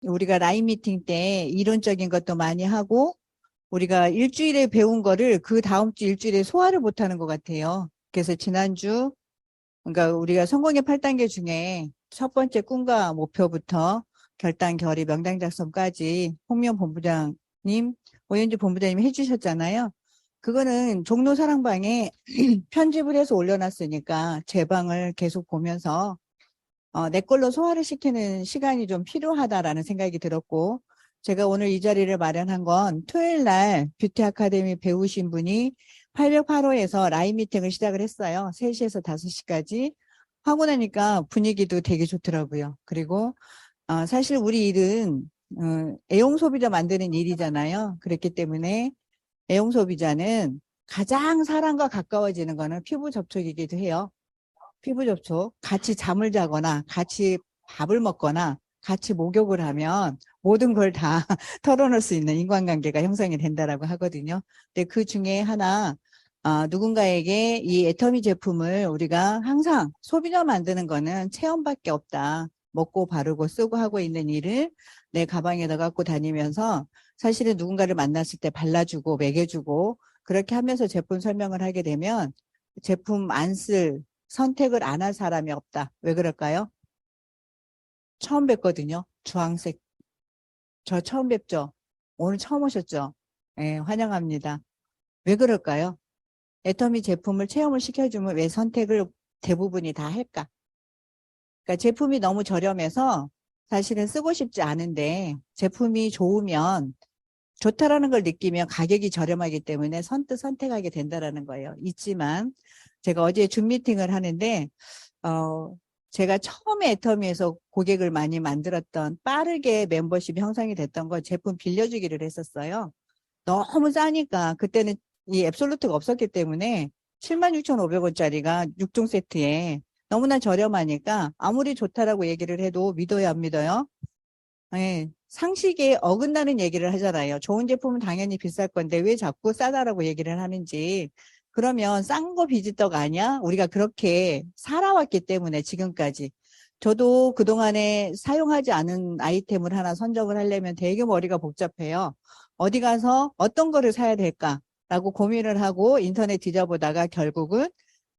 우리가 라인 미팅 때 이론적인 것도 많이 하고 우리가 일주일에 배운 거를 그 다음 주 일주일에 소화를 못하는 것 같아요. 그래서 지난주 그러니까 우리가 성공의 8단계 중에 첫 번째 꿈과 목표부터 결단, 결의, 명당 작성까지 홍미연 본부장님, 오현주 본부장님이 해주셨잖아요. 그거는 종로 사랑방에 편집을 해서 올려놨으니까 제 방을 계속 보면서 내 걸로 소화를 시키는 시간이 좀 필요하다라는 생각이 들었고, 제가 오늘 이 자리를 마련한 건 토요일 날 뷰티 아카데미 배우신 분이 808호에서 라인 미팅을 시작을 했어요. 3시에서 5시까지. 하고 나니까 분위기도 되게 좋더라고요. 그리고 사실 우리 일은 애용 소비자 만드는 일이잖아요. 그렇기 때문에 애용 소비자는 가장 사람과 가까워지는 거는 피부 접촉이기도 해요. 피부 접촉, 같이 잠을 자거나 같이 밥을 먹거나 같이 목욕을 하면 모든 걸 다 털어놓을 수 있는 인간관계가 형성이 된다라고 하거든요. 근데 그 중에 하나, 누군가에게 이 애터미 제품을 우리가 항상 소비자 만드는 거는 체험밖에 없다. 먹고 바르고 쓰고 하고 있는 일을 내 가방에다 갖고 다니면서 사실은 누군가를 만났을 때 발라주고 먹여주고 그렇게 하면서 제품 설명을 하게 되면 제품 안 쓸, 선택을 안 할 사람이 없다. 왜 그럴까요? 처음 뵙거든요. 주황색. 저 처음 뵙죠? 오늘 처음 오셨죠? 예, 환영합니다. 왜 그럴까요? 애터미 제품을 체험을 시켜주면 왜 선택을 대부분이 다 할까? 그러니까 제품이 너무 저렴해서 사실은 쓰고 싶지 않은데 제품이 좋으면 좋다라는 걸 느끼면 가격이 저렴하기 때문에 선뜻 선택하게 된다라는 거예요. 있지만 제가 어제 줌 미팅을 하는데 어, 제가 처음에 애터미에서 고객을 많이 만들었던 빠르게 멤버십이 형성이 됐던 거 제품 빌려주기를 했었어요. 너무 싸니까 그때는 이 앱솔루트가 없었기 때문에 76,500원짜리가 6종 세트에 너무나 저렴하니까 아무리 좋다라고 얘기를 해도 믿어요, 안 믿어요? 예, 상식에 어긋나는 얘기를 하잖아요. 좋은 제품은 당연히 비쌀 건데 왜 자꾸 싸다라고 얘기를 하는지. 그러면 싼 거 비지떡 아니야? 우리가 그렇게 살아왔기 때문에 지금까지. 저도 그동안에 사용하지 않은 아이템을 하나 선정을 하려면 되게 머리가 복잡해요. 어디 가서 어떤 거를 사야 될까라고 고민을 하고 인터넷 뒤져보다가 결국은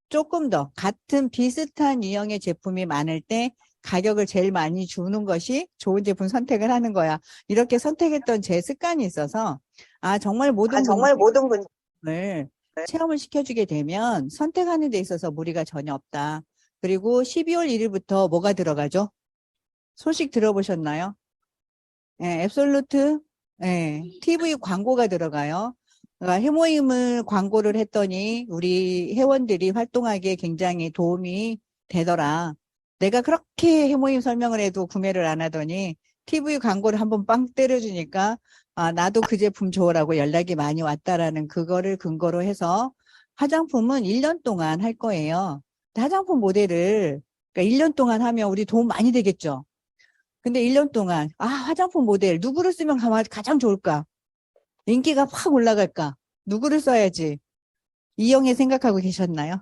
조금 더 같은 비슷한 유형의 제품이 많을 때 가격을 제일 많이 주는 것이 좋은 제품 선택을 하는 거야. 이렇게 선택했던 제 습관이 있어서 정말 모든 정말 모든 분을 체험을 시켜주게 되면 선택하는 데 있어서 무리가 전혀 없다. 그리고 12월 1일부터 뭐가 들어가죠? 소식 들어보셨나요? 예, 앱솔루트, 예, TV 광고가 들어가요. 그러니까 해모임을 광고를 했더니 우리 회원들이 활동하기에 굉장히 도움이 되더라. 내가 그렇게 해모임 설명을 해도 구매를 안 하더니 TV 광고를 한번 빵 때려주니까 나도 그 제품 좋으라고 연락이 많이 왔다라는 그거를 근거로 해서 화장품은 1년 동안 할 거예요. 화장품 모델을 그러니까 1년 동안 하면 우리 도움 많이 되겠죠. 근데 1년 동안 화장품 모델 누구를 쓰면 가장 좋을까? 인기가 확 올라갈까? 누구를 써야지? 이영애 생각하고 계셨나요?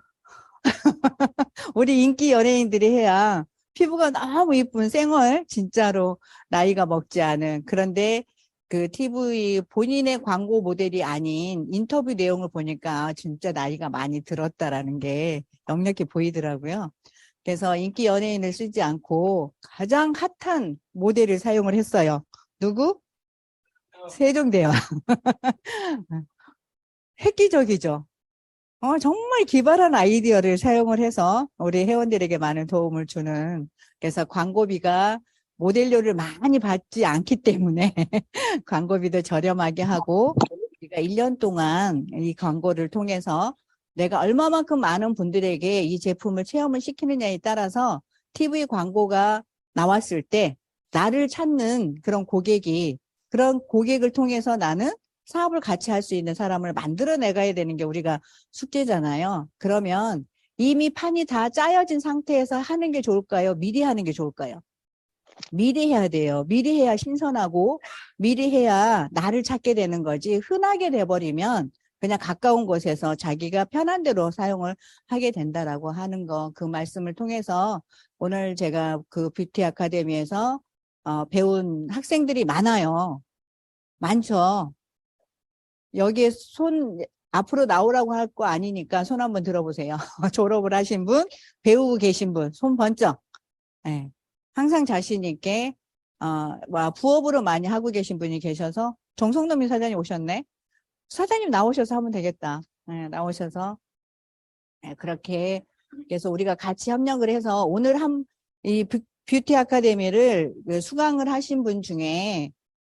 우리 인기 연예인들이 해야 피부가 너무 이쁜 생얼 진짜로 나이가 먹지 않은 그런데 그 TV 본인의 광고 모델이 아닌 인터뷰 내용을 보니까 진짜 나이가 많이 들었다라는 게 역력히 보이더라고요. 그래서 인기 연예인을 쓰지 않고 가장 핫한 모델을 사용을 했어요. 누구? 세종대왕. 획기적이죠. 정말 기발한 아이디어를 사용을 해서 우리 회원들에게 많은 도움을 주는 그래서 광고비가 모델료를 많이 받지 않기 때문에 광고비도 저렴하게 하고 우리가 1년 동안 이 광고를 통해서 내가 얼마만큼 많은 분들에게 이 제품을 체험을 시키느냐에 따라서 TV 광고가 나왔을 때 나를 찾는 그런 고객을 통해서 나는 사업을 같이 할 수 있는 사람을 만들어 내가야 되는 게 우리가 숙제잖아요. 그러면 이미 판이 다 짜여진 상태에서 하는 게 좋을까요? 미리 하는 게 좋을까요? 미리 해야 돼요. 미리 해야 신선하고 미리 해야 나를 찾게 되는 거지. 흔하게 돼버리면 그냥 가까운 곳에서 자기가 편한 대로 사용을 하게 된다라고 하는 거, 그 말씀을 통해서 오늘 제가 그 뷰티 아카데미에서 배운 학생들이 많아요. 많죠. 여기에 앞으로 나오라고 할 거 아니니까 손 한번 들어보세요. 졸업을 하신 분, 배우고 계신 분, 손 번쩍. 예. 항상 자신 있게, 부업으로 많이 하고 계신 분이 계셔서, 정성노미 사장님 오셨네? 사장님 나오셔서 하면 되겠다. 예, 나오셔서. 예, 그렇게, 그래서 우리가 같이 협력을 해서 오늘 이 뷰티 아카데미를 그 수강을 하신 분 중에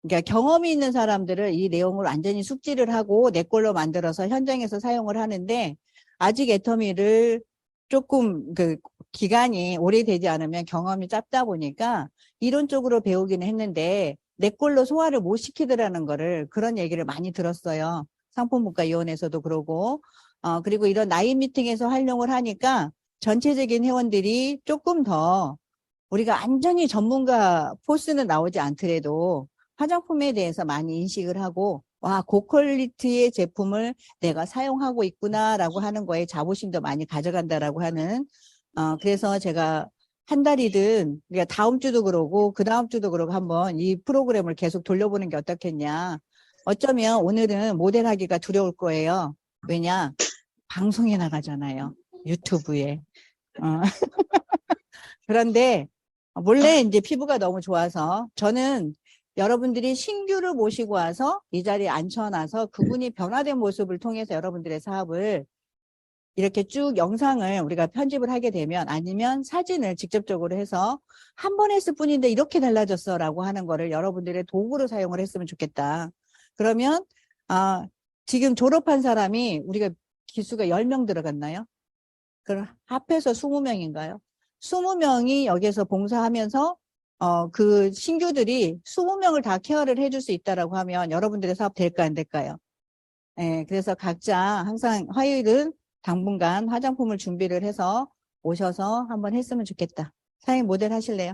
그러니까 경험이 있는 사람들을 이 내용을 완전히 숙지를 하고 내 걸로 만들어서 현장에서 사용을 하는데 아직 애터미를 조금 그 기간이 오래되지 않으면 경험이 짧다 보니까 이론적으로 배우기는 했는데 내 걸로 소화를 못 시키더라는 거를 그런 얘기를 많이 들었어요. 상품문과위원회에서도 그러고 그리고 이런 나이 미팅에서 활용을 하니까 전체적인 회원들이 조금 더 우리가 완전히 전문가 포스는 나오지 않더라도 화장품에 대해서 많이 인식을 하고 와, 고퀄리티의 제품을 내가 사용하고 있구나라고 하는 거에 자부심도 많이 가져간다라고 하는 그래서 제가 한 달이든 그러니까 다음 주도 그러고 그 다음 주도 그러고 한번 이 프로그램을 계속 돌려보는 게 어떻겠냐. 어쩌면 오늘은 모델하기가 두려울 거예요. 왜냐? 방송에 나가잖아요. 유튜브에. 어. 그런데 몰래 이제 피부가 너무 좋아서 저는 여러분들이 신규를 모시고 와서 이 자리에 앉혀놔서 그분이 변화된 모습을 통해서 여러분들의 사업을 이렇게 쭉 영상을 우리가 편집을 하게 되면 아니면 사진을 직접적으로 해서 한 번 했을 뿐인데 이렇게 달라졌어 라고 하는 거를 여러분들의 도구로 사용을 했으면 좋겠다. 그러면 지금 졸업한 사람이 우리가 기수가 10명 들어갔나요? 그럼 합해서 20명인가요? 20명이 여기서 봉사하면서 그 신규들이 20명을 다 케어를 해줄 수 있다라고 하면 여러분들의 사업 될까 안 될까요? 예, 그래서 각자 항상 화요일은 당분간 화장품을 준비를 해서 오셔서 한번 했으면 좋겠다. 사장님 모델 하실래요?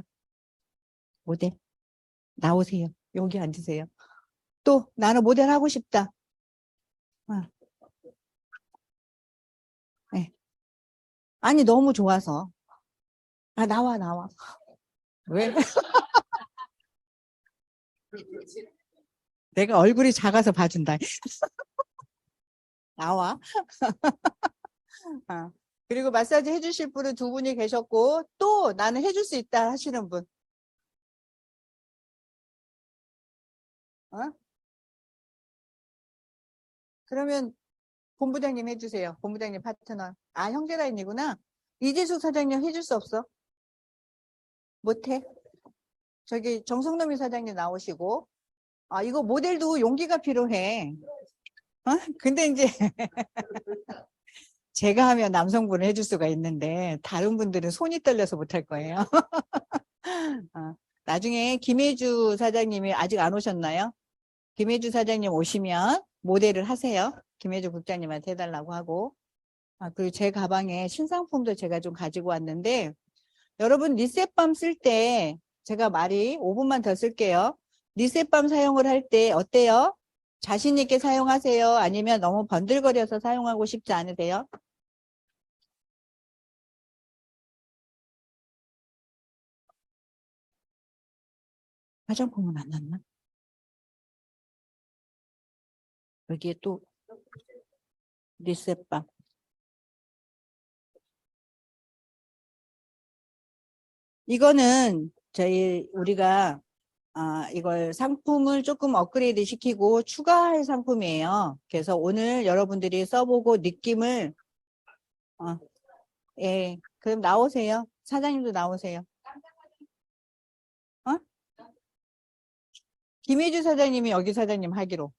모델 나오세요. 여기 앉으세요. 또 나는 모델 하고 싶다. 어, 예. 아니 너무 좋아서. 나와. 왜? 내가 얼굴이 작아서 봐준다. 나와. 아, 그리고 마사지 해주실 분은 두 분이 계셨고, 또 나는 해줄 수 있다 하시는 분. 어? 그러면 본부장님 해주세요. 본부장님 파트너. 형제라인이구나. 이재숙 사장님 해줄 수 없어? 못해? 저기 정성노미 사장님 나오시고. 이거 모델도 용기가 필요해. 근데 이제 제가 하면 남성분을 해줄 수가 있는데, 다른 분들은 손이 떨려서 못할 거예요. 어, 나중에 김혜주 사장님이 아직 안 오셨나요? 김혜주 사장님 오시면 모델을 하세요. 김혜주 국장님한테 해달라고 하고. 그리고 제 가방에 신상품도 제가 좀 가지고 왔는데, 여러분 리셋밤 쓸 때, 제가 말이 5분만 더 쓸게요. 리셋밤 사용을 할 때 어때요? 자신 있게 사용하세요? 아니면 너무 번들거려서 사용하고 싶지 않으세요? 화장품은 안 났나? 여기에 또 리셋밤. 이거는 우리가 이걸 상품을 조금 업그레이드 시키고 추가할 상품이에요. 그래서 오늘 여러분들이 써보고 느낌을, 어, 예, 그럼 나오세요. 사장님도 나오세요. 어? 김혜주 사장님이 여기 사장님 하기로.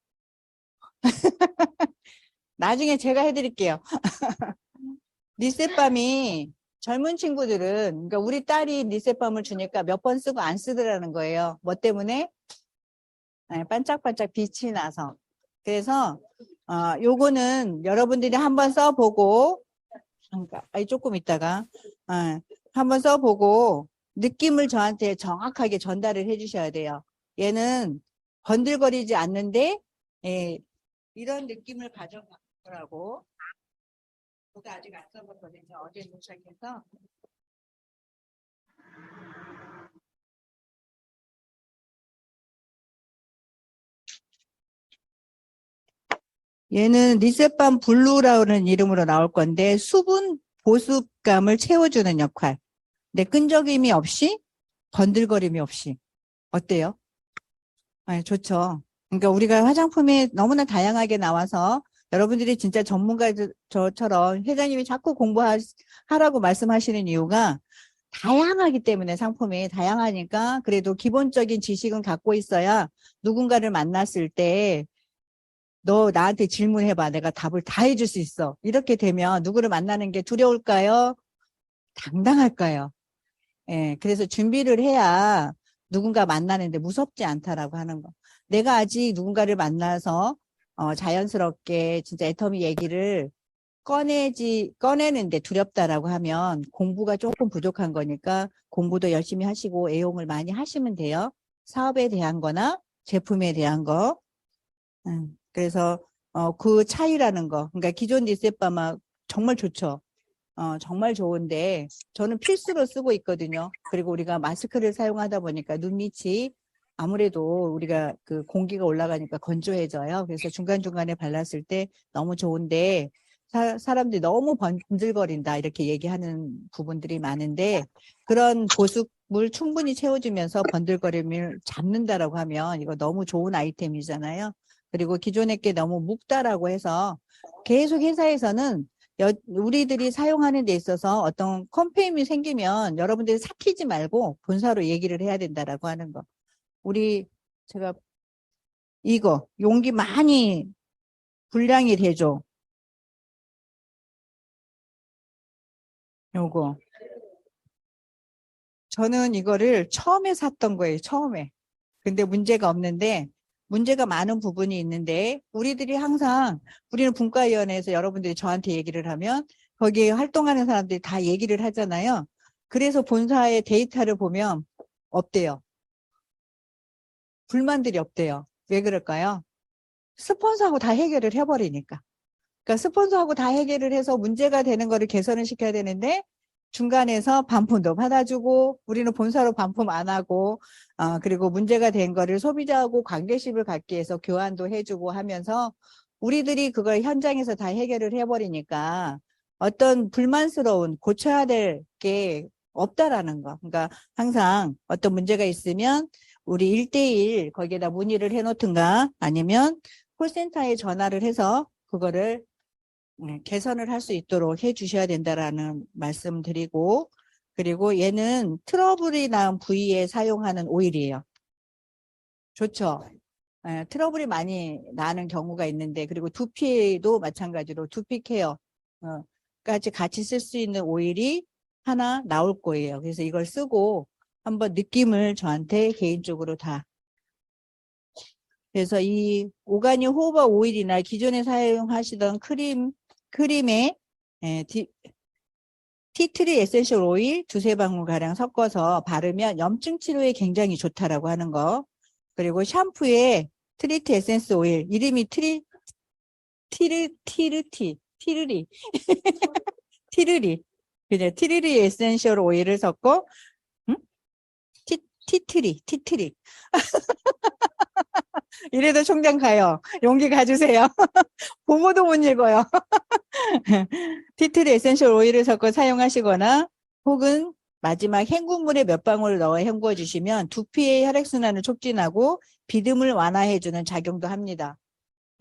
나중에 제가 해드릴게요. 리셋밤이 젊은 친구들은, 그러니까 우리 딸이 리셋밤을 주니까 몇 번 쓰고 안 쓰더라는 거예요. 뭐 때문에? 반짝반짝 빛이 나서. 그래서, 요거는 여러분들이 한번 써보고, 그러니까 조금 있다가 한번 써보고 느낌을 저한테 정확하게 전달을 해주셔야 돼요. 얘는 번들거리지 않는데 이런 느낌을 가져가라고. 저도 아직 안 써봤거든요. 어제 도착해서 얘는 리셋밤 블루라는 이름으로 나올 건데 수분 보습감을 채워주는 역할. 근데 끈적임이 없이 번들거림이 없이. 어때요? 아, 좋죠. 그러니까 우리가 화장품이 너무나 다양하게 나와서 여러분들이 진짜 저처럼 회장님이 자꾸 공부하라고 말씀하시는 이유가 다양하기 때문에 상품이 다양하니까 그래도 기본적인 지식은 갖고 있어야 누군가를 만났을 때 너 나한테 질문해봐. 내가 답을 다 해줄 수 있어. 이렇게 되면 누구를 만나는 게 두려울까요? 당당할까요? 예, 그래서 준비를 해야 누군가 만나는데 무섭지 않다라고 하는 거. 내가 아직 누군가를 만나서 자연스럽게 진짜 애터미 얘기를 꺼내는데 두렵다라고 하면 공부가 조금 부족한 거니까 공부도 열심히 하시고 애용을 많이 하시면 돼요. 사업에 대한 거나 제품에 대한 거. 그래서 그 차이라는 거. 그러니까 기존 리셋밤아 정말 좋죠. 정말 좋은데 저는 필수로 쓰고 있거든요. 그리고 우리가 마스크를 사용하다 보니까 눈밑이 아무래도 우리가 그 공기가 올라가니까 건조해져요. 그래서 중간중간에 발랐을 때 너무 좋은데 사람들이 너무 번들거린다 이렇게 얘기하는 부분들이 많은데 그런 보습을 충분히 채워주면서 번들거림을 잡는다라고 하면 이거 너무 좋은 아이템이잖아요. 그리고 기존에 게 너무 묵다라고 해서 계속 회사에서는 우리들이 사용하는 데 있어서 어떤 컴페인이 생기면 여러분들이 삭히지 말고 본사로 얘기를 해야 된다라고 하는 거. 제가 이거 용기 많이 분량이 되죠. 요거. 저는 이거를 처음에 샀던 거예요. 처음에. 근데 문제가 없는데 문제가 많은 부분이 있는데 우리들이 항상 우리는 분과위원회에서 여러분들이 저한테 얘기를 하면 거기에 활동하는 사람들이 다 얘기를 하잖아요. 그래서 본사의 데이터를 보면 없대요. 불만들이 없대요. 왜 그럴까요? 스폰서하고 다 해결을 해버리니까. 그러니까 스폰서하고 다 해결을 해서 문제가 되는 거를 개선을 시켜야 되는데 중간에서 반품도 받아주고 우리는 본사로 반품 안 하고 그리고 문제가 된 거를 소비자하고 관계심을 갖기 위해서 교환도 해주고 하면서 우리들이 그걸 현장에서 다 해결을 해버리니까 어떤 불만스러운 고쳐야 될 게 없다라는 거. 그러니까 항상 어떤 문제가 있으면 우리 1대1 거기에다 문의를 해놓든가 아니면 콜센터에 전화를 해서 그거를 개선을 할 수 있도록 해 주셔야 된다라는 말씀 드리고 그리고 얘는 트러블이 난 부위에 사용하는 오일이에요. 좋죠. 트러블이 많이 나는 경우가 있는데 그리고 두피도 마찬가지로 두피 케어 까지 같이 쓸 수 있는 오일이 하나 나올 거예요. 그래서 이걸 쓰고 한번 느낌을 저한테 개인적으로 다 그래서 이 오가니 호호바 오일이나 기존에 사용하시던 크림에 티트리 에센셜 오일 두세 방울 가량 섞어서 바르면 염증 치료에 굉장히 좋다라고 하는 거. 그리고 샴푸에 트리트 에센스 오일 이름이 티르리 티르리 그냥 티르리 에센셜 오일을 섞고 응? 티트리 이래도 총장 가요. 용기 가주세요. 부모도 못 읽어요. 티트리 에센셜 오일을 섞어 사용하시거나 혹은 마지막 헹군물에 몇 방울 넣어 헹궈 주시면 두피의 혈액순환을 촉진하고 비듬을 완화해주는 작용도 합니다.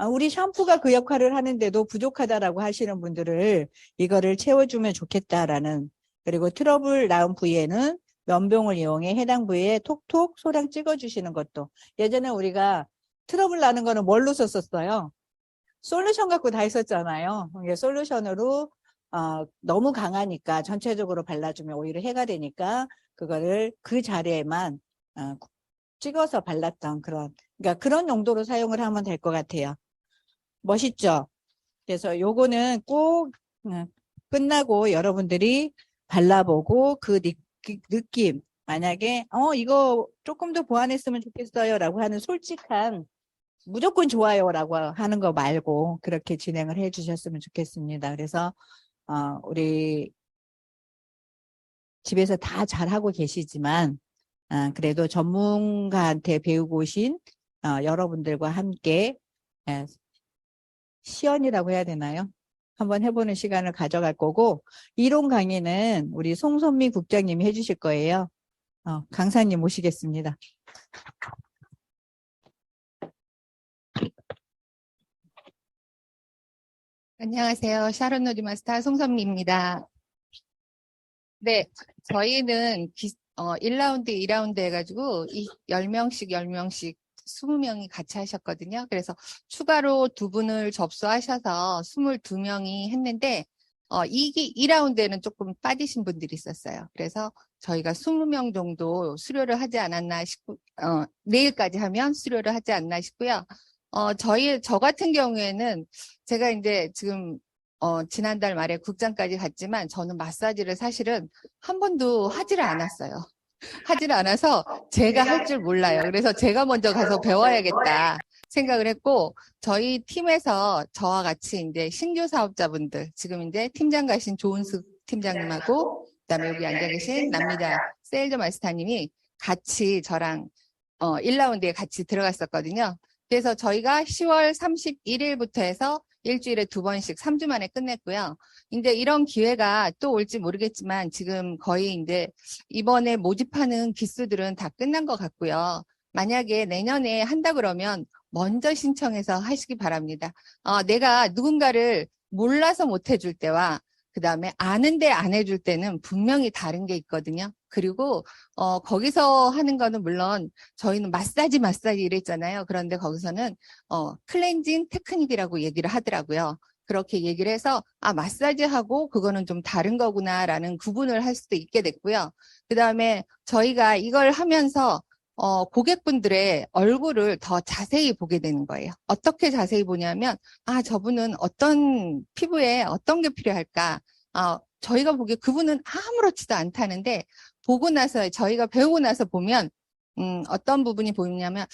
우리 샴푸가 그 역할을 하는데도 부족하다라고 하시는 분들을 이거를 채워주면 좋겠다라는 그리고 트러블 나은 부위에는 면봉을 이용해 해당 부위에 톡톡 소량 찍어주시는 것도 예전에 우리가 트러블 나는 거는 뭘로 썼었어요? 솔루션 갖고 다 했었잖아요. 이게 솔루션으로 너무 강하니까 전체적으로 발라주면 오히려 해가 되니까 그거를 그 자리에만 찍어서 발랐던 그러니까 그런 용도로 사용을 하면 될 것 같아요. 멋있죠? 그래서 요거는 꼭 끝나고 여러분들이 발라보고 그 느낌 만약에 이거 조금 더 보완했으면 좋겠어요 라고 하는 솔직한 무조건 좋아요라고 하는 거 말고 그렇게 진행을 해 주셨으면 좋겠습니다. 그래서 우리 집에서 다 잘하고 계시지만 그래도 전문가한테 배우고 오신 여러분들과 함께 시연이라고 해야 되나요? 한번 해보는 시간을 가져갈 거고, 이론 강의는 우리 송선미 국장님이 해주실 거예요. 강사님 모시겠습니다. 안녕하세요. 샤론 노디 마스터 송선미입니다. 네, 저희는 1라운드, 2라운드 해가지고 10명씩 10명씩 20명이 같이 하셨거든요. 그래서 추가로 2분을 접수하셔서 22명이 했는데 2라운드에는 조금 빠지신 분들이 있었어요. 그래서 저희가 20명 정도 수료를 하지 않았나 싶고 내일까지 하면 수료를 하지 않나 싶고요. 저 같은 경우에는 제가 이제 지금 지난달 말에 국장까지 갔지만 저는 마사지를 사실은 한 번도 하지를 않았어요. 하지를 않아서 제가 할 줄 몰라요. 그래서 제가 먼저 가서 배워야겠다 생각을 했고, 저희 팀에서 저와 같이 이제 신규 사업자분들, 지금 이제 팀장 가신 조은숙 팀장님하고, 그다음에 여기 앉아 계신 남미자 세일즈 마스터님이 같이 저랑 1라운드에 같이 들어갔었거든요. 그래서 저희가 10월 31일부터 해서 일주일에 2번씩 3주 만에 끝냈고요. 이제 이런 기회가 또 올지 모르겠지만 지금 거의 이제 이번에 모집하는 기수들은 다 끝난 것 같고요. 만약에 내년에 한다 그러면 먼저 신청해서 하시기 바랍니다. 내가 누군가를 몰라서 못 해줄 때와 그 다음에 아는데 안 해줄 때는 분명히 다른 게 있거든요. 그리고 거기서 하는 거는 물론 저희는 마사지 이랬잖아요. 그런데 거기서는 클렌징 테크닉이라고 얘기를 하더라고요. 그렇게 얘기를 해서 마사지하고 그거는 좀 다른 거구나라는 구분을 할 수도 있게 됐고요. 그 다음에 저희가 이걸 하면서 고객분들의 얼굴을 더 자세히 보게 되는 거예요. 어떻게 자세히 보냐면 저분은 어떤 피부에 어떤 게 필요할까? 저희가 보기에 그분은 아무렇지도 않다는데 보고 나서 저희가 배우고 나서 보면 어떤 부분이 보이냐면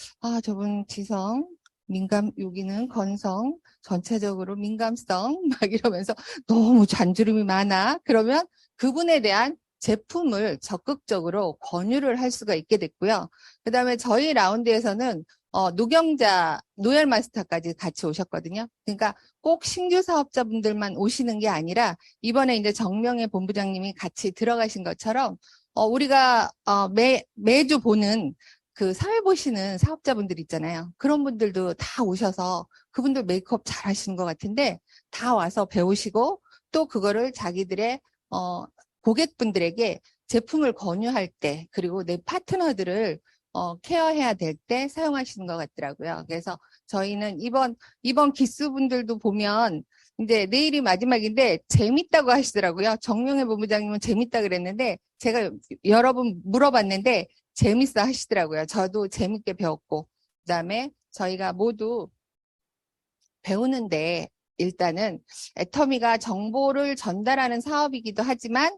저분 지성, 민감, 여기는 건성, 전체적으로 민감성 막 이러면서 너무 잔주름이 많아. 그러면 그분에 대한 제품을 적극적으로 권유를 할 수가 있게 됐고요. 그 다음에 저희 라운드에서는 노경자, 노열 마스터까지 같이 오셨거든요. 그러니까 꼭 신규 사업자분들만 오시는 게 아니라 이번에 이제 정명애 본부장님이 같이 들어가신 것처럼 우리가 매주 보는 그 사회 보시는 사업자분들 있잖아요. 그런 분들도 다 오셔서 그분들 메이크업 잘 하시는 것 같은데 다 와서 배우시고 또 그거를 자기들의 고객분들에게 제품을 권유할 때 그리고 내 파트너들을 케어해야 될 때 사용하시는 것 같더라고요. 그래서 저희는 이번 기수분들도 보면 이제 내일이 마지막인데 재밌다고 하시더라고요. 정명회 본부장님은 재밌다 그랬는데 제가 여러 번 물어봤는데 재밌어 하시더라고요. 저도 재밌게 배웠고 그다음에 저희가 모두 배우는데 일단은 애터미가 정보를 전달하는 사업이기도 하지만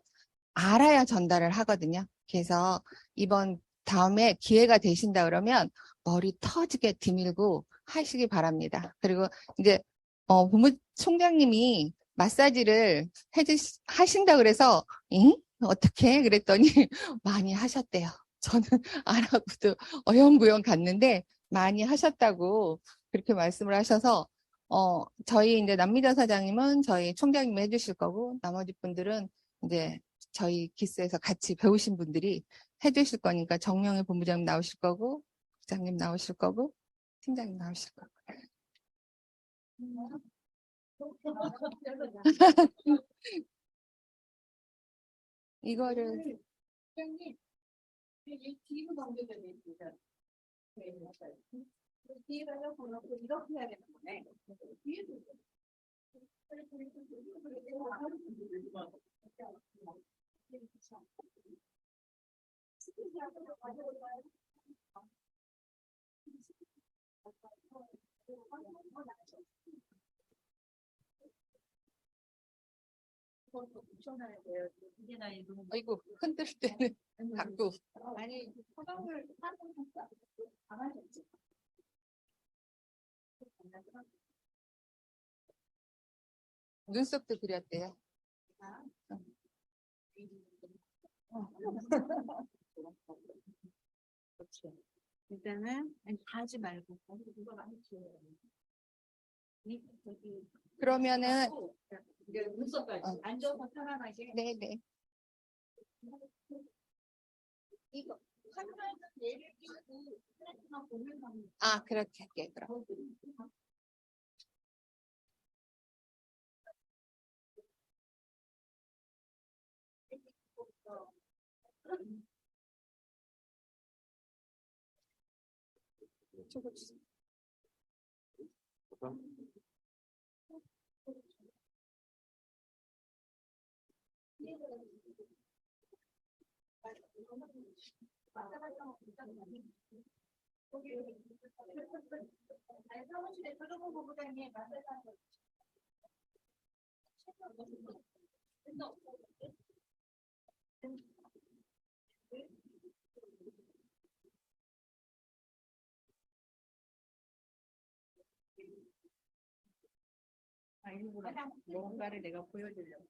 알아야 전달을 하거든요. 그래서 이번 다음에 기회가 되신다 그러면 머리 터지게 디밀고 하시기 바랍니다. 그리고 이제 본부총장님이 마사지를 하신다 그래서 응? 어떻게? 그랬더니 많이 하셨대요. 저는 안 하고도 어영부영 갔는데 많이 하셨다고 그렇게 말씀을 하셔서 저희 이제 남미자 사장님은 저희 총장님이 해주실 거고 나머지 분들은 이제 저희 기스에서 같이 배우신 분들이 해주실 거니까 정명희 본부장님 나오실 거고 부장님 나오실 거고 팀장님 나오실 거고 이거를 아이고 흔들 때는 자꾸 아니 소방을 하셨지. 눈썹도 그렸대요. 일단은 아니, 다 하지 말고 그러면은 눈썹까지 앉아서 편안하게. 네네. 이거 카메라에서 얘를 끼고 플랫만 보면서 하면 아, 그렇게 할게요. 그럼. 저거 주세요. 아, 일부러 뭔가를 내가 보여주려고.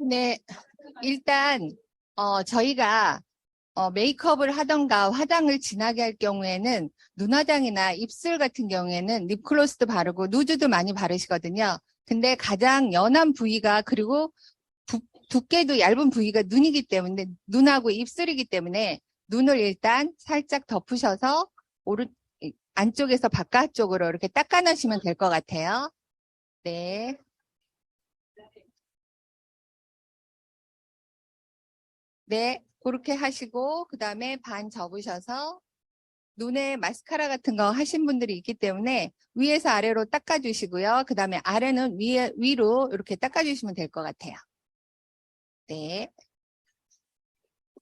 네, 일단 저희가 메이크업을 하던가 화장을 진하게 할 경우에는 눈화장이나 입술 같은 경우에는 립글로스도 바르고 누드도 많이 바르시거든요. 근데 가장 연한 부위가 그리고 두께도 얇은 부위가 눈이기 때문에 눈하고 입술이기 때문에 눈을 일단 살짝 덮으셔서 안쪽에서 바깥쪽으로 이렇게 닦아내시면 될 것 같아요. 네. 네, 그렇게 하시고 그다음에 반 접으셔서 눈에 마스카라 같은 거 하신 분들이 있기 때문에 위에서 아래로 닦아주시고요. 그다음에 아래는 위로 이렇게 닦아주시면 될 것 같아요. 네,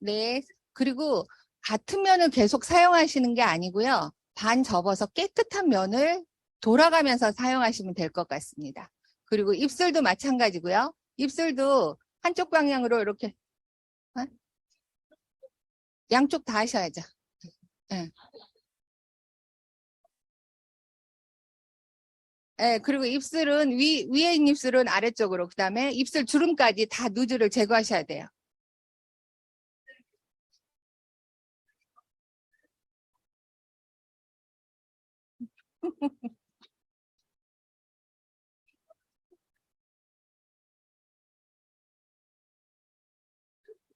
네. 그리고 같은 면을 계속 사용하시는 게 아니고요. 반 접어서 깨끗한 면을 돌아가면서 사용하시면 될 것 같습니다. 그리고 입술도 마찬가지고요. 입술도 한쪽 방향으로 이렇게 어? 양쪽 다 하셔야죠. 네. 예, 그리고 입술은 위에 있는 입술은 아래쪽으로, 그 다음에 입술 주름까지 다 누즈를 제거하셔야 돼요.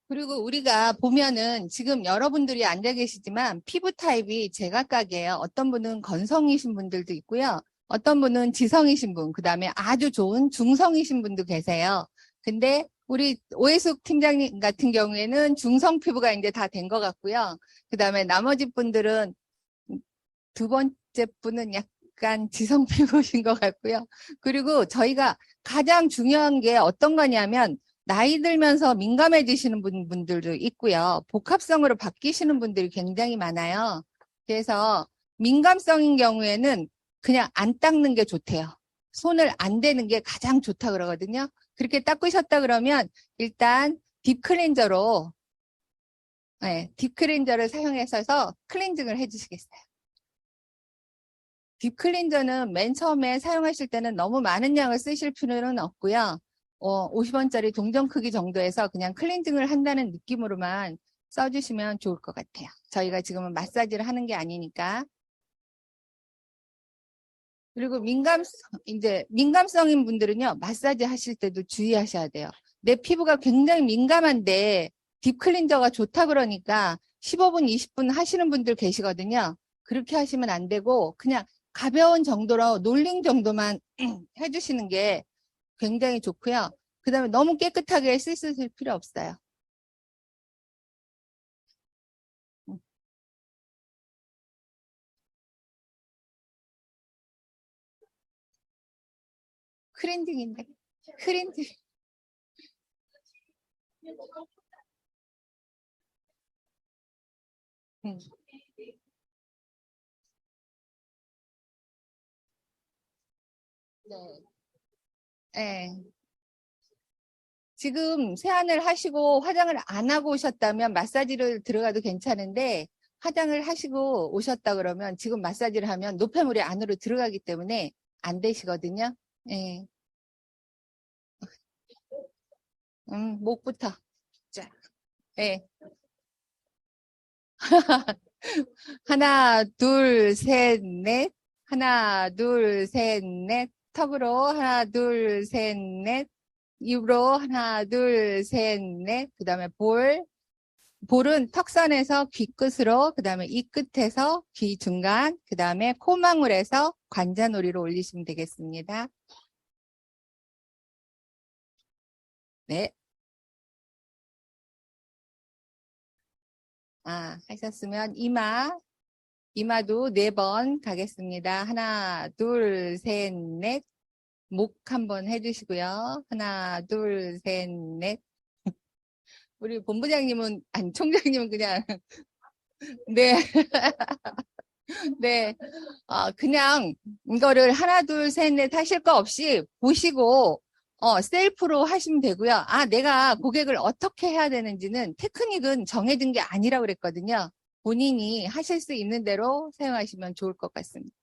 그리고 우리가 보면은 지금 여러분들이 앉아 계시지만 피부 타입이 제각각이에요. 어떤 분은 건성이신 분들도 있고요. 어떤 분은 지성이신 분, 그 다음에 아주 좋은 중성이신 분도 계세요. 근데 우리 오해숙 팀장님 같은 경우에는 중성 피부가 이제 다 된 것 같고요. 그 다음에 나머지 분들은 두 번째 분은 약간 지성 피부신 것 같고요. 그리고 저희가 가장 중요한 게 어떤 거냐면 나이 들면서 민감해지시는 분들도 있고요. 복합성으로 바뀌시는 분들이 굉장히 많아요. 그래서 민감성인 경우에는 그냥 안 닦는 게 좋대요. 손을 안 대는 게 가장 좋다 그러거든요. 그렇게 닦으셨다 그러면 일단 딥클렌저로 네, 딥클렌저를 사용해서 클렌징을 해주시겠어요. 딥클렌저는 맨 처음에 사용하실 때는 너무 많은 양을 쓰실 필요는 없고요. 50원짜리 동전 크기 정도에서 그냥 클렌징을 한다는 느낌으로만 써주시면 좋을 것 같아요. 저희가 지금은 마사지를 하는 게 아니니까. 그리고 이제 민감성인 분들은요, 마사지 하실 때도 주의하셔야 돼요. 내 피부가 굉장히 민감한데 딥클렌저가 좋다 그러니까 15분, 20분 하시는 분들 계시거든요. 그렇게 하시면 안 되고 그냥 가벼운 정도로 놀링 정도만 해주시는 게 굉장히 좋고요. 그 다음에 너무 깨끗하게 쓰실 필요 없어요. 클렌징인데. 클렌징. 음. 네. 네. 지금 세안을 하시고 화장을 안 하고 오셨다면 마사지를 들어가도 괜찮은데 화장을 하시고 오셨다 그러면 지금 마사지를 하면 노폐물이 안으로 들어가기 때문에 안 되시거든요. 예. 목부터. 자, 예. 하나, 둘, 셋, 넷. 하나, 둘, 셋, 넷. 턱으로 하나, 둘, 셋, 넷. 입으로 하나, 둘, 셋, 넷. 그 다음에 볼은 턱선에서 귀 끝으로, 그 다음에 이 끝에서 귀 중간, 그 다음에 코망울에서 관자놀이로 올리시면 되겠습니다. 네. 하셨으면 이마도 4번 가겠습니다. 하나, 둘, 셋, 넷. 목 한번 해주시고요. 하나, 둘, 셋, 넷. 우리 본부장님은, 아니, 총장님은 그냥, 네, 네. 그냥 이거를 하나, 둘, 셋, 넷 하실 거 없이 보시고, 셀프로 하시면 되고요. 내가 고객을 어떻게 해야 되는지는 테크닉은 정해진 게 아니라고 그랬거든요. 본인이 하실 수 있는 대로 사용하시면 좋을 것 같습니다.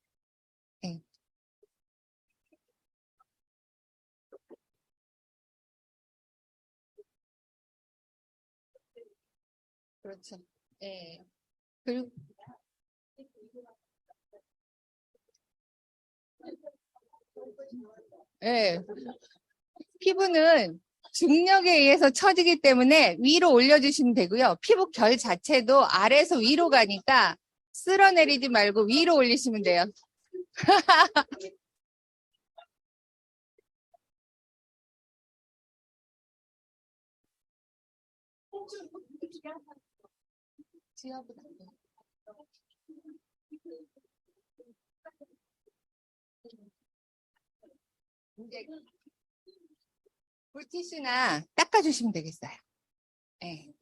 네. 그렇죠. 네. 그리고, 네. 피부는 중력에 의해서 처지기 때문에 위로 올려주시면 되고요. 피부 결 자체도 아래에서 위로 가니까 쓸어내리지 말고 위로 올리시면 돼요. 이제 물티슈나 닦아주시면 되겠어요. 네.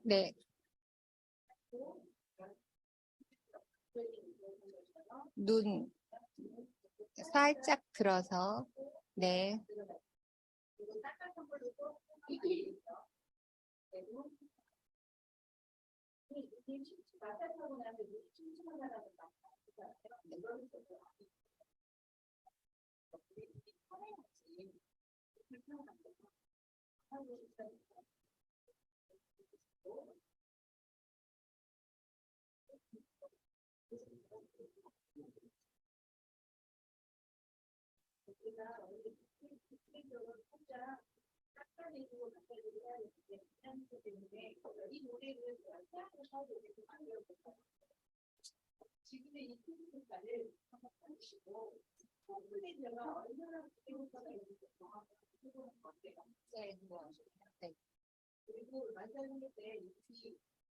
네. 눈 살짝 들어서, 네. 네.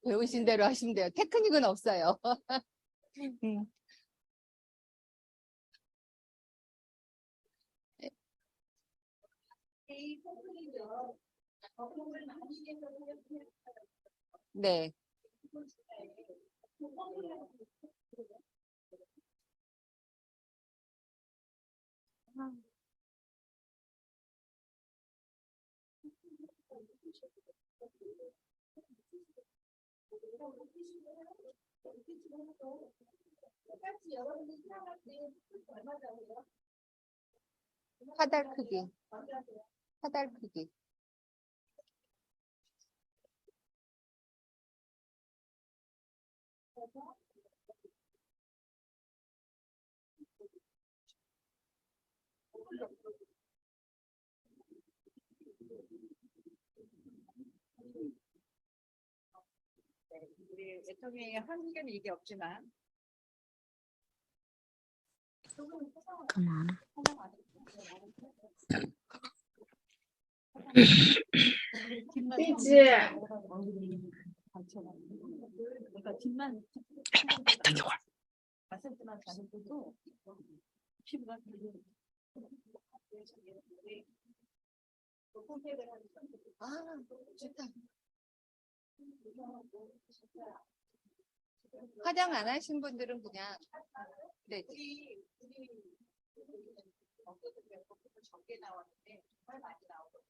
배우신 대로 하시면 돼요. 테크닉은 없어요. 음. 네. 화달 크기, 화달 크기. 우리 애터미의 한국에는 이게 없지만 삐지. 그러니까 뒷만 봤을 때만 봤을 때도 피부가 되게 아, 좋다. 화장 안 하신 분들은 그냥, 네, 적게 나왔는데 정말 많이 나오고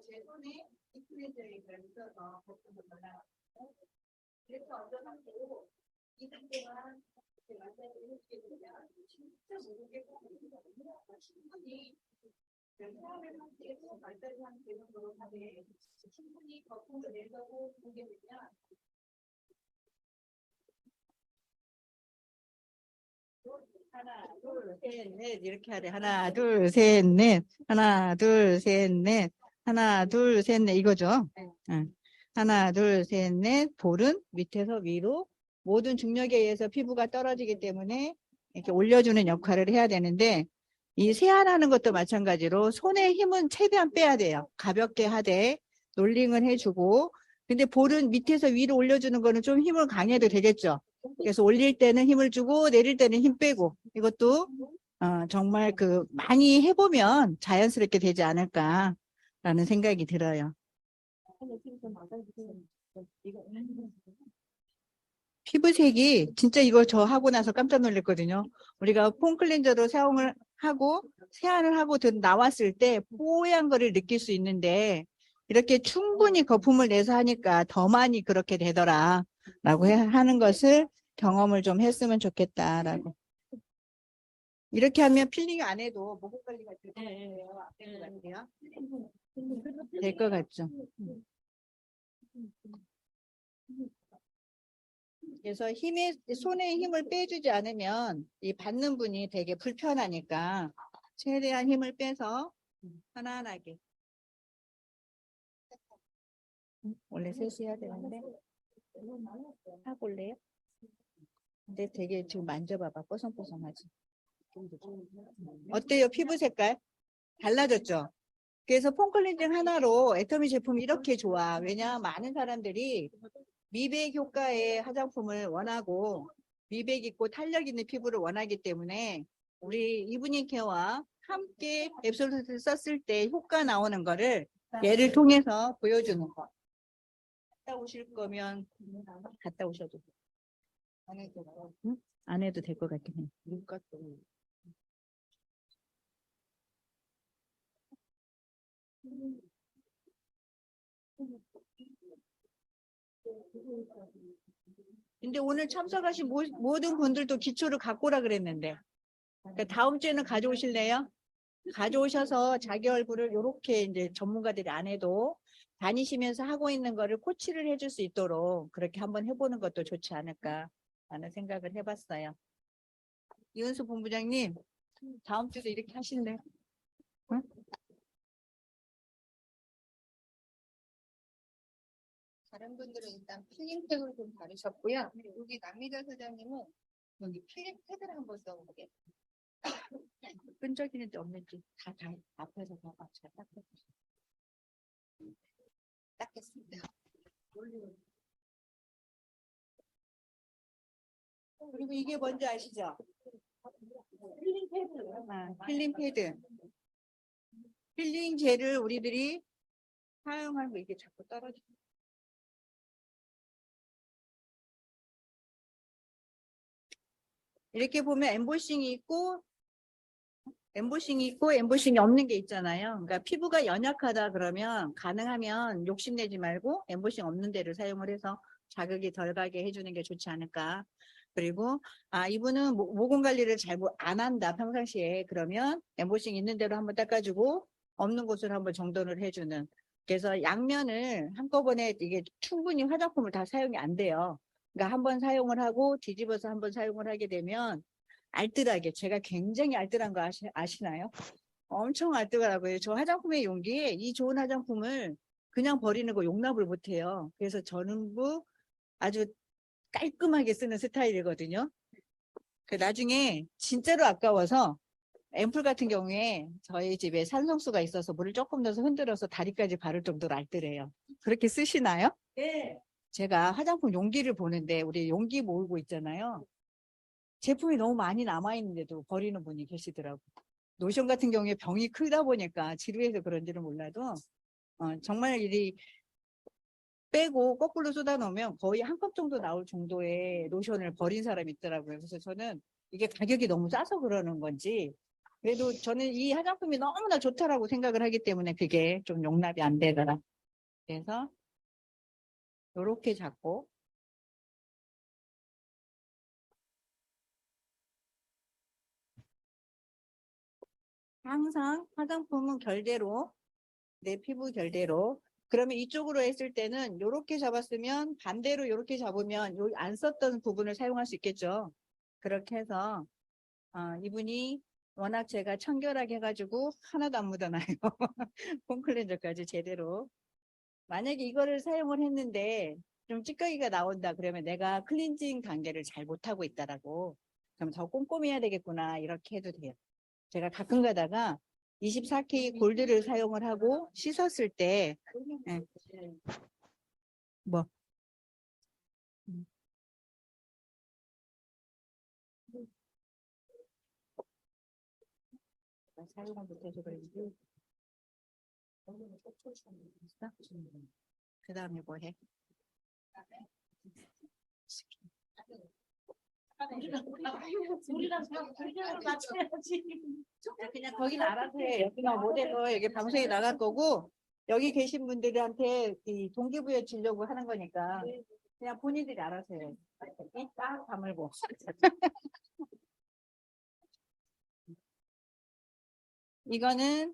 제 손에 인플루엔자가 있어서 거품을 발라놨고 그래서 얹어놓고 이 상태가 이렇게 만나고 이렇게 되면 진짜 모르게 충분히 사람의 상태에서 발달 상태에서 그런데 충분히 거품을 내려고 보게 되면 하나, 둘, 셋, 넷 이렇게 하래. 하나, 둘, 셋, 넷. 하나, 둘, 셋, 넷. 하나, 둘, 셋, 넷 이거죠. 응. 하나, 둘, 셋, 넷. 볼은 밑에서 위로 모든 중력에 의해서 피부가 떨어지기 때문에 이렇게 올려주는 역할을 해야 되는데 이 세안하는 것도 마찬가지로 손의 힘은 최대한 빼야 돼요. 가볍게 하되 롤링을 해주고 근데 볼은 밑에서 위로 올려주는 거는 좀 힘을 강해도 되겠죠. 그래서 올릴 때는 힘을 주고 내릴 때는 힘 빼고 이것도 정말 많이 해보면 자연스럽게 되지 않을까라는 생각이 들어요. 피부색이 진짜 이거 저 하고 나서 깜짝 놀랐거든요. 우리가 폼 클렌저로 사용을 하고 세안을 하고 나왔을 때 뽀얀 거를 느낄 수 있는데 이렇게 충분히 거품을 내서 하니까 더 많이 그렇게 되더라 라고 하는 것을 경험을 좀 했으면 좋겠다라고. 이렇게 하면 필링 안 해도 모공 관리가 될 것 같죠. 그래서 손에 힘을 빼주지 않으면 이 받는 분이 되게 불편하니까 최대한 힘을 빼서 편안하게. 원래 셋이 해야 되는데 해볼래요? 근데 되게 지금 만져봐봐 뽀송뽀송하지. 어때요? 피부 색깔 달라졌죠? 그래서 폼 클렌징 하나로 애터미 제품이 이렇게 좋아. 왜냐 많은 사람들이 미백 효과의 화장품을 원하고 미백 있고 탄력 있는 피부를 원하기 때문에 우리 이브닝 케어와 함께 앱솔루트를 썼을 때 효과 나오는 거를 얘를 통해서 보여주는 거. 갔다 오실 거면 갔다 오셔도 돼. 안 해도 될 것 같긴 해. 근데 오늘 참석하신 모든 분들도 기초를 갖고 오라 그랬는데 그러니까 다음 주에는 가져오실래요? 가져오셔서 자기 얼굴을 이렇게 이제 전문가들이 안 해도 다니시면서 하고 있는 거를 코치를 해줄 수 있도록 그렇게 한번 해보는 것도 좋지 않을까 라는 생각을 해봤어요. 이은수 본부장님 다음 주도 이렇게 하실래요? 응? 다른 분들은 일단 필링팩을 좀 바르셨고요. 여기 남미자 사장님은 여기 필링 패드를 한번 써보게. 끈적이는데 없는지 다 앞에서 다 잘 닦아주세요. 닦겠습니다. 그리고 이게 뭔지 아시죠? 필링 패드. 필링 패드. 필링 젤을 우리들이 사용하면 이게 자꾸 떨어져. 이렇게 보면 엠보싱이 있고 엠보싱이 있고 엠보싱이 없는 게 있잖아요. 그러니까 피부가 연약하다 그러면 가능하면 욕심내지 말고 엠보싱 없는 데를 사용을 해서 자극이 덜 가게 해주는 게 좋지 않을까. 그리고 이분은 모공 관리를 잘 안 한다 평상시에. 그러면 엠보싱 있는 대로 한번 닦아주고 없는 곳을 한번 정돈을 해주는. 그래서 양면을 한꺼번에 이게 충분히 화장품을 다 사용이 안 돼요. 그러니까 한번 사용을 하고 뒤집어서 한번 사용을 하게 되면 알뜰하게, 제가 굉장히 알뜰한 거 아시나요? 엄청 알뜰하고요. 저 화장품의 용기에 이 좋은 화장품을 그냥 버리는 거 용납을 못해요. 그래서 저는 아주 깔끔하게 쓰는 스타일이거든요. 나중에 진짜로 아까워서 앰플 같은 경우에 저희 집에 산성수가 있어서 물을 조금 넣어서 흔들어서 다리까지 바를 정도로 알뜰해요. 그렇게 쓰시나요? 네. 제가 화장품 용기를 보는데 우리 용기 모으고 있잖아요. 제품이 너무 많이 남아있는데도 버리는 분이 계시더라고요. 노션 같은 경우에 병이 크다 보니까 지루해서 그런지는 몰라도 정말 일이 빼고 거꾸로 쏟아 놓으면 거의 한 컵 정도 나올 정도의 로션을 버린 사람이 있더라고요. 그래서 저는 이게 가격이 너무 싸서 그러는 건지 그래도 저는 이 화장품이 너무나 좋다라고 생각을 하기 때문에 그게 좀 용납이 안 되더라. 그래서 이렇게 잡고 항상 화장품은 결대로 내 피부 결대로. 그러면 이쪽으로 했을 때는 이렇게 잡았으면 반대로 이렇게 잡으면 안 썼던 부분을 사용할 수 있겠죠. 그렇게 해서 이분이 워낙 제가 청결하게 해가지고 하나도 안 묻어나요. 폼 클렌저까지 제대로. 만약에 이거를 사용을 했는데 좀 찌꺼기가 나온다 그러면 내가 클렌징 단계를 잘 못하고 있다라고. 그럼 더 꼼꼼히 해야 되겠구나 이렇게 해도 돼요. 제가 가끔 가다가 24K 골드를 사용을 하고 씻었을 때 예, 뭐 사용을 못해서 그런지 그 다음에 뭐 해? 우리랑 불편을 맞춰야지. 그냥 거기는 알아서 해. 여기는 못해서 여기 방송에 나갈 거고 여기 계신 분들한테 이 동기부여 주려고 하는 거니까 그냥 본인들이 알아서 해. 딱 다물고. 이거는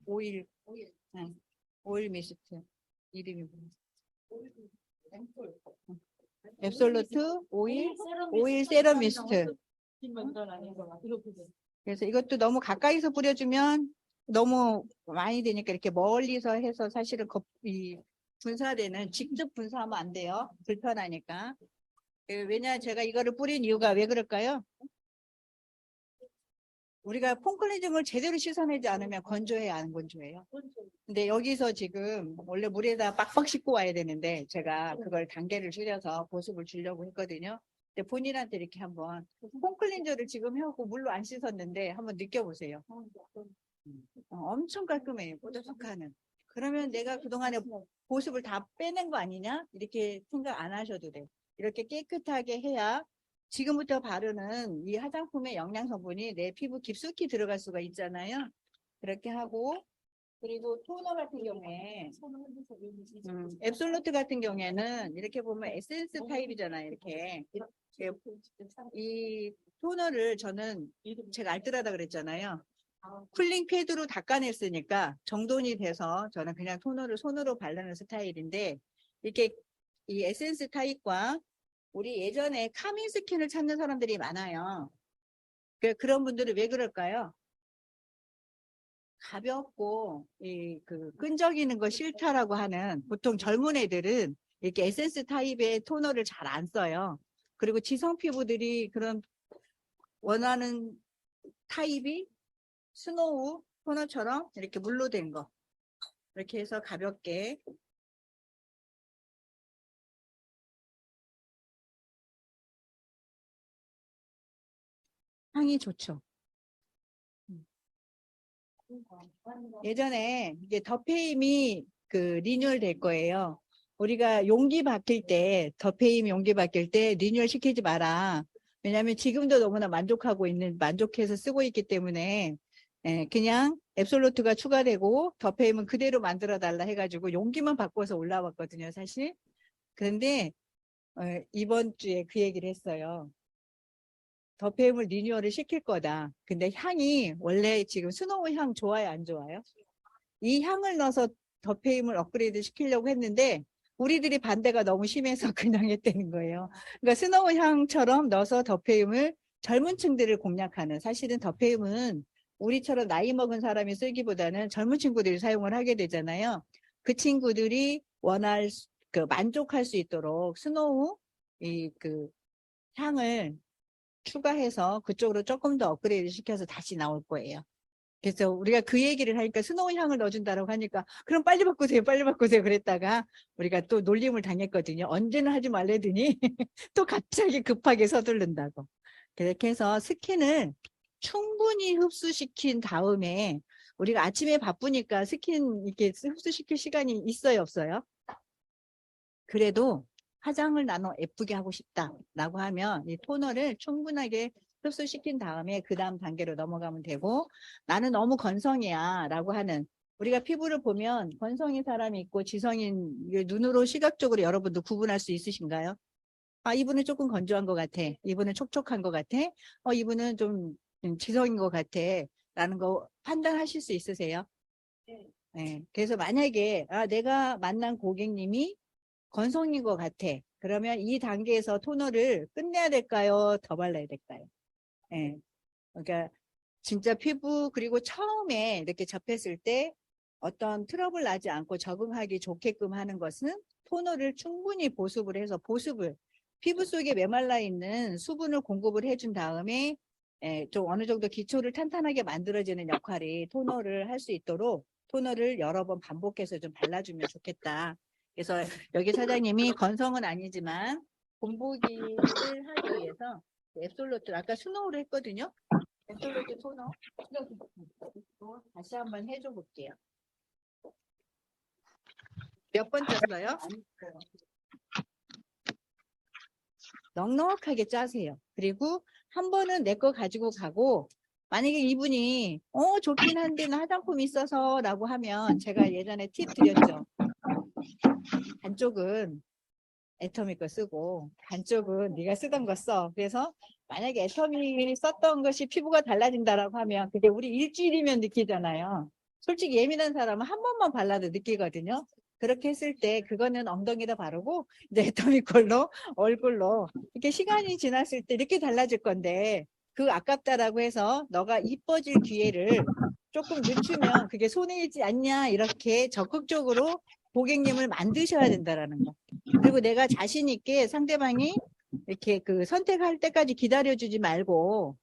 오일, 오일 미스트. 이름이 뭐야? 앱솔루트 오일 세럼 미스트. 그래서 이것도 너무 가까이서 뿌려주면 너무 많이 되니까 이렇게 멀리서 해서 사실은 분사되는 직접 분사하면 안 돼요. 불편하니까. 왜냐 제가 이거를 뿌린 이유가 왜 그럴까요? 우리가 폼클렌징을 제대로 씻어내지 않으면 건조해야 안 건조해요. 근데 여기서 지금 원래 물에다 빡빡 씻고 와야 되는데 제가 그걸 단계를 줄여서 보습을 주려고 했거든요. 근데 본인한테 이렇게 한번 폼클렌저를 지금 해갖고 물로 안 씻었는데 한번 느껴보세요. 엄청 깔끔해요. 뽀득하는. 그러면 내가 그동안에 보습을 다 빼낸 거 아니냐? 이렇게 생각 안 하셔도 돼요. 이렇게 깨끗하게 해야 지금부터 바르는 이 화장품의 영양 성분이 내 피부 깊숙이 들어갈 수가 있잖아요. 그렇게 하고 그리고 토너 같은 경우에 앱솔루트 같은 경우에는 이렇게 보면 에센스 타입이잖아요. 이렇게 이 토너를 저는 제가 알뜰하다 그랬잖아요. 쿨링 패드로 닦아냈으니까 정돈이 돼서 저는 그냥 토너를 손으로 바르는 스타일인데 이렇게 이 에센스 타입과 우리 예전에 카밍 스킨을 찾는 사람들이 많아요. 그런 분들은 왜 그럴까요? 가볍고 끈적이는 거 싫다라고 하는 보통 젊은 애들은 이렇게 에센스 타입의 토너를 잘 안 써요. 그리고 지성 피부들이 그런 원하는 타입이 스노우 토너처럼 이렇게 물로 된 거 이렇게 해서 가볍게 향이 좋죠. 예전에 이제 더페임이 리뉴얼 될 거예요. 우리가 용기 바뀔 때 더페임 용기 바뀔 때 리뉴얼 시키지 마라. 왜냐하면 지금도 너무나 만족해서 쓰고 있기 때문에 그냥 앱솔루트가 추가되고 더페임은 그대로 만들어 달라 해가지고 용기만 바꿔서 올라왔거든요, 사실. 그런데 이번 주에 그 얘기를 했어요. 더페임을 리뉴얼을 시킬 거다. 근데 향이 원래 지금 스노우 향 좋아요, 안 좋아요? 이 향을 넣어서 더페임을 업그레이드 시키려고 했는데 우리들이 반대가 너무 심해서 그냥 했다는 거예요. 그러니까 스노우 향처럼 넣어서 더페임을 젊은 층들을 공략하는, 사실은 더페임은 우리처럼 나이 먹은 사람이 쓰기보다는 젊은 친구들이 사용을 하게 되잖아요. 그 친구들이 만족할 수 있도록 스노우 향을 추가해서 그쪽으로 조금 더 업그레이드 시켜서 다시 나올 거예요. 그래서 우리가 그 얘기를 하니까 스노우 향을 넣어준다고 하니까 그럼 빨리 바꾸세요, 빨리 바꾸세요 그랬다가 우리가 또 놀림을 당했거든요. 언제는 하지 말래더니 또 갑자기 급하게 서두른다고. 그렇게 해서 스킨을 충분히 흡수시킨 다음에, 우리가 아침에 바쁘니까 스킨 이렇게 흡수시킬 시간이 있어요, 없어요? 그래도 화장을 나는 예쁘게 하고 싶다라고 하면 이 토너를 충분하게 흡수시킨 다음에 그 다음 단계로 넘어가면 되고, 나는 너무 건성이야 라고 하는, 우리가 피부를 보면 건성인 사람이 있고 지성인, 눈으로 시각적으로 여러분도 구분할 수 있으신가요? 아, 이분은 조금 건조한 것 같아, 이분은 촉촉한 것 같아, 이분은 좀 지성인 것 같아 라는 거 판단하실 수 있으세요? 네. 그래서 만약에 내가 만난 고객님이 건성인 것 같아, 그러면 이 단계에서 토너를 끝내야 될까요? 더 발라야 될까요? 예. 그러니까 진짜 피부, 그리고 처음에 이렇게 접했을 때 어떤 트러블 나지 않고 적응하기 좋게끔 하는 것은 토너를 충분히 보습을 해서, 피부 속에 메말라 있는 수분을 공급을 해준 다음에 좀 어느 정도 기초를 탄탄하게 만들어지는 역할이 토너를 할 수 있도록 토너를 여러 번 반복해서 좀 발라주면 좋겠다. 그래서 여기 사장님이 건성은 아니지만 본보기를 하기 위해서 앱솔루트, 아까 스노우를 했거든요. 앱솔루트 토너 다시 한번 해줘 볼게요. 몇 번째 써요? 넉넉하게 짜세요. 그리고 한 번은 내 거 가지고 가고, 만약에 이분이 좋긴 한데 나 화장품 있어서 라고 하면, 제가 예전에 팁 드렸죠. 반쪽은 애터미 거 쓰고 반쪽은 네가 쓰던 거 써. 그래서 만약에 애터미 썼던 것이 피부가 달라진다라고 하면 그게 우리 일주일이면 느끼잖아요. 솔직히 예민한 사람은 한 번만 발라도 느끼거든요. 그렇게 했을 때 그거는 엉덩이다 바르고 이제 애터미 걸로 얼굴로 이렇게 시간이 지났을 때 이렇게 달라질 건데, 그 아깝다라고 해서 너가 이뻐질 기회를 조금 늦추면 그게 손해이지 않냐, 이렇게 적극적으로 고객님을 만드셔야 된다라는 거. 그리고 내가 자신 있게 상대방이 이렇게 그 선택할 때까지 기다려주지 말고,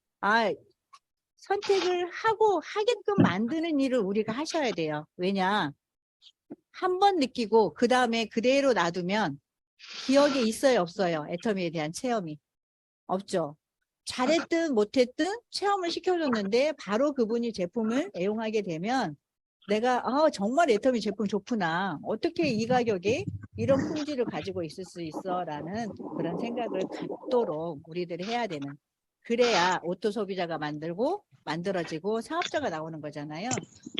선택을 하게끔 만드는 일을 우리가 하셔야 돼요. 왜냐? 한 번 느끼고 그 다음에 그대로 놔두면 기억에 있어요, 없어요? 애터미에 대한 체험이 없죠. 잘했든 못했든 체험을 시켜줬는데 바로 그분이 제품을 애용하게 되면 내가 정말 애터미 제품 좋구나, 어떻게 이 가격에 이런 품질을 가지고 있을 수 있어 라는 그런 생각을 갖도록 우리들이 해야 되는, 그래야 오토 소비자가 만들어지고 사업자가 나오는 거잖아요.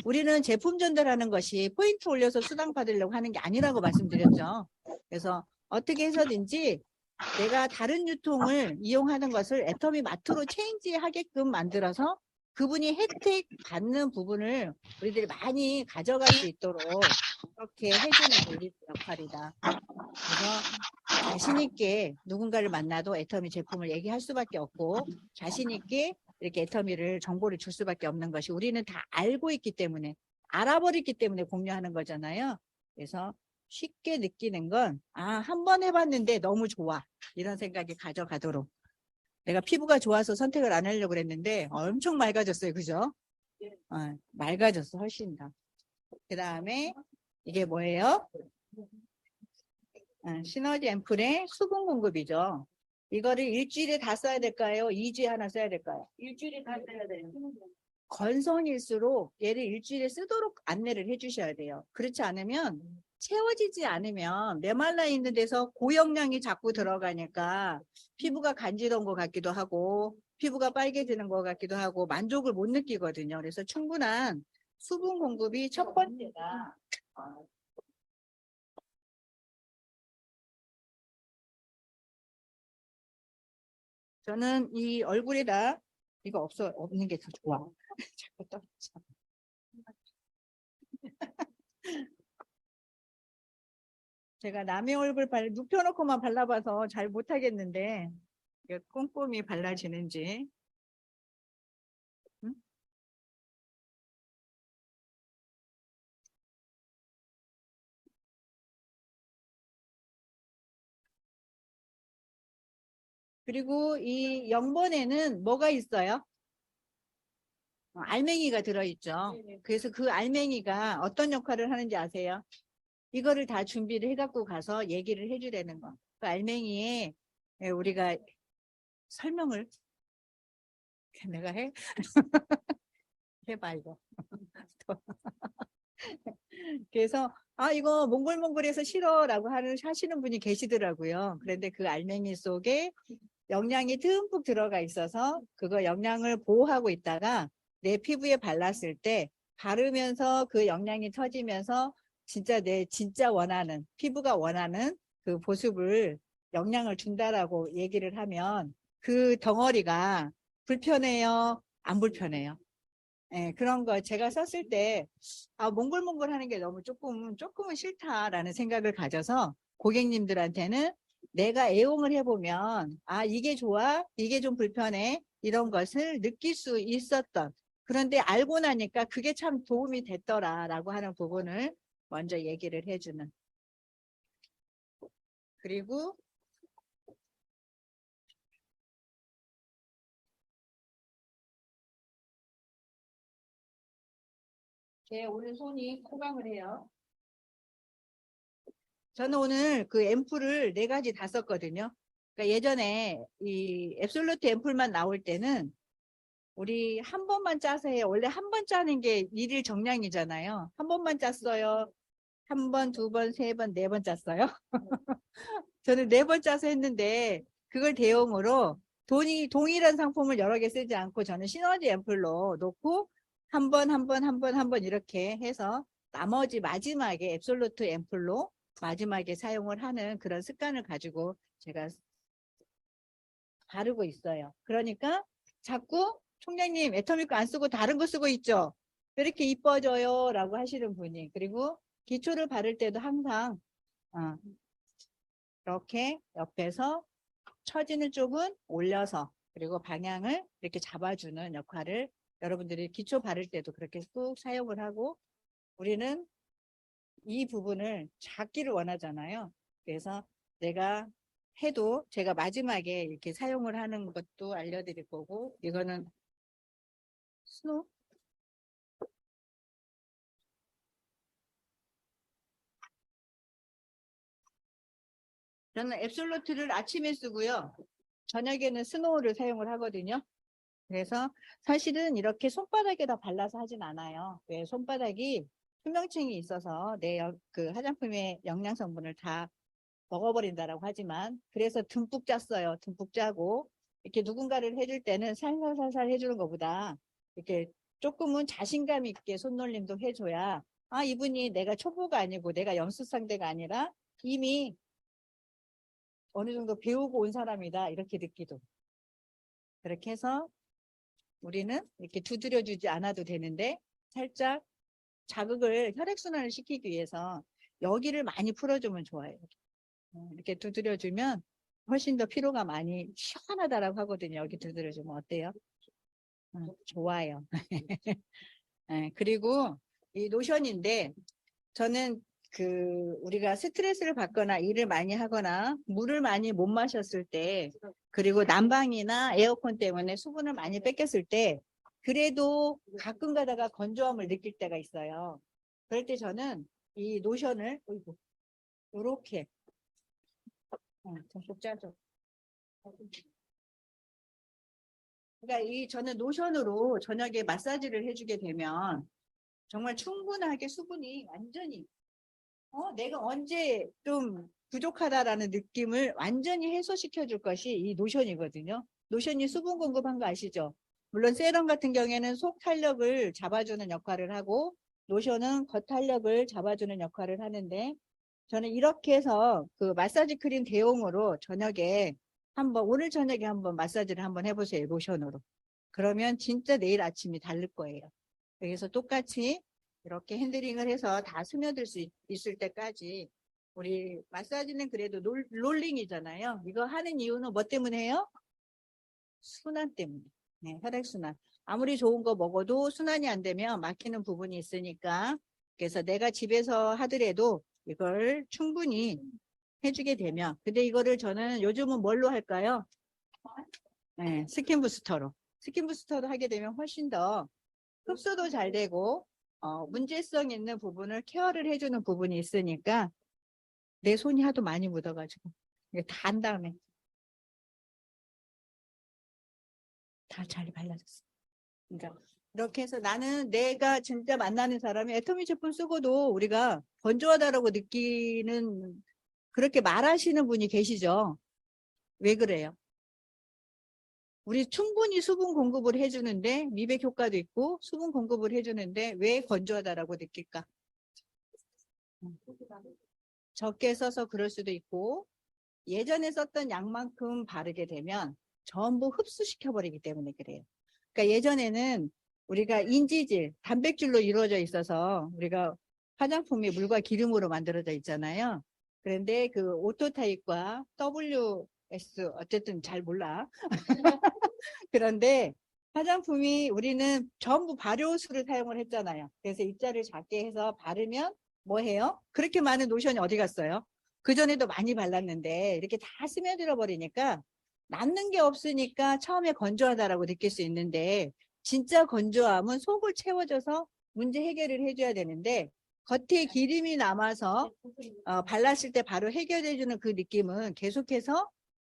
우리는 제품 전달하는 것이 포인트 올려서 수당 받으려고 하는 게 아니라고 말씀드렸죠. 그래서 어떻게 해서든지 내가 다른 유통을 이용하는 것을 애터미 마트로 체인지하게끔 만들어서 그분이 혜택 받는 부분을 우리들이 많이 가져갈 수 있도록 그렇게 해주는 게 역할이다. 그래서 자신 있게 누군가를 만나도 애터미 제품을 얘기할 수밖에 없고, 자신 있게 이렇게 애터미를 정보를 줄 수밖에 없는 것이, 우리는 다 알고 있기 때문에, 알아버렸기 때문에 공유하는 거잖아요. 그래서 쉽게 느끼는 건 한 번 해봤는데 너무 좋아, 이런 생각이 가져가도록. 내가 피부가 좋아서 선택을 안 하려고 그랬는데 엄청 맑아졌어요, 그죠? 맑아졌어, 훨씬 더. 그 다음에 이게 뭐예요? 시너지 앰플의 수분 공급이죠. 이거를 일주일에 다 써야 될까요? 2주에 하나 써야 될까요? 일주일에 다 써야 돼요. 건성일수록 얘를 일주일에 쓰도록 안내를 해주셔야 돼요. 그렇지 않으면 채워지지 않으면 메말라 있는 데서 고영양이 자꾸 들어가니까 피부가 간지러운 것 같기도 하고 피부가 빨개지는 것 같기도 하고 만족을 못 느끼거든요. 그래서 충분한 수분 공급이 첫 번째다. 저는 이 얼굴에다 이거 없는 게 더 좋아. 자꾸 떨어져. 제가 남의 얼굴 눕혀놓고만 발라봐서 잘 못하겠는데 이게 꼼꼼히 발라지는지. 응? 그리고 이 영번에는 뭐가 있어요? 알맹이가 들어있죠. 그래서 그 알맹이가 어떤 역할을 하는지 아세요? 이거를 다 준비를 해갖고 가서 얘기를 해주라는 거. 그 알맹이에 우리가 설명을 내가 해? 해봐 이거. 그래서 이거 몽골몽골해서 싫어라고 하시는 분이 계시더라고요. 그런데 그 알맹이 속에 영양이 듬뿍 들어가 있어서 그거 영양을 보호하고 있다가 내 피부에 발랐을 때 바르면서 그 영양이 터지면서 진짜 내 진짜 원하는 피부가 원하는 그 보습을 영양을 준다라고 얘기를 하면 그 덩어리가 불편해요? 안 불편해요? 예, 그런 거 제가 썼을 때, 몽글몽글 하는 게 너무 조금은 싫다라는 생각을 가져서 고객님들한테는 내가 애용을 해보면, 이게 좋아? 이게 좀 불편해? 이런 것을 느낄 수 있었던. 그런데 알고 나니까 그게 참 도움이 됐더라라고 하는 부분을 먼저 얘기를 해주는. 그리고 제 오른손이 코강을 해요. 저는 오늘 그 앰플을 4가지 다 썼거든요. 그러니까 예전에 이 앱솔루트 앰플만 나올 때는 우리 한 번만 짜서 해요. 원래 한 번 짜는 게 일일 정량이잖아요. 한 번만 짰어요. 한 번, 두 번, 세 번, 4번 짰어요. 저는 4번 짜서 했는데 그걸 대용으로 동일한 상품을 여러 개 쓰지 않고 저는 시너지 앰플로 놓고 한 번, 한 번, 한 번, 한 번 이렇게 해서 나머지 마지막에 앱솔루트 앰플로 마지막에 사용을 하는 그런 습관을 가지고 제가 바르고 있어요. 그러니까 자꾸 총장님 애터미크 안 쓰고 다른 거 쓰고 있죠. 왜 이렇게 이뻐져요? 라고 하시는 분이. 그리고 기초를 바를 때도 항상 어, 이렇게 옆에서 처지는 쪽은 올려서 그리고 방향을 이렇게 잡아주는 역할을 여러분들이 기초 바를 때도 그렇게 꾹 사용을 하고 우리는 이 부분을 작기를 원하잖아요. 그래서 내가 해도 제가 마지막에 이렇게 사용을 하는 것도 알려드릴 거고 이거는 스노 저는 앱솔루트를 아침에 쓰고요. 저녁에는 스노우를 사용을 하거든요. 그래서 사실은 이렇게 손바닥에다 발라서 하진 않아요. 왜 손바닥이 투명층이 있어서 그 화장품의 영양 성분을 다 먹어버린다라고 하지만 그래서 듬뿍 짰어요. 듬뿍 짜고 이렇게 누군가를 해줄 때는 살살살살 해주는 것보다 이렇게 조금은 자신감 있게 손놀림도 해줘야 이분이 내가 초보가 아니고 내가 연습 상대가 아니라 이미 어느 정도 배우고 온 사람이다 이렇게 느끼도 그렇게 해서 우리는 이렇게 두드려주지 않아도 되는데 살짝 자극을 혈액순환을 시키기 위해서 여기를 많이 풀어주면 좋아요. 이렇게 두드려주면 훨씬 더 피로가 많이 시원하다라고 하거든요. 여기 두드려주면 어때요? 좋아요. 네, 그리고 이 노션인데 저는 우리가 스트레스를 받거나 일을 많이 하거나 물을 많이 못 마셨을 때 그리고 난방이나 에어컨 때문에 수분을 많이 뺏겼을 때 그래도 가끔 가다가 건조함을 느낄 때가 있어요. 그럴 때 저는 이 노션을 이렇게 좀 짜죠. 그러니까 저는 노션으로 저녁에 마사지를 해주게 되면 정말 충분하게 수분이 완전히 내가 언제 좀 부족하다라는 느낌을 완전히 해소시켜 줄 것이 이 노션이거든요. 노션이 수분 공급한 거 아시죠? 물론 세럼 같은 경우에는 속 탄력을 잡아주는 역할을 하고 노션은 겉 탄력을 잡아주는 역할을 하는데 저는 이렇게 해서 그 마사지 크림 대용으로 오늘 저녁에 한번 마사지를 한번 해보세요. 로션으로. 그러면 진짜 내일 아침이 다를 거예요. 그래서 똑같이 이렇게 핸들링을 해서 다 스며들 수 있을 때까지 우리 마사지는 그래도 롤링이잖아요. 이거 하는 이유는 뭐 때문에 해요? 순환 때문에. 네, 혈액순환. 아무리 좋은 거 먹어도 순환이 안 되면 막히는 부분이 있으니까 그래서 내가 집에서 하더라도 이걸 충분히 해주게 되면 근데 이거를 저는 요즘은 뭘로 할까요? 네, 스킨 부스터로. 스킨 부스터로 하게 되면 훨씬 더 흡수도 잘 되고 문제성 있는 부분을 케어를 해주는 부분이 있으니까 내 손이 하도 많이 묻어가지고 이게 다 한 다음에 다 잘 발라졌어. 그러니까 이렇게 해서 나는 내가 진짜 만나는 사람이 애터미 제품 쓰고도 우리가 건조하다라고 느끼는 그렇게 말하시는 분이 계시죠. 왜 그래요? 우리 충분히 수분 공급을 해주는데 미백 효과도 있고 수분 공급을 해주는데 왜 건조하다라고 느낄까? 적게 써서 그럴 수도 있고 예전에 썼던 양만큼 바르게 되면 전부 흡수시켜 버리기 때문에 그래요. 그러니까 예전에는 우리가 인지질, 단백질로 이루어져 있어서 우리가 화장품이 물과 기름으로 만들어져 있잖아요. 그런데 그 오토타입과 WS 어쨌든 잘 몰라. 그런데 화장품이 우리는 전부 발효수를 사용을 했잖아요. 그래서 입자를 작게 해서 바르면 뭐 해요? 그렇게 많은 로션이 어디 갔어요? 그전에도 많이 발랐는데 이렇게 다 스며들어 버리니까 남는 게 없으니까 처음에 건조하다라고 느낄 수 있는데 진짜 건조함은 속을 채워줘서 문제 해결을 해줘야 되는데 겉에 기름이 남아서 발랐을 때 바로 해결해주는 그 느낌은 계속해서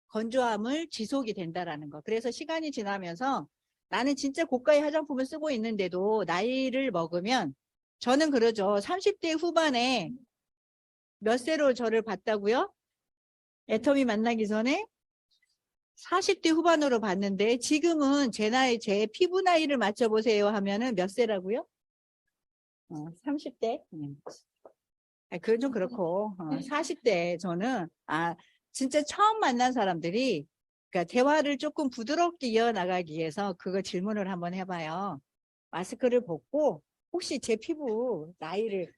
건조함을 지속이 된다라는 거. 그래서 시간이 지나면서 나는 진짜 고가의 화장품을 쓰고 있는데도 나이를 먹으면 저는 그러죠. 30대 후반에 몇 세로 저를 봤다고요? 애터미 만나기 전에 40대 후반으로 봤는데 지금은 제 나이, 제 피부 나이를 맞춰보세요 하면은 몇 세라고요? 30대? 그건 좀 그렇고 40대 저는 진짜 처음 만난 사람들이 그러니까 대화를 조금 부드럽게 이어나가기 위해서 그거 질문을 한번 해봐요. 마스크를 벗고 혹시 제 피부 나이를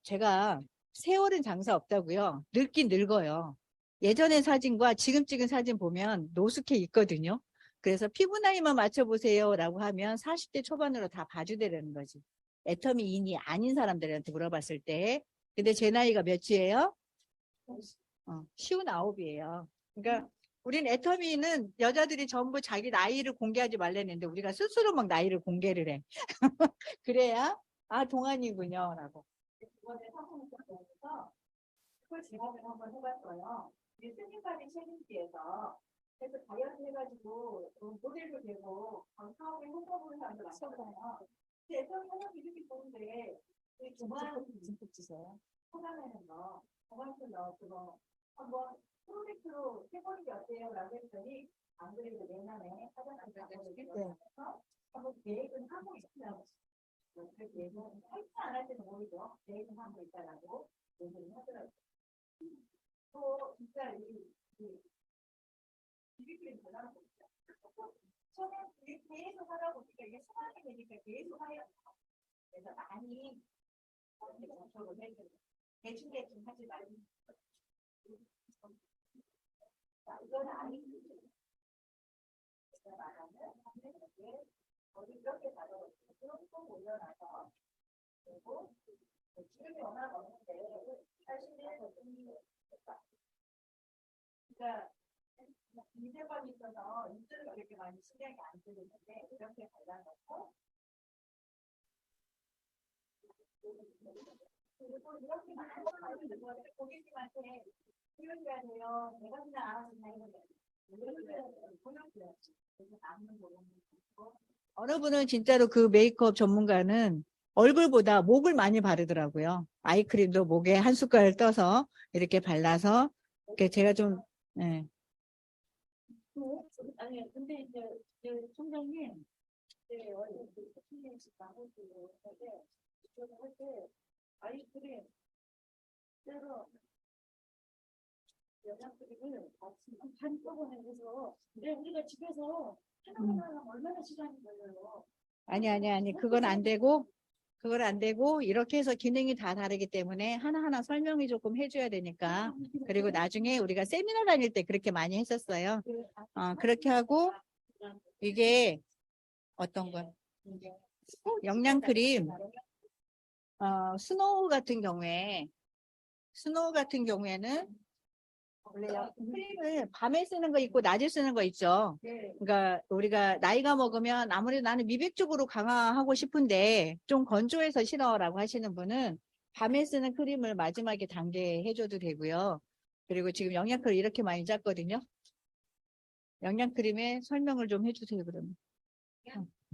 제가 세월은 장사 없다고요. 늙긴 늙어요. 예전의 사진과 지금 찍은 사진 보면 노숙해 있거든요. 그래서 피부 나이만 맞춰보세요 라고 하면 40대 초반으로 다 봐주되라는 거지. 애터미인이 아닌 사람들한테 물어봤을 때 근데 제 나이가 몇이에요? 59이에요. 그러니까 우린 애터미는 여자들이 전부 자기 나이를 공개하지 말랬는데 우리가 스스로 막 나이를 공개를 해. 그래야 동안이군요 라고. 이번에 사무실에서 그걸 제작을 한번 해봤어요. 스님바디 챌린지에서 그래서 다이어트 해가지고 모델도 되고 사업에 홍보하는 사람도 많잖아요. 근데 애터미 하나도 이렇게 좋은데 그만 진폭 주세요. 포함하는 거, 포함해서 너 그거 한번 프로젝트로 해보는 게 어때요? 라고 했더니 안 그래도 내년에 화장품 작업을 해서 한번 계획은 하고 있으라고. 그 계획은 할지 안 할 때는 모르죠. 계획은 하고 있다라고 얘기를 하더라고요. 또 진짜 비비크림 전화하고 있죠. 처음에 계속 하다 보니까 이게 수강이 되니까 계속 하여 그래서 많이 접촉을 해줘요. 대충 하지 말고 이건 아니지. 제가 말하는 어디 이렇게 가져오고 좀 올려놔서 그리고 기름이 워낙 없는데 사실은 그러니까 인쇄관이 있어서 인쇄를 그렇게 많이 신경이 안 쓰는데 이렇게 발라놓고 그리고 이렇게 많은 거를 고객님한테 보여줘야 돼요. 내가 그냥 알아서 다 보여줘야지. 그래서 남는 거는 어느 분은 진짜로 그 메이크업 전문가는 얼굴보다 목을 많이 바르더라고요. 아이크림도 목에 한 숟갈 떠서 이렇게 발라서 이렇게 제가 좀 예. 아니, 근데 이제, 총장님, 총장님 나머지 할때, 할때, 아이들이, 때로, 영양크림을 한꺼번에 해서, 우리가 집에서 하나하나 하면 얼마나 시간이 걸려요? 아니, 그건 안 되고, 그걸 안 되고, 이렇게 해서 기능이 다 다르기 때문에 하나하나 설명이 조금 해줘야 되니까. 그리고 나중에 우리가 세미나 다닐 때 그렇게 많이 했었어요. 그렇게 하고, 이게 어떤 거? 영양크림, 스노우 같은 경우에는 원래 크림을 밤에 쓰는 거 있고 낮에 쓰는 거 있죠. 그러니까 우리가 나이가 먹으면 아무래도 나는 미백 쪽으로 강화하고 싶은데 좀 건조해서 싫어라고 하시는 분은 밤에 쓰는 크림을 마지막에 단계 해줘도 되고요. 그리고 지금 영양크림 이렇게 많이 짰거든요. 영양크림의 설명을 좀 해주세요, 그러면.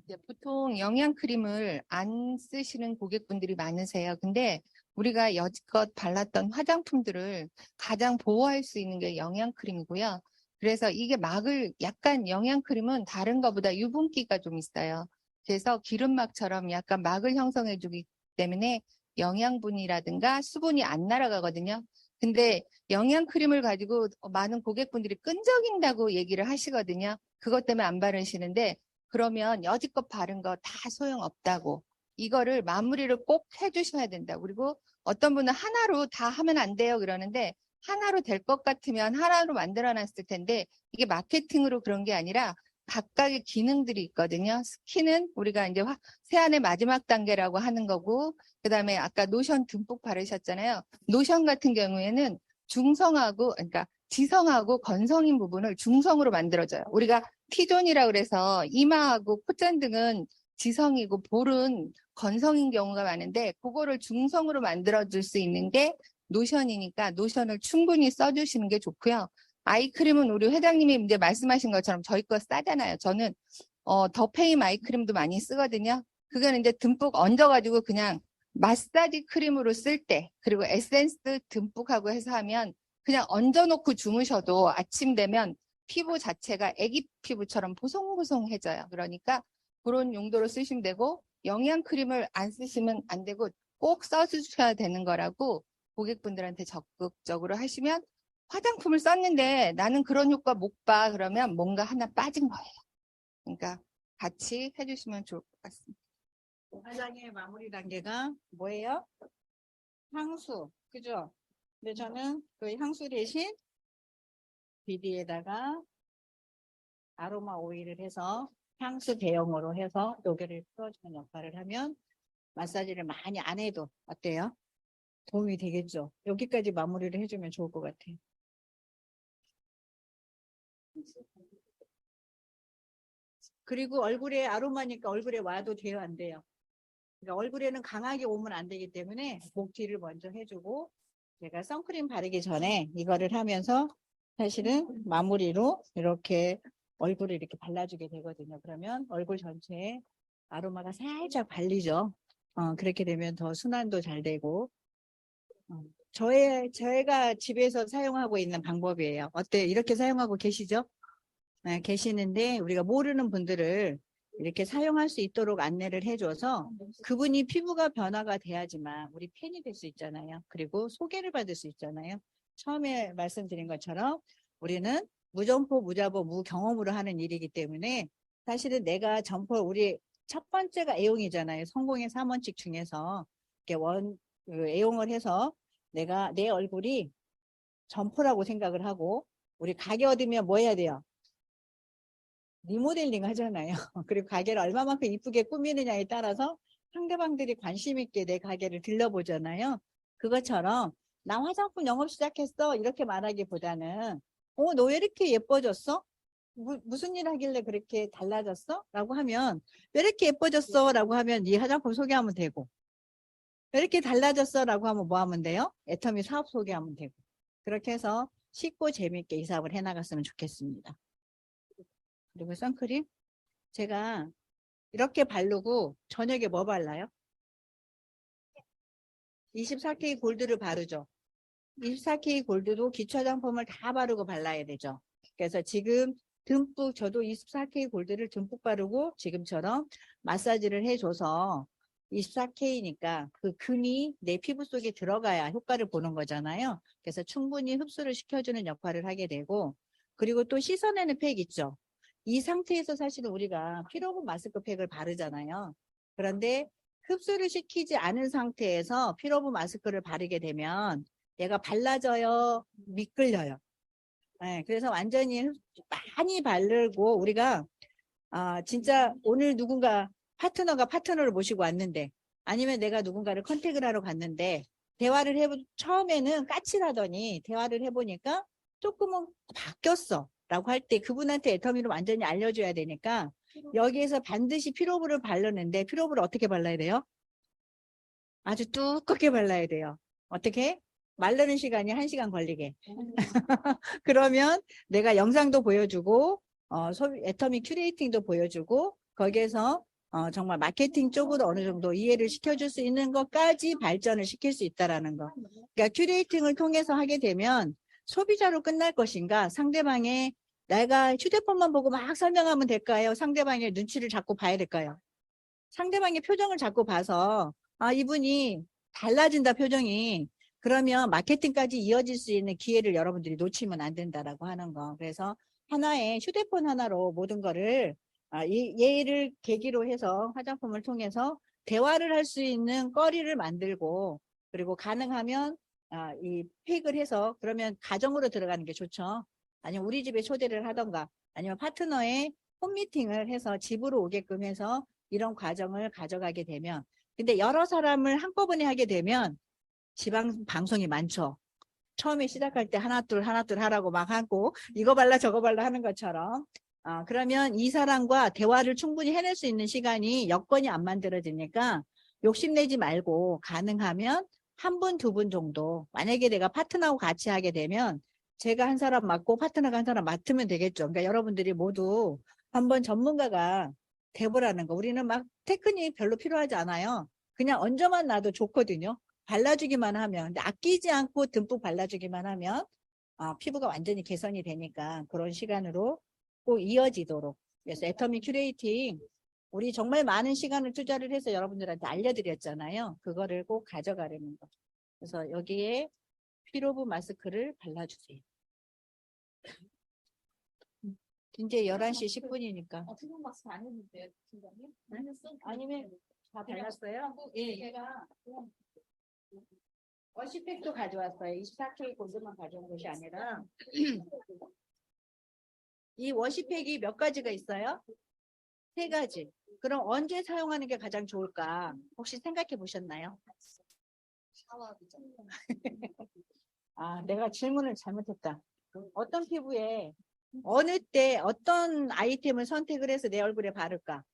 이제 보통 영양크림을 안 쓰시는 고객분들이 많으세요. 근데 우리가 여지껏 발랐던 화장품들을 가장 보호할 수 있는 게 영양크림이고요. 그래서 이게 약간 영양크림은 다른 것보다 유분기가 좀 있어요. 그래서 기름막처럼 약간 막을 형성해주기 때문에 영양분이라든가 수분이 안 날아가거든요. 근데 영양크림을 가지고 많은 고객분들이 끈적인다고 얘기를 하시거든요. 그것 때문에 안 바르시는데 그러면 여지껏 바른 거 다 소용없다고. 이거를 마무리를 꼭 해주셔야 된다. 그리고 어떤 분은 하나로 다 하면 안 돼요 그러는데 하나로 될 것 같으면 하나로 만들어 놨을 텐데 이게 마케팅으로 그런 게 아니라 각각의 기능들이 있거든요. 스킨은 우리가 이제 세안의 마지막 단계라고 하는 거고 그다음에 아까 로션 듬뿍 바르셨잖아요. 로션 같은 경우에는 중성하고 그러니까 지성하고 건성인 부분을 중성으로 만들어줘요. 우리가 T존이라고 그래서 이마하고 콧잔등은 지성이고 볼은 건성인 경우가 많은데 그거를 중성으로 만들어줄 수 있는 게 노션이니까 노션을 충분히 써주시는 게 좋고요. 아이크림은 우리 회장님이 이제 말씀하신 것처럼 저희 거 싸잖아요. 저는 더페임 아이크림도 많이 쓰거든요. 그거는 이제 듬뿍 얹어가지고 그냥 마사지 크림으로 쓸 때 그리고 에센스 듬뿍 하고 해서 하면 그냥 얹어놓고 주무셔도 아침 되면 피부 자체가 애기 피부처럼 보송보송해져요. 그러니까 그런 용도로 쓰시면 되고 영양크림을 안 쓰시면 안 되고 꼭 써주셔야 되는 거라고 고객분들한테 적극적으로 하시면 화장품을 썼는데 나는 그런 효과 못 봐. 그러면 뭔가 하나 빠진 거예요. 그러니까 같이 해주시면 좋을 것 같습니다. 화장의 마무리 단계가 뭐예요? 향수, 그죠? 근데 저는 그 향수 대신 비디에다가 아로마 오일을 해서 향수 대용으로 해서 요괴를 풀어주는 역할을 하면 마사지를 많이 안 해도 어때요? 도움이 되겠죠? 여기까지 마무리를 해주면 좋을 것 같아요. 그리고 얼굴에 아로마니까 얼굴에 와도 돼요, 안 돼요? 그러니까 얼굴에는 강하게 오면 안 되기 때문에 목 뒤를 먼저 해주고 제가 선크림 바르기 전에 이거를 하면서 사실은 마무리로 이렇게 얼굴을 이렇게 발라주게 되거든요. 그러면 얼굴 전체에 아로마가 살짝 발리죠. 그렇게 되면 더 순환도 잘 되고 제가 집에서 사용하고 있는 방법이에요. 어때요? 이렇게 사용하고 계시죠? 네, 계시는데 우리가 모르는 분들을 이렇게 사용할 수 있도록 안내를 해줘서 그분이 피부가 변화가 돼야지만 우리 팬이 될 수 있잖아요. 그리고 소개를 받을 수 있잖아요. 처음에 말씀드린 것처럼 우리는 무점포, 무자보, 무경험으로 하는 일이기 때문에 사실은 내가 우리 첫 번째가 애용이잖아요. 성공의 3원칙 중에서 이렇게 애용을 해서 내가 내 얼굴이 점포라고 생각을 하고 우리 가게 얻으면 뭐 해야 돼요? 리모델링 하잖아요. 그리고 가게를 얼마만큼 이쁘게 꾸미느냐에 따라서 상대방들이 관심 있게 내 가게를 들러보잖아요. 그것처럼 나 화장품 영업 시작했어 이렇게 말하기보다는 너 왜 이렇게 예뻐졌어? 무슨 일 하길래 그렇게 달라졌어? 라고 하면 왜 이렇게 예뻐졌어? 라고 하면 이 화장품 소개하면 되고 왜 이렇게 달라졌어? 라고 하면 뭐 하면 돼요? 애터미 사업 소개하면 되고 그렇게 해서 쉽고 재밌게 이 사업을 해나갔으면 좋겠습니다. 그리고 선크림 제가 이렇게 바르고 저녁에 뭐 발라요? 24K 골드를 바르죠. 24K 골드도 기초 화장품을 다 바르고 발라야 되죠. 그래서 지금 듬뿍 저도 24K 골드를 듬뿍 바르고 지금처럼 마사지를 해줘서 24K니까 그 금이 내 피부 속에 들어가야 효과를 보는 거잖아요. 그래서 충분히 흡수를 시켜주는 역할을 하게 되고, 그리고 또 씻어내는 팩 있죠. 이 상태에서 사실은 우리가 피로분 마스크팩을 바르잖아요. 그런데 흡수를 시키지 않은 상태에서 피로분 마스크를 바르게 되면 얘가 발라져요, 미끌려요. 네, 그래서 완전히 많이 바르고 우리가 진짜 오늘 누군가 파트너를 모시고 왔는데, 아니면 내가 누군가를 컨택을 하러 갔는데 대화를 처음에는 까칠하더니 대화를 해보니까 조금은 바뀌었어 라고 할 때 그분한테 애터미를 완전히 알려줘야 되니까 여기에서 반드시 피로불을 바르는데, 피로불을 어떻게 발라야 돼요? 아주 두껍게 발라야 돼요. 어떻게? 마르는 시간이 1시간 걸리게. 그러면 내가 영상도 보여주고 애터미 큐레이팅도 보여주고 거기에서 정말 마케팅 쪽으로 어느 정도 이해를 시켜줄 수 있는 것까지 발전을 시킬 수 있다라는 거. 그러니까 큐레이팅을 통해서 하게 되면 소비자로 끝날 것인가, 상대방의 내가 휴대폰만 보고 막 설명하면 될까요? 상대방의 눈치를 자꾸 봐야 될까요? 상대방의 표정을 자꾸 봐서 이분이 달라진다 표정이, 그러면 마케팅까지 이어질 수 있는 기회를 여러분들이 놓치면 안 된다라고 하는 거. 그래서 하나의 휴대폰 하나로 모든 거를 얘를 계기로 해서 화장품을 통해서 대화를 할 수 있는 거리를 만들고, 그리고 가능하면 이 팩을 해서 그러면 가정으로 들어가는 게 좋죠. 아니면 우리 집에 초대를 하던가 아니면 파트너의 홈미팅을 해서 집으로 오게끔 해서 이런 과정을 가져가게 되면, 근데 여러 사람을 한꺼번에 하게 되면 지방 방송이 많죠. 처음에 시작할 때 하나 둘 하라고 막 하고 이거 발라 저거 발라 하는 것처럼 그러면 이 사람과 대화를 충분히 해낼 수 있는 시간이 여건이 안 만들어지니까 욕심내지 말고 가능하면 한 분, 두 분 정도, 만약에 내가 파트너하고 같이 하게 되면 제가 한 사람 맡고 파트너가 한 사람 맡으면 되겠죠. 그러니까 여러분들이 모두 한번 전문가가 돼보라는 거. 우리는 막 테크닉 별로 필요하지 않아요. 그냥 얹어만 놔도 좋거든요. 발라주기만 하면. 근데 아끼지 않고 듬뿍 발라주기만 하면 피부가 완전히 개선이 되니까 그런 시간으로 꼭 이어지도록. 그래서 애터미 큐레이팅 우리 정말 많은 시간을 투자를 해서 여러분들한테 알려드렸잖아요. 그거를 꼭 가져가려는 거. 그래서 여기에 피로부 마스크를 발라주세요. 이제 11시 10분이니까. 피부 마스크 안 했는데, 팀장님? 안 했어? 아니면 다 발랐어요? 예, 제가 워시팩도 가져왔어요. 24K 골드만 가져온 것이 아니라 이 워시팩이 몇 가지가 있어요? 3가지. 그럼 언제 사용하는 게 가장 좋을까? 혹시 생각해 보셨나요? 샤워하죠. 내가 질문을 잘못했다. 어떤 피부에 어느 때 어떤 아이템을 선택을 해서 내 얼굴에 바를까?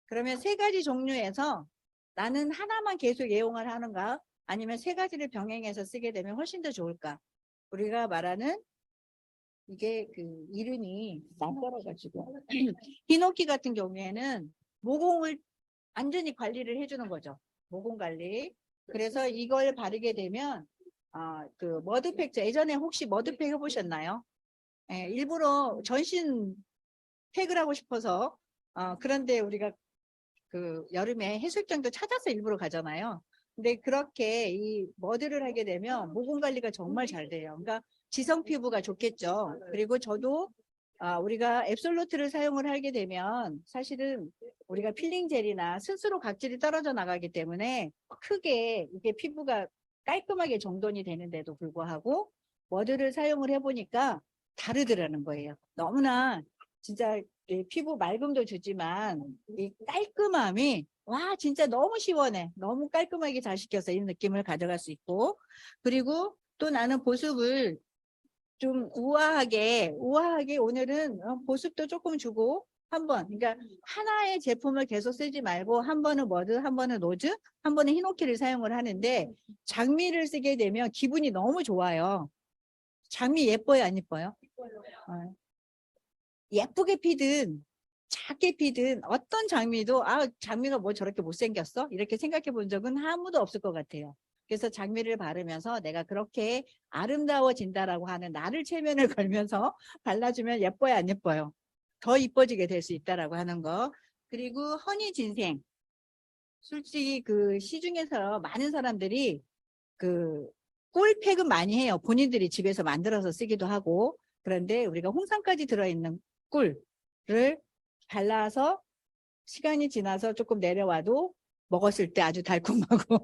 그러면 3가지 종류에서 나는 하나만 계속 애용을 하는가? 아니면 3가지를 병행해서 쓰게 되면 훨씬 더 좋을까? 우리가 말하는 이게 그 이름이 낯설어가지고 히노키 같은 경우에는 모공을 완전히 관리를 해주는 거죠. 모공 관리. 그래서 이걸 바르게 되면 그 머드팩, 예전에 혹시 머드팩 해보셨나요? 일부러 전신 팩을 하고 싶어서 그런데 우리가 그 여름에 해수욕장도 찾아서 일부러 가잖아요. 근데 그렇게 이 머드를 하게 되면 모공 관리가 정말 잘 돼요. 그러니까 지성 피부가 좋겠죠. 그리고 저도 우리가 앱솔루트를 사용을 하게 되면 사실은 우리가 필링 젤이나 스스로 각질이 떨어져 나가기 때문에 크게 이게 피부가 깔끔하게 정돈이 되는데도 불구하고 머드를 사용을 해보니까 다르더라는 거예요. 너무나 진짜 피부 맑음도 주지만 이 깔끔함이 와 진짜 너무 시원해. 너무 깔끔하게 잘 시켜서 이 느낌을 가져갈 수 있고, 그리고 또 나는 보습을 좀 우아하게 오늘은 보습도 조금 주고 한번, 그러니까 하나의 제품을 계속 쓰지 말고 한 번은 머드, 한 번은 노즈, 한 번은 히노키를 사용을 하는데 장미를 쓰게 되면 기분이 너무 좋아요. 장미 예뻐요, 안 예뻐요? 예쁘게 피든 작게 피든 어떤 장미도 장미가 뭐 저렇게 못생겼어? 이렇게 생각해 본 적은 아무도 없을 것 같아요. 그래서 장미를 바르면서 내가 그렇게 아름다워진다라고 하는 나를 체면을 걸면서 발라주면 예뻐요, 안 예뻐요? 더 이뻐지게 될 수 있다라고 하는 거. 그리고 허니 진생. 솔직히 그 시중에서 많은 사람들이 그 꿀팩은 많이 해요. 본인들이 집에서 만들어서 쓰기도 하고. 그런데 우리가 홍삼까지 들어있는 꿀을 발라서 시간이 지나서 조금 내려와도 먹었을 때 아주 달콤하고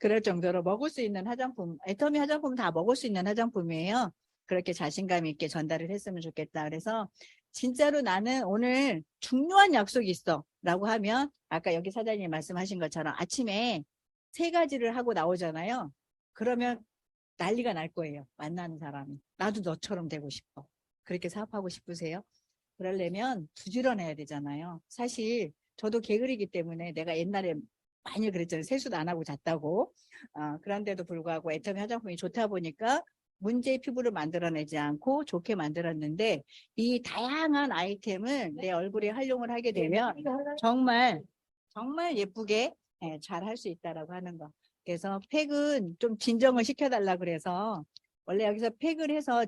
그럴 정도로 먹을 수 있는 화장품, 애터미 화장품 다 먹을 수 있는 화장품이에요. 그렇게 자신감 있게 전달을 했으면 좋겠다. 그래서 진짜로 나는 오늘 중요한 약속이 있어 라고 하면 아까 여기 사장님 말씀하신 것처럼 아침에 3가지를 하고 나오잖아요. 그러면 난리가 날 거예요. 만나는 사람이. 나도 너처럼 되고 싶어. 그렇게 사업하고 싶으세요? 그러려면 부지런해야 되잖아요. 사실 저도 게으르기 때문에 내가 옛날에 많이 그랬잖아요. 세수도 안 하고 잤다고. 그런데도 불구하고 애터미 화장품이 좋다 보니까 문제의 피부를 만들어내지 않고 좋게 만들었는데 이 다양한 아이템을 내 얼굴에 활용을 하게 되면 정말 예쁘게 잘 할 수 있다라고 하는 거. 그래서 팩은 좀 진정을 시켜달라 그래서 원래 여기서 팩을 해서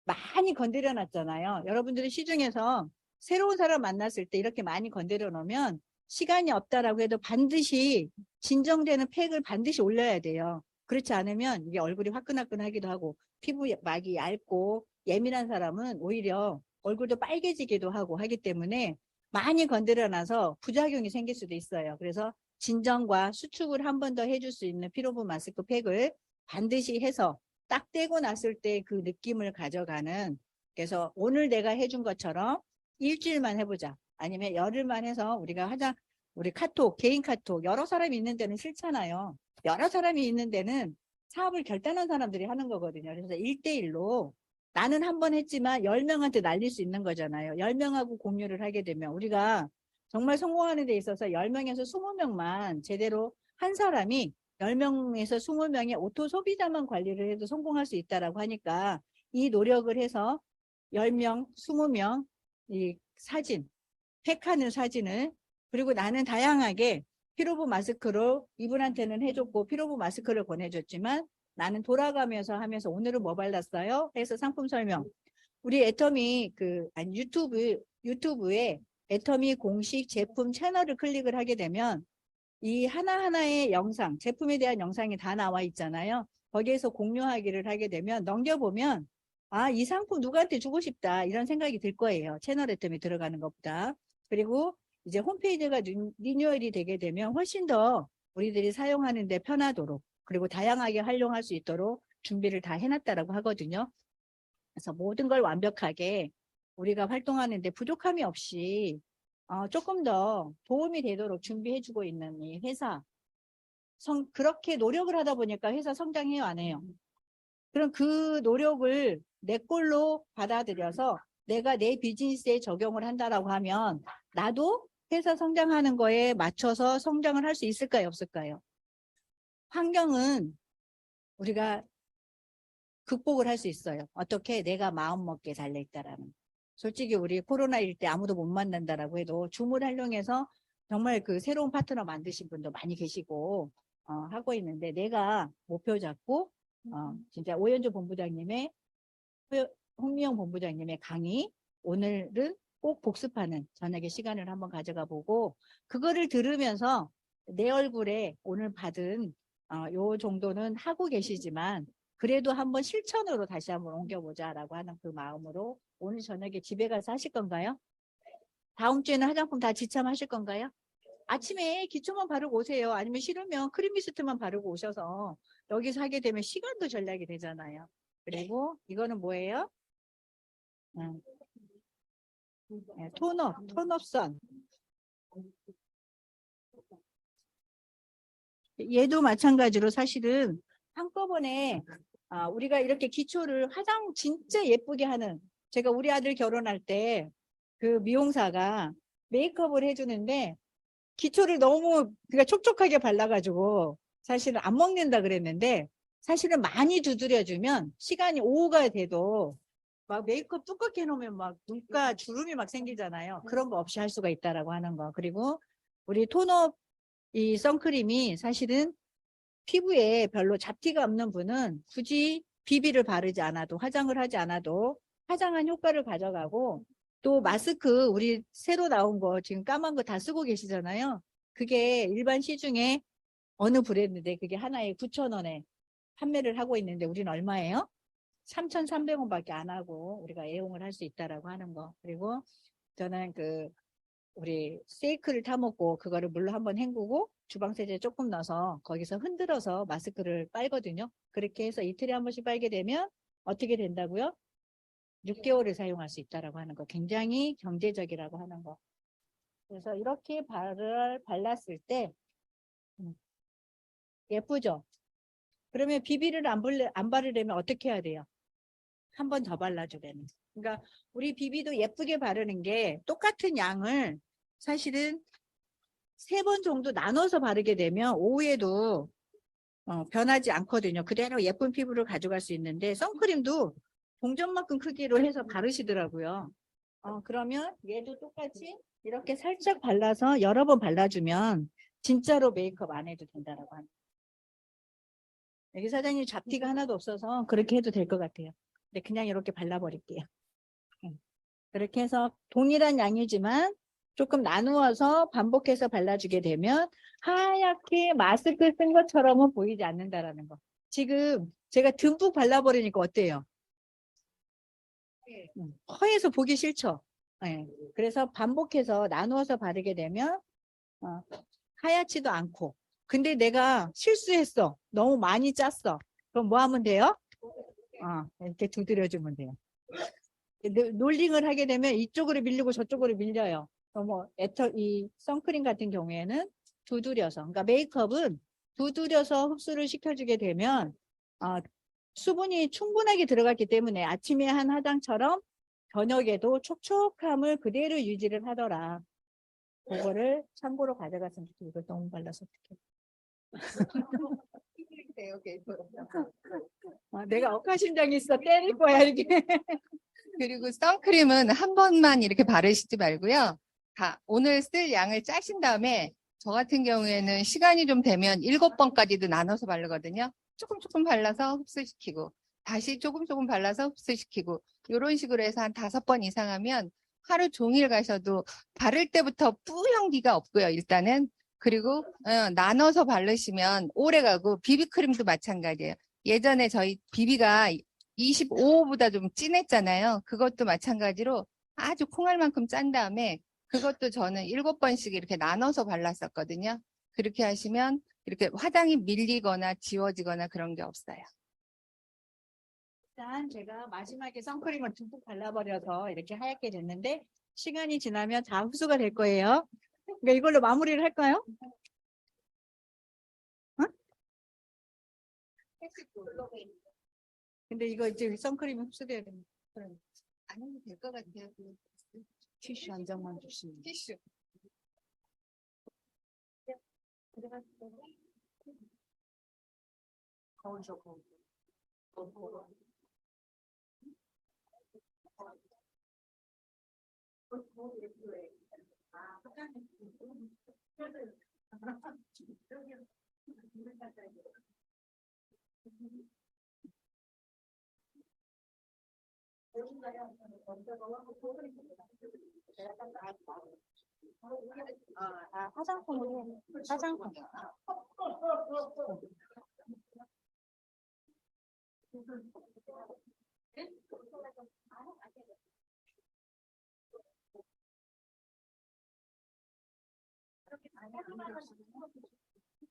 많이 건드려 놨잖아요. 여러분들이 시중에서 새로운 사람 만났을 때 이렇게 많이 건드려 놓으면 시간이 없다라고 해도 반드시 진정되는 팩을 반드시 올려야 돼요. 그렇지 않으면 이게 얼굴이 화끈화끈하기도 하고 피부막이 얇고 예민한 사람은 오히려 얼굴도 빨개지기도 하고 하기 때문에 많이 건드려 놔서 부작용이 생길 수도 있어요. 그래서 진정과 수축을 한 번 더 해줄 수 있는 피로부 마스크 팩을 반드시 해서 딱 떼고 났을 때 그 느낌을 가져가는. 그래서 오늘 내가 해준 것처럼 일주일만 해보자. 아니면 열흘만 해서 우리 카톡, 개인 카톡, 여러 사람이 있는 데는 싫잖아요. 여러 사람이 있는 데는 사업을 결단한 사람들이 하는 거거든요. 그래서 1대1로 나는 한 번 했지만 10명한테 날릴 수 있는 거잖아요. 10명하고 공유를 하게 되면 우리가 정말 성공하는 데 있어서 10명에서 20명만 제대로 한 사람이 10명에서 20명의 오토 소비자만 관리를 해도 성공할 수 있다라고 하니까 이 노력을 해서 10명, 20명 이 사진, 팩하는 사진을 그리고 나는 다양하게 피로부 마스크로 이분한테는 해줬고 피로부 마스크를 보내줬지만 나는 돌아가면서 하면서 오늘은 뭐 발랐어요? 해서 상품 설명. 우리 애터미 유튜브에 애터미 공식 제품 채널을 클릭을 하게 되면 이 하나하나의 영상, 제품에 대한 영상이 다 나와 있잖아요. 거기에서 공유하기를 하게 되면 넘겨보면 이 상품 누구한테 주고 싶다 이런 생각이 들 거예요. 채널 애터미 들어가는 것보다. 그리고 이제 홈페이지가 리뉴얼이 되게 되면 훨씬 더 우리들이 사용하는 데 편하도록 그리고 다양하게 활용할 수 있도록 준비를 다 해놨다라고 하거든요. 그래서 모든 걸 완벽하게 우리가 활동하는데 부족함이 없이 조금 더 도움이 되도록 준비해주고 있는 이 회사. 그렇게 노력을 하다 보니까 회사 성장해요, 안 해요? 그럼 그 노력을 내 꼴로 받아들여서 내가 내 비즈니스에 적용을 한다라고 하면 나도 회사 성장하는 거에 맞춰서 성장을 할 수 있을까요, 없을까요? 환경은 우리가 극복을 할 수 있어요. 어떻게? 내가 마음먹기에 달려있다라는. 솔직히 우리 코로나일 때 아무도 못 만난다라고 해도 줌을 활용해서 정말 그 새로운 파트너 만드신 분도 많이 계시고 하고 있는데 내가 목표 잡고 진짜 오연주 본부장님의 홍미영 본부장님의 강의 오늘은 꼭 복습하는 저녁에 시간을 한번 가져가 보고 그거를 들으면서 내 얼굴에 오늘 받은 요 정도는 하고 계시지만 그래도 한번 실천으로 다시 한번 옮겨보자라고 하는 그 마음으로 오늘 저녁에 집에 가서 하실 건가요? 다음 주에는 화장품 다 지참하실 건가요? 아침에 기초만 바르고 오세요. 아니면 싫으면 크림 미스트만 바르고 오셔서 여기서 하게 되면 시간도 절약이 되잖아요. 그리고 이거는 뭐예요? 톤업선. 얘도 마찬가지로 사실은 한꺼번에 우리가 이렇게 기초를 화장 진짜 예쁘게 하는 제가 우리 아들 결혼할 때 그 미용사가 메이크업을 해주는데 기초를 너무 그러니까 촉촉하게 발라가지고 사실은 안 먹는다 그랬는데 사실은 많이 두드려주면 시간이 오후가 돼도 막 메이크업 두껍게 해놓으면 막 눈가 주름이 막 생기잖아요. 그런 거 없이 할 수가 있다라고 하는 거. 그리고 우리 톤업 이 선크림이 사실은 피부에 별로 잡티가 없는 분은 굳이 비비를 바르지 않아도, 화장을 하지 않아도 화장한 효과를 가져가고, 또 마스크 우리 새로 나온 거 지금 까만 거 다 쓰고 계시잖아요. 그게 일반 시중에 어느 브랜드인데 그게 하나에 9,000원에 판매를 하고 있는데 우리는 얼마예요? 3,300원밖에 안 하고 우리가 애용을 할 수 있다라고 하는 거. 그리고 저는 우리 세이크를 타먹고 그거를 물로 한번 헹구고 주방세제 조금 넣어서 거기서 흔들어서 마스크를 빨거든요. 그렇게 해서 이틀에 한 번씩 빨게 되면 어떻게 된다고요? 6개월을 사용할 수 있다라고 하는 거. 굉장히 경제적이라고 하는 거. 그래서 이렇게 발랐을 때 예쁘죠? 그러면 비비를 안 바르려면 어떻게 해야 돼요? 한 번 더 발라주려면. 그러니까 우리 비비도 예쁘게 바르는 게 똑같은 양을 사실은 3번 정도 나눠서 바르게 되면 오후에도 변하지 않거든요. 그대로 예쁜 피부를 가져갈 수 있는데 선크림도 동전만큼 크기로 해서 바르시더라고요. 그러면 얘도 똑같이 이렇게 살짝 발라서 여러 번 발라주면 진짜로 메이크업 안 해도 된다라고 합니다. 여기 사장님 잡티가 하나도 없어서 그렇게 해도 될 것 같아요. 근데 그냥 이렇게 발라버릴게요. 그렇게 해서 동일한 양이지만 조금 나누어서 반복해서 발라주게 되면 하얗게 마스크 쓴 것처럼은 보이지 않는다라는 거. 지금 제가 듬뿍 발라버리니까 어때요? 허해서 보기 싫죠? 네. 그래서 반복해서 나누어서 바르게 되면 하얗지도 않고. 근데 내가 실수했어. 너무 많이 짰어. 그럼 뭐 하면 돼요? 이렇게 두드려주면 돼요. 롤링을 하게 되면 이쪽으로 밀리고 저쪽으로 밀려요. 이 선크림 같은 경우에는 두드려서, 그러니까 메이크업은 두드려서 흡수를 시켜주게 되면 수분이 충분하게 들어갔기 때문에 아침에 한 화장처럼 저녁에도 촉촉함을 그대로 유지를 하더라. 그거를 참고로 가져갔으면 좋겠어요. 이걸 너무 발라서 어떡해. 내가 억하심장이 있어. 때릴 거야 이게. 그리고 선크림은 한 번만 이렇게 바르시지 말고요. 오늘 쓸 양을 짜신 다음에 저 같은 경우에는 시간이 좀 되면 7번까지도 나눠서 바르거든요. 조금 발라서 흡수시키고 다시 조금 발라서 흡수시키고 이런 식으로 해서 한 5번 이상 하면 하루 종일 가셔도 바를 때부터 뿌연기가 없고요. 일단은. 그리고 나눠서 바르시면 오래 가고 비비크림도 마찬가지예요. 예전에 저희 비비가 25호보다 좀 진했잖아요. 그것도 마찬가지로 아주 콩알만큼 짠 다음에 그것도 저는 7번씩 이렇게 나눠서 발랐었거든요. 그렇게 하시면 이렇게 화장이 밀리거나 지워지거나 그런 게 없어요. 일단 제가 마지막에 선크림을 듬뿍 발라버려서 이렇게 하얗게 됐는데 시간이 지나면 다 흡수가 될 거예요. 그러니까 이걸로 마무리를 할까요? 근데 이거 이제 선크림이 흡수돼야 됩니다. 안 해도 될 것 같아요. 티슈 한 장만 주시면. 티슈. 거울 줘, 거울. 화장품으로 화장품.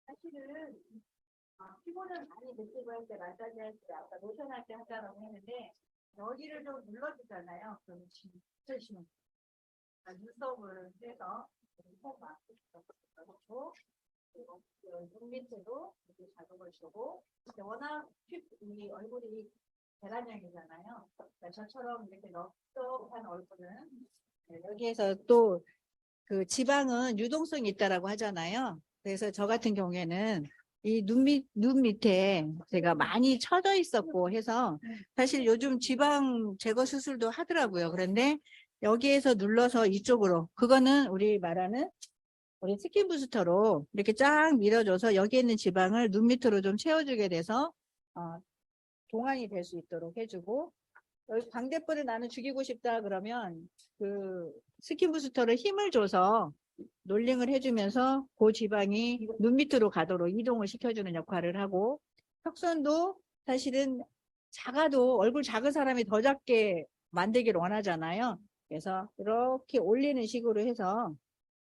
사실은 피부는 많이 느끼고 할 때 마사지 할 때 아까 로션 할 때 하자라고 했는데 여기를 좀 눌러주잖아요. 그럼 진짜 심해. 눈썹을 해서 눈썹 맞고 그리고 눈 밑에도 이렇게 자극을 주고 워낙 이 얼굴이 계란형이잖아요. 그러니까 저처럼 이렇게 넓적한 얼굴은 여기에서 또 그 지방은 유동성이 있다라고 하잖아요. 그래서 저 같은 경우에는 이 눈 밑에 제가 많이 처져 있었고 해서 사실 요즘 지방 제거 수술도 하더라고요. 그런데 여기에서 눌러서 이쪽으로 그거는 우리 말하는 우리 스킨 부스터로 이렇게 쫙 밀어줘서 여기 있는 지방을 눈 밑으로 좀 채워주게 돼서 동안이 될 수 있도록 해주고, 여기 광대뼈를 나는 죽이고 싶다 그러면 그 스킨 부스터를 힘을 줘서 롤링을 해주면서 그 지방이 눈 밑으로 가도록 이동을 시켜주는 역할을 하고, 턱선도 사실은 작아도 얼굴 작은 사람이 더 작게 만들기를 원하잖아요. 그래서 이렇게 올리는 식으로 해서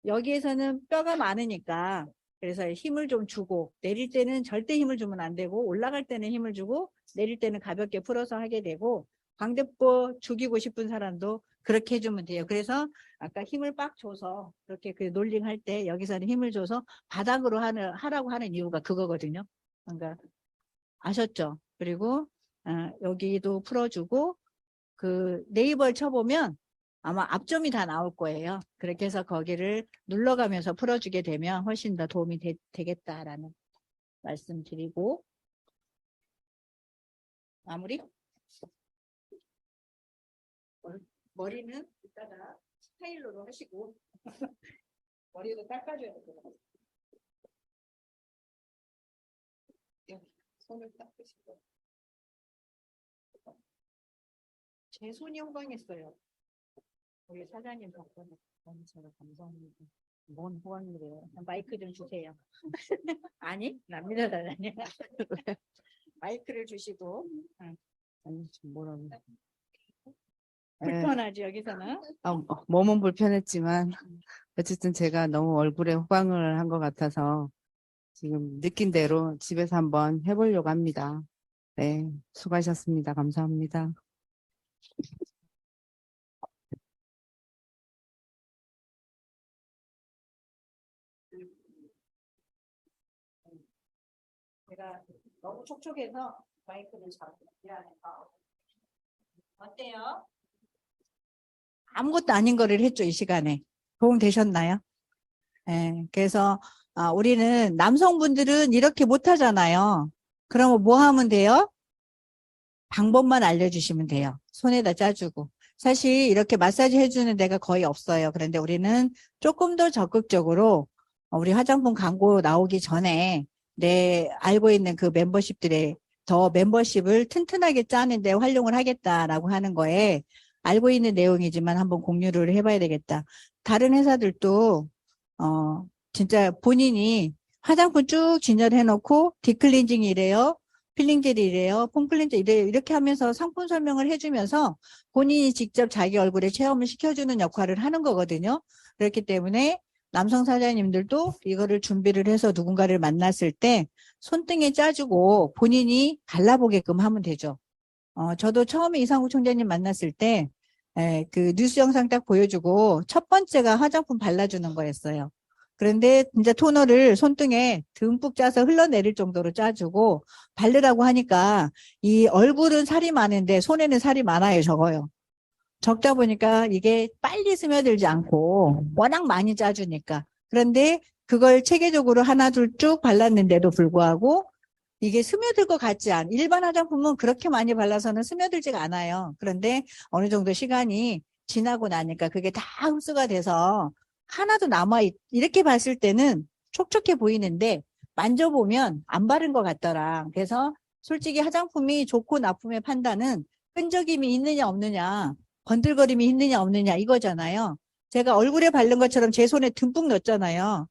여기에서는 뼈가 많으니까 그래서 힘을 좀 주고, 내릴 때는 절대 힘을 주면 안 되고, 올라갈 때는 힘을 주고 내릴 때는 가볍게 풀어서 하게 되고, 광대뼈 죽이고 싶은 사람도 그렇게 해주면 돼요. 그래서 아까 힘을 빡 줘서 그렇게 그 롤링 할 때 여기서는 힘을 줘서 바닥으로 하라고 하는 이유가 그거거든요. 그러니까 아셨죠? 그리고 여기도 풀어주고, 그 네이버를 쳐보면 아마 앞점이 다 나올 거예요. 그렇게 해서 거기를 눌러가면서 풀어주게 되면 훨씬 더 도움이 되겠다라는 말씀 드리고, 마무리? 머리는 이따가 스타일러로 하시고 머리도 닦아줘야 돼요. 여기 손을 닦으시고. 제 손이 호강했어요. 우리 사장님 덕분에 너무 제가 감사합니다. 뭔 호강이래요. 마이크 좀 주세요. 아니, 남미다 아니야. 마이크를 주시고. 아니, 지금 뭐라고. 불편하지 여기서는. 몸은 불편했지만, 어쨌든 제가 너무 얼굴에 호강을 한 것 같아서, 지금 느낀 대로 집에서 한번 해보려고 합니다. 네, 수고하셨습니다. 감사합니다. 제가 너무 촉촉해서 마이크를 잡고 미안해서. 어때요? 아무것도 아닌 거를 했죠, 이 시간에. 도움 되셨나요? 네, 그래서 우리는 남성분들은 이렇게 못하잖아요. 그러면 뭐 하면 돼요? 방법만 알려주시면 돼요. 손에다 짜주고. 사실 이렇게 마사지 해주는 데가 거의 없어요. 그런데 우리는 조금 더 적극적으로 우리 화장품 광고 나오기 전에 내 알고 있는 그 멤버십들의 더 멤버십을 튼튼하게 짜는데 활용을 하겠다라고 하는 거에 알고 있는 내용이지만 한번 공유를 해봐야 되겠다. 다른 회사들도 진짜 본인이 화장품 쭉 진열해놓고 딥클렌징이 이래요. 필링젤이 이래요. 폼클렌저 이래요. 이렇게 하면서 상품 설명을 해주면서 본인이 직접 자기 얼굴에 체험을 시켜주는 역할을 하는 거거든요. 그렇기 때문에 남성 사장님들도 이거를 준비를 해서 누군가를 만났을 때 손등에 짜주고 본인이 발라보게끔 하면 되죠. 저도 처음에 이상국 총장님 만났을 때 그 뉴스 영상 딱 보여주고 첫 번째가 화장품 발라주는 거였어요. 그런데 진짜 토너를 손등에 듬뿍 짜서 흘러내릴 정도로 짜주고 바르라고 하니까 이 얼굴은 살이 많은데 손에는 살이 많아요, 적어요. 적다 보니까 이게 빨리 스며들지 않고 워낙 많이 짜주니까. 그런데 그걸 체계적으로 하나 둘 쭉 발랐는데도 불구하고 이게 스며들 것 같지 않아. 일반 화장품은 그렇게 많이 발라서는 스며들지가 않아요. 그런데 어느 정도 시간이 지나고 나니까 그게 다 흡수가 돼서 하나도 이렇게 봤을 때는 촉촉해 보이는데 만져보면 안 바른 것 같더라. 그래서 솔직히 화장품이 좋고 나쁨의 판단은 끈적임이 있느냐 없느냐, 번들거림이 있느냐 없느냐 이거잖아요. 제가 얼굴에 바른 것처럼 제 손에 듬뿍 넣었잖아요.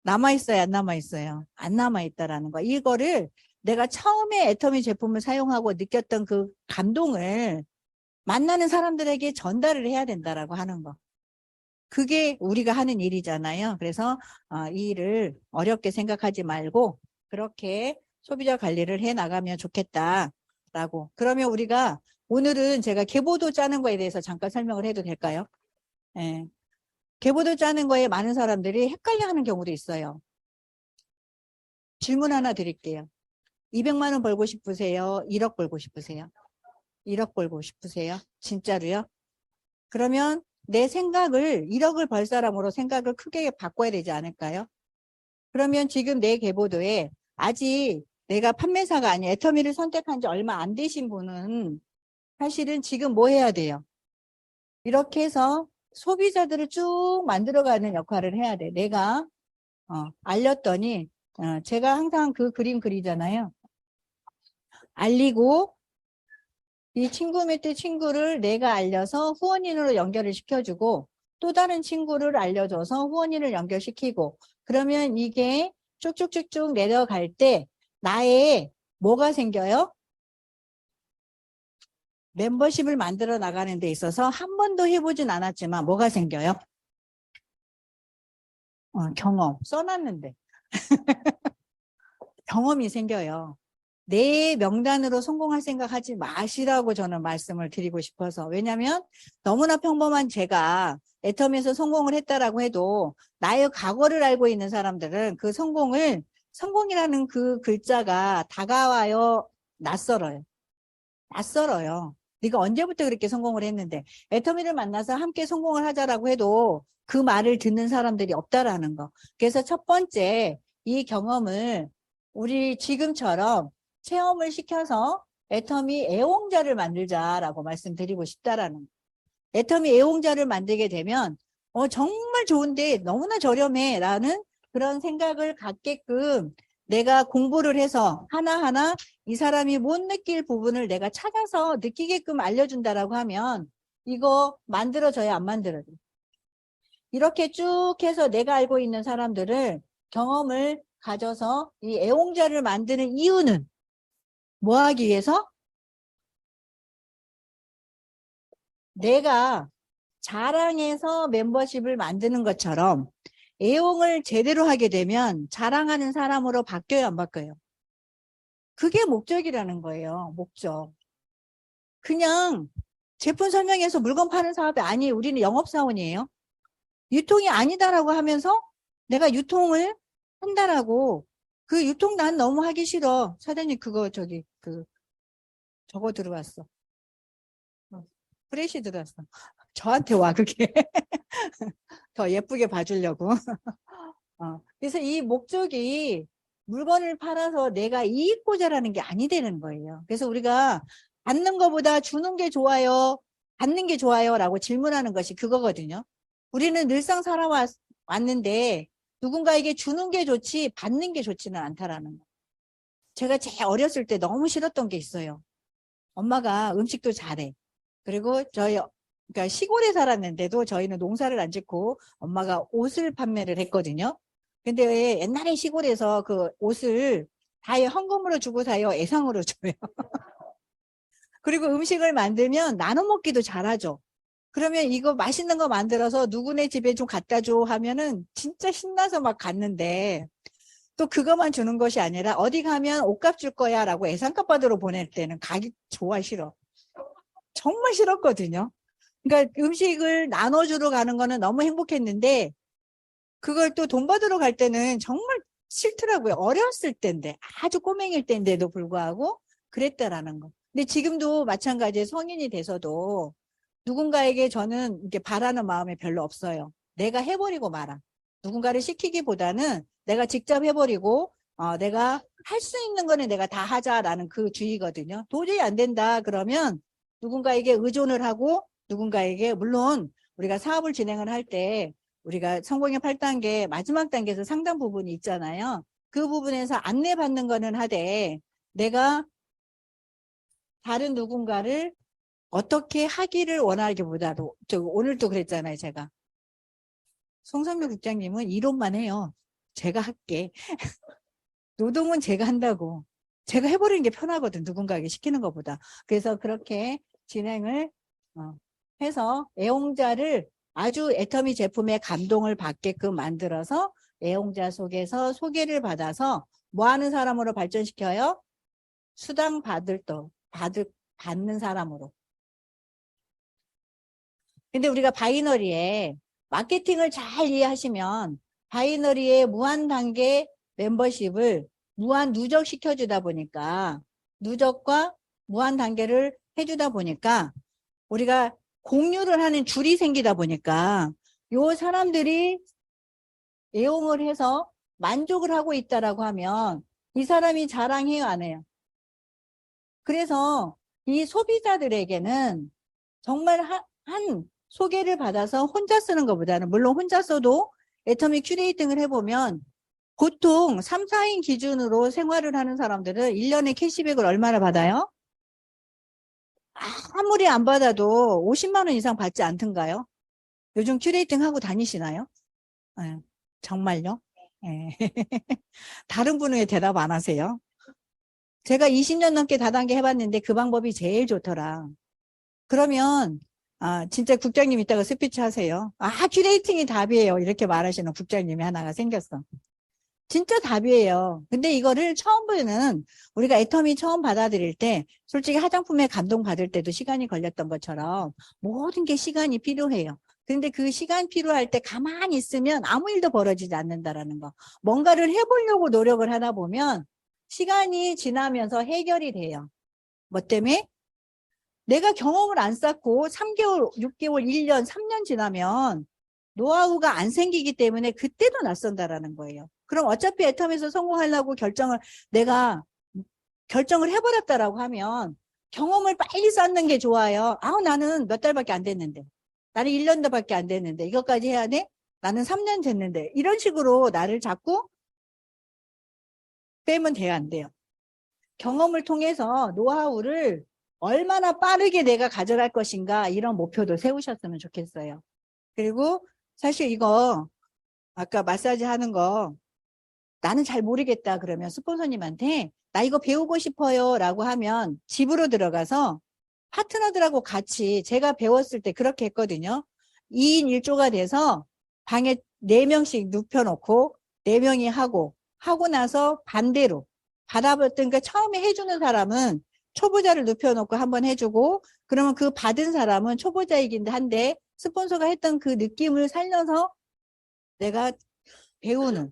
남아있어요, 안 남아있어요? 안 남아있다라는 거. 이거를 내가 처음에 애터미 제품을 사용하고 느꼈던 그 감동을 만나는 사람들에게 전달을 해야 된다라고 하는 거. 그게 우리가 하는 일이잖아요. 그래서 이 일을 어렵게 생각하지 말고 그렇게 소비자 관리를 해 나가면 좋겠다라고. 그러면 우리가 오늘은 제가 계보도 짜는 거에 대해서 잠깐 설명을 해도 될까요? 예. 계보도 짜는 거에 많은 사람들이 헷갈려하는 경우도 있어요. 질문 하나 드릴게요. 200만 원 벌고 싶으세요? 1억 벌고 싶으세요? 1억 벌고 싶으세요? 진짜로요? 그러면 내 생각을 1억을 벌 사람으로 생각을 크게 바꿔야 되지 않을까요? 그러면 지금 내 계보도에 아직 내가 판매사가 아닌 애터미를 선택한 지 얼마 안 되신 분은 사실은 지금 뭐 해야 돼요? 이렇게 해서 소비자들을 쭉 만들어가는 역할을 해야 돼. 내가 알렸더니, 제가 항상 그 그림 그리잖아요. 알리고, 이 친구 밑에 친구를 내가 알려서 후원인으로 연결을 시켜주고, 또 다른 친구를 알려줘서 후원인을 연결시키고, 그러면 이게 쭉쭉쭉쭉 내려갈 때, 나의 뭐가 생겨요? 멤버십을 만들어 나가는 데 있어서 한 번도 해보진 않았지만 뭐가 생겨요? 경험. 써놨는데. 경험이 생겨요. 내 명단으로 성공할 생각하지 마시라고 저는 말씀을 드리고 싶어서. 왜냐하면 너무나 평범한 제가 애텀에서 성공을 했다라고 해도 나의 과거를 알고 있는 사람들은 그 성공이라는 그 글자가 다가와요. 낯설어요. 낯설어요. 네가 언제부터 그렇게 성공을 했는데 애터미를 만나서 함께 성공을 하자라고 해도 그 말을 듣는 사람들이 없다라는 거. 그래서 첫 번째 이 경험을 우리 지금처럼 체험을 시켜서 애터미 애용자를 만들자라고 말씀드리고 싶다라는 거. 애터미 애용자를 만들게 되면 정말 좋은데 너무나 저렴해 라는 그런 생각을 갖게끔 내가 공부를 해서 하나하나 이 사람이 못 느낄 부분을 내가 찾아서 느끼게끔 알려준다라고 하면 이거 만들어져야 안 만들어져. 이렇게 쭉 해서 내가 알고 있는 사람들을 경험을 가져서 이 애용자를 만드는 이유는 뭐 하기 위해서? 내가 자랑해서 멤버십을 만드는 것처럼 애용을 제대로 하게 되면 자랑하는 사람으로 바뀌어요, 안 바뀌어요? 그게 목적이라는 거예요. 목적. 그냥 제품 설명해서 물건 파는 사업이 아니에요. 우리는 영업사원이에요. 유통이 아니다라고 하면서 내가 유통을 한다라고 그 유통 난 너무 하기 싫어. 사장님 그거 저거 들어왔어. 프레시 들어왔어. 저한테 와 그게. 더 예쁘게 봐주려고. 그래서 이 목적이 물건을 팔아서 내가 이익보자라는 게 아니 되는 거예요. 그래서 우리가 받는 것보다 주는 게 좋아요, 받는 게 좋아요 라고 질문하는 것이 그거거든요. 우리는 늘상 살아왔는데 누군가에게 주는 게 좋지 받는 게 좋지는 않다라는 거. 제가 제일 어렸을 때 너무 싫었던 게 있어요. 엄마가 음식도 잘해. 그리고 그러니까 시골에 살았는데도 저희는 농사를 안 짓고 엄마가 옷을 판매를 했거든요. 근데 왜 옛날에 시골에서 그 옷을 다에 헌금으로 주고 사요? 애상으로 줘요. 그리고 음식을 만들면 나눠 먹기도 잘하죠. 그러면 이거 맛있는 거 만들어서 누구네 집에 좀 갖다 줘 하면은 진짜 신나서 막 갔는데 또 그것만 주는 것이 아니라 어디 가면 옷값 줄 거야 라고 애상값 받으러 보낼 때는 가기 좋아 싫어. 정말 싫었거든요. 그러니까 음식을 나눠주러 가는 거는 너무 행복했는데 그걸 또 돈 받으러 갈 때는 정말 싫더라고요. 어렸을 때인데 아주 꼬맹일 때인데도 불구하고 그랬다라는 거. 근데 지금도 마찬가지에 성인이 돼서도 누군가에게 저는 이렇게 바라는 마음이 별로 없어요. 내가 해버리고 말아. 누군가를 시키기보다는 내가 직접 해버리고 내가 할 수 있는 거는 내가 다 하자라는 그 주의거든요. 도저히 안 된다 그러면 누군가에게 의존을 하고 누군가에게 물론 우리가 사업을 진행을 할 때 우리가 성공의 8단계 마지막 단계에서 상담 부분이 있잖아요. 그 부분에서 안내받는 거는 하되 내가 다른 누군가를 어떻게 하기를 원하기보다도 오늘도 그랬잖아요. 제가 송선미 국장님은 이론만 해요. 제가 할게. 노동은 제가 한다고. 제가 해버리는 게 편하거든. 누군가에게 시키는 것보다. 그래서 그렇게 진행을 해서 애용자를 아주 애터미 제품에 감동을 받게끔 만들어서 애용자 속에서 소개를 받아서 뭐 하는 사람으로 발전시켜요? 수당 받는 사람으로. 근데 우리가 바이너리에 마케팅을 잘 이해하시면 바이너리의 무한 단계 멤버십을 무한 누적 시켜주다 보니까 누적과 무한 단계를 해주다 보니까 우리가 공유를 하는 줄이 생기다 보니까 요 사람들이 애용을 해서 만족을 하고 있다라고 하면 이 사람이 자랑해요, 안 해요? 그래서 이 소비자들에게는 정말 한 소개를 받아서 혼자 쓰는 것보다는 물론 혼자 써도 애터미 큐레이팅을 해보면 보통 3, 4인 기준으로 생활을 하는 사람들은 1년에 캐시백을 얼마나 받아요? 아무리 안 받아도 50만 원 이상 받지 않던가요? 요즘 큐레이팅 하고 다니시나요? 예, 정말요? 예. 다른 분은 왜 대답 안 하세요? 제가 20년 넘게 다단계 해봤는데 그 방법이 제일 좋더라. 그러면 진짜 국장님 이따가 스피치 하세요. 큐레이팅이 답이에요. 이렇게 말하시는 국장님이 하나가 생겼어. 진짜 답이에요. 근데 이거를 처음부터는 우리가 애터미 처음 받아들일 때 솔직히 화장품에 감동받을 때도 시간이 걸렸던 것처럼 모든 게 시간이 필요해요. 근데 그 시간 필요할 때 가만히 있으면 아무 일도 벌어지지 않는다라는 거. 뭔가를 해보려고 노력을 하다 보면 시간이 지나면서 해결이 돼요. 뭐 때문에? 내가 경험을 안 쌓고 3개월, 6개월, 1년, 3년 지나면 노하우가 안 생기기 때문에 그때도 낯선다라는 거예요. 그럼 어차피 애텀에서 성공하려고 내가 결정을 해버렸다라고 하면 경험을 빨리 쌓는 게 좋아요. 나는 몇 달밖에 안 됐는데. 나는 1년도밖에 안 됐는데. 이것까지 해야 돼? 나는 3년 됐는데. 이런 식으로 나를 자꾸 빼면 돼야 안 돼요. 경험을 통해서 노하우를 얼마나 빠르게 내가 가져갈 것인가 이런 목표도 세우셨으면 좋겠어요. 그리고 사실 이거 아까 마사지 하는 거 나는 잘 모르겠다 그러면 스폰서님한테 나 이거 배우고 싶어요 라고 하면 집으로 들어가서 파트너들하고 같이 제가 배웠을 때 그렇게 했거든요. 2인 1조가 돼서 방에 4명씩 눕혀놓고 4명이 하고 나서 반대로 받아봤던 그 처음에 해주는 사람은 초보자를 눕혀놓고 한번 해주고 그러면 그 받은 사람은 초보자이긴 한데 스폰서가 했던 그 느낌을 살려서 내가 배우는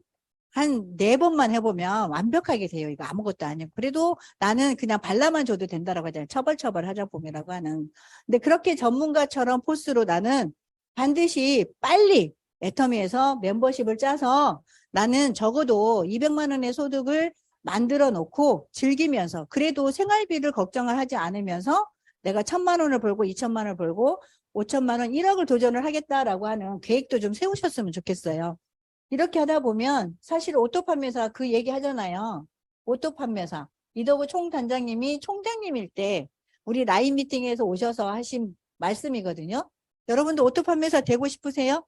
한 4번만 해보면 완벽하게 돼요. 이거 아무것도 아니고. 그래도 나는 그냥 발라만 줘도 된다라고 하잖아요. 처벌 하자봄이라고 하는. 근데 그렇게 전문가처럼 포스로 나는 반드시 빨리 애터미에서 멤버십을 짜서 나는 적어도 200만 원의 소득을 만들어 놓고 즐기면서 그래도 생활비를 걱정을 하지 않으면서 내가 1,000만 원을 벌고 2,000만 원을 벌고 5천만 원 1억을 도전을 하겠다라고 하는 계획도 좀 세우셨으면 좋겠어요. 이렇게 하다 보면 사실 오토 판매사 그 얘기 하잖아요. 오토 판매사. 이덕우 총단장님이 총장님일 때 우리 라인 미팅에서 오셔서 하신 말씀이거든요. 여러분도 오토 판매사 되고 싶으세요?